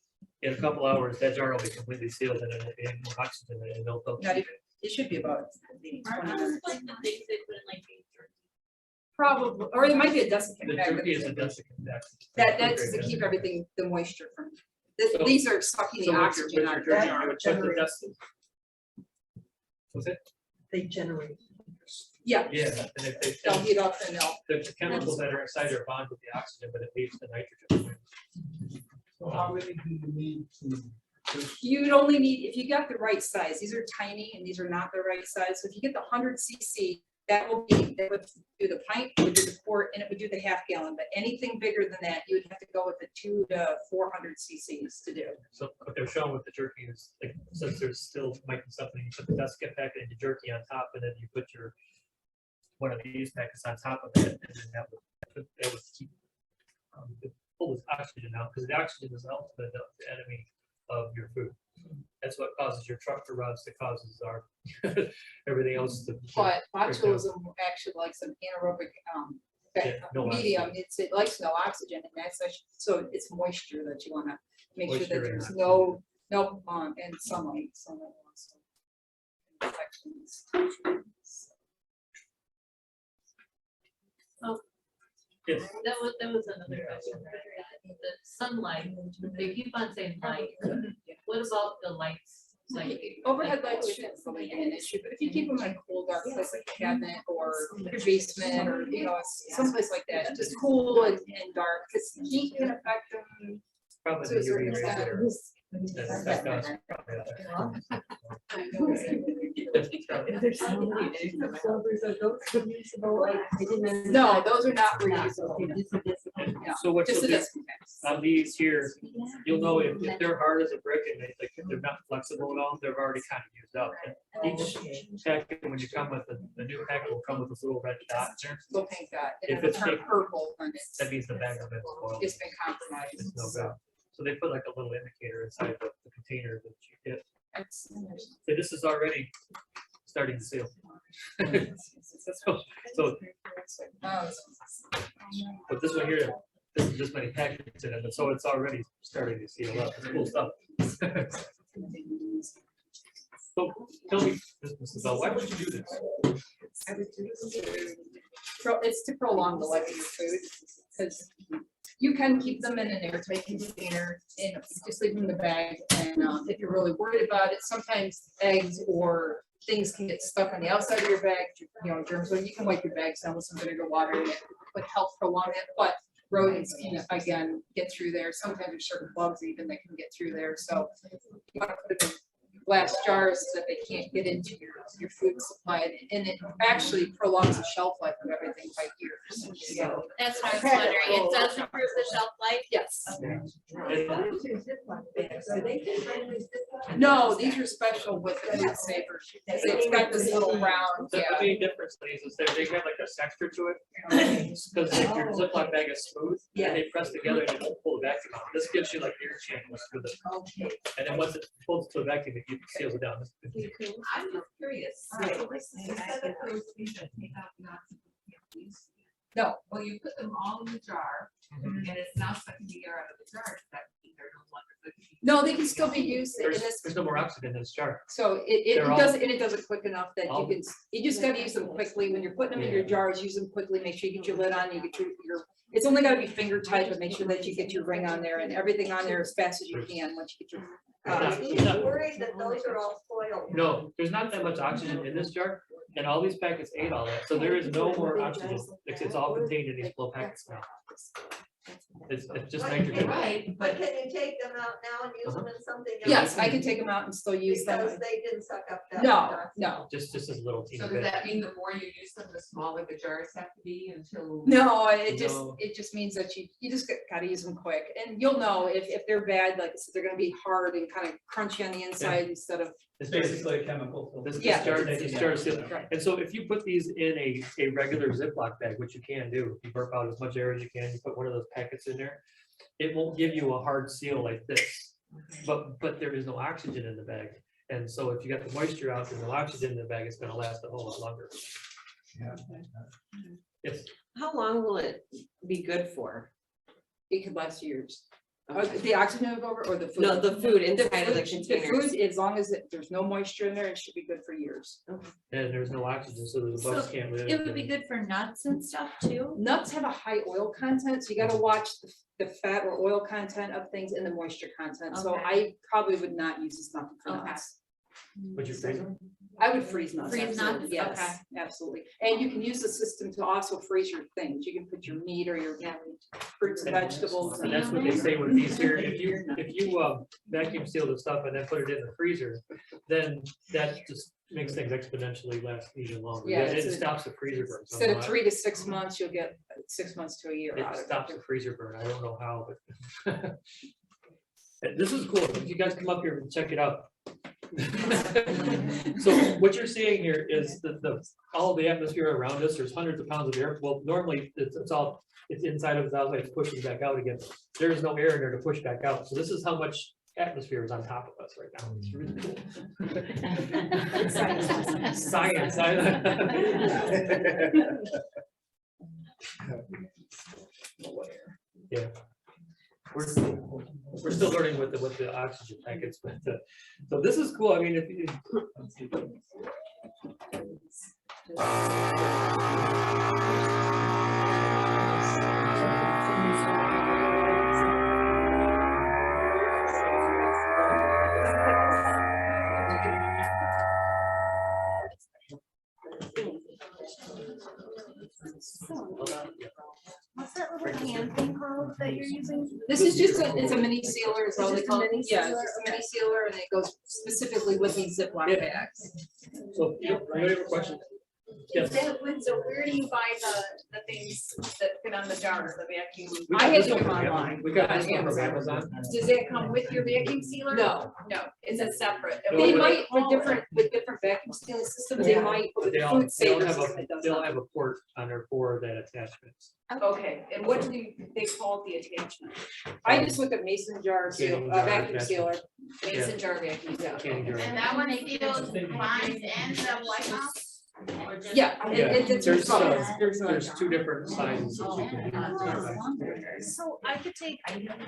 in a couple hours, that jar will be completely sealed and it'll be more oxygen and it'll. Not even, it should be about maybe 20 Aren't those minutes. like the things they put in like beef jerky? Probably, or it might be a The desiccant bag. jerky is a desiccant bag. That's to keep everything, the moisture from. So- These are sucking So the with your oxygen out of jerky, the you jar. would put the dust. What's it? They generate. Yeah. Yeah, and if they, They'll heat up and they'll. the chemicals that are inside are bond with the oxygen, but it leaves the nitrogen. So how many do you need to? You'd only need, if you got the right size, these are tiny and these are not the right size. So if you get the 100 cc, that would do the pint, it would do the quart, and it would do the half gallon. But anything bigger than that, you would have to go with the 200 to 400 cc's to do. So what they're showing with the jerky is, like, since there's still might be something, you put the desiccant packet and the jerky on top, and then you put your one of these packets on top of it, and then that would keep pull this oxygen out, because the oxygen is ultimately the enemy of your food. That's what causes your truck to rust, that causes our everything else to. But break down. botulism actually likes an anaerobic no medium. It likes no oxygen, and that's so it's moisture that you want to make sure Moisture that and there's oxygen. no and sunlight. Infections. Yes. That was another question. The sunlight, they keep on saying light. What about the lights? Like Overhead lights shouldn't really be an issue, but if you keep them in a cool, dark place like a cabinet or your basement or, someplace like that, just cool and dark, because heat can affect them Probably to the a certain UV rays extent. that are- that affect us, probably. No, those are not reusable. No, So what just you'll a do desiccant. on these here, you'll know if they're hard as a brick and they're not flexible at all, they're already kind of used up. And each packet, when you come with the new packet, will come with this little red dot there. Little pink dot, If and it'll it's turn big, purple when that means the bag of it's spoiled. it's been compromised. It's no good. So they put like a little indicator inside the container that you get. So this is already starting to seal. So, but this one here, this is this many packets in it, but so it's already starting to seal up. It's cool stuff. tell me, Mrs. Bell, why would you do this? It's to prolong the life of your food, because you can keep them in an airtight container and just leave them in the bag. And if you're really worried about it, sometimes eggs or things can get stuck on the outside of your bag, you know, germs, so you can wipe your bags down with some vinegar water and it would help prolong it, but rodents can, again, get through there. Sometimes there's certain bugs even that can get through there, so you want to put it in glass jars so that they can't get into your food supply, and it actually prolongs the shelf life of everything by years. So, That's what I was wondering. It does improve the shelf life? yes. No, these are special with the food savers. It's got this little round, The yeah. main difference is that they have like a texture to it, because if your Ziploc bag is smooth, Yeah. and they press together and you pull the vacuum out. This gives you like air channels through the, and then once it pulls to the vacuum, it seals it down. I'm just curious. No, Well, you put them all in the jar and it's now sucking the air out of the jar. That means they're no longer good. no, they can still be used in There's, this. there's no more oxygen in this jar. So it They're all- does, and it does it quick enough that you all- can, you just gotta use them quickly. When you're putting them in your jars, use them quickly, make sure you get your lid on, you get your, it's only gotta be finger tight, but make sure that you get your ring on there and everything on there as fast as you can once you get your. It's not- Worried that those are all spoiled. No, there's not that much oxygen in this jar, and all these packets ate all that, so there is no more oxygen. It's all contained in these little packets now. It's just nitrogen. Right, but can you take them out now and use them in something else? Yes, I can take them out and still use them. they didn't suck up No, Just as little teeny so bit. does that mean the more you use them, the smaller the jars have to be until? no, No. it just means that you just gotta use them quick, and you'll know if they're bad, like I said, they're gonna be hard and kind of crunchy on the inside instead of. It's Basically a chemical. This Yeah. jar is sealed. Right. And so if you put these in a regular Ziploc bag, which you can do, if you burp out as much air as you can, you put one of those packets in there, it won't give you a hard seal like this, but there is no oxygen in the bag. And so if you got the moisture out, there's no oxygen in the bag, it's gonna last a whole lot longer. Yes, How long will it be good for? It could last years. The oxygen over or the food? No, the food inside of the food- containers. food, as long as there's no moisture in there, it should be good for years. and there's no oxygen, so the bugs So can't live. It would be good for nuts and stuff too? Nuts have a high oil content, so you gotta watch the fat or oil content of things and the moisture content. So Okay. I probably would not use this stuff for Okay. nuts. Would you freeze them? I would freeze nuts. Freeze absolutely, nuts? Yes, absolutely. And you can use the system to also freeze your things. You can put your meat or your fruits and vegetables. And that's what they say with these here, if you vacuum seal the stuff and then put it in the freezer, then that just makes things exponentially last even longer. Yeah, It it's a- stops the freezer burn. Instead of somehow. 3 to 6 months, you'll get 6 months to a year out It of stops it. the freezer burn. I don't know how, but. This is cool. If you guys come up here and check it out. So what you're seeing here is all the atmosphere around us. There's hundreds of pounds of air. Well, normally it's inside of the outside, it's pushing back out again. There is no air in there to push back out. So this is how much atmosphere is on top of us right now. It's really cool. Science. Yeah. We're still learning with the oxygen packets, but so this is cool. I mean, if you. What's that little hand thing called that you're using? This is just it's a mini sealer, is all they It's just a call it. mini Yeah, sealer? it's just a mini sealer, and it goes specifically with these Ziploc Yeah. bags. So, yeah, anybody have a question? Yes. So where do you buy the things that fit on the jars, the vacuum? We I got had this to one go from online. We got on this one from Amazon. Amazon. Does that come with your vacuum sealer? No, No, it's a separate. No, they but- might, with different vacuum sealing systems, they Yeah. might, but But with they the all, food they all savers, have it does they'll not. have a port on there for that attachment. Okay, and what do they call the attachment? I just looked at mason jar seal, Canning jar vacuum attachment. sealer. Mason jar vacuum. Canning jar. And that one seals blinds and the White House? Yeah. There's two different sizes. that you can do. So I could take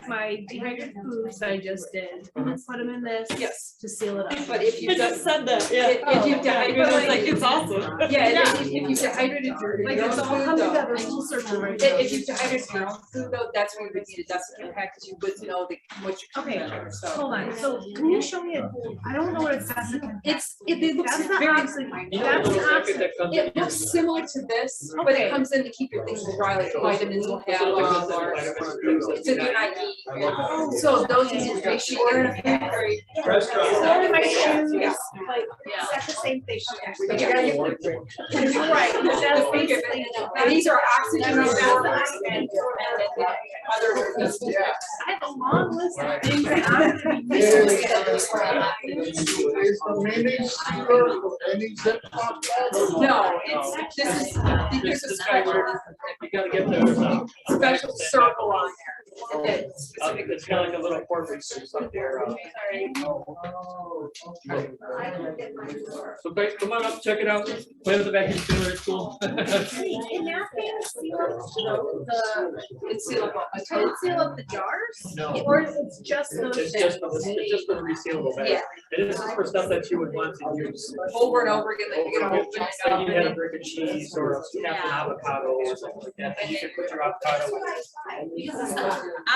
my dehydrated foods that I just did, and put them in this. Yes. To seal it up. But if you just said that, if you dehydrated, like, it's awesome. yeah, if you dehydrated your Like own it's all food come though. together, full circle right If you dehydrated your own food though, that's when you would need a desiccant pack, because you would know the, what you. Okay, So. hold on, so can you show me a, I don't know what it's. It looks That's very, very- that's the opposite. It looks similar to this, but it comes in to keep your things dry, like vitamins will have, or it's in your IV. So those you need to make sure you're in a very. So in my shoes, Yeah. like, Yeah. that's the same thing. But you gotta get one. Right, that's basically. And these are oxygen absorbers And other. I have a long list of things that I'm gonna be Is missing. the mini sealer for any zip lock bag? No, it's, this is, there's a special, You gotta get there. special circle on there. It's It's kind of like a little portrait up there. So guys, come on up, check it out. Play with the vacuum sealer, it's cool. In that thing, seal up It's sealable. Can it seal up the jars? No. Or is it just those It's things? just for the resealable bag. Yeah. And this is for stuff that you would want to use. Over and over again, like you get a whole Like bunch you had a of. brick of cheese or half an avocado or something like that, and you could put your avocado.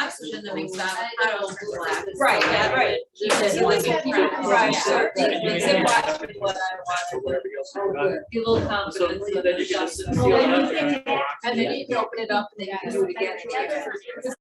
Oxygen that makes avocado black. Right, yeah, right. Right, sure. And you can Zip add lock. or whatever else you want. Be a little So confident. then you can just seal Well, it then up. you can- And then you can open it up and then you can do it again.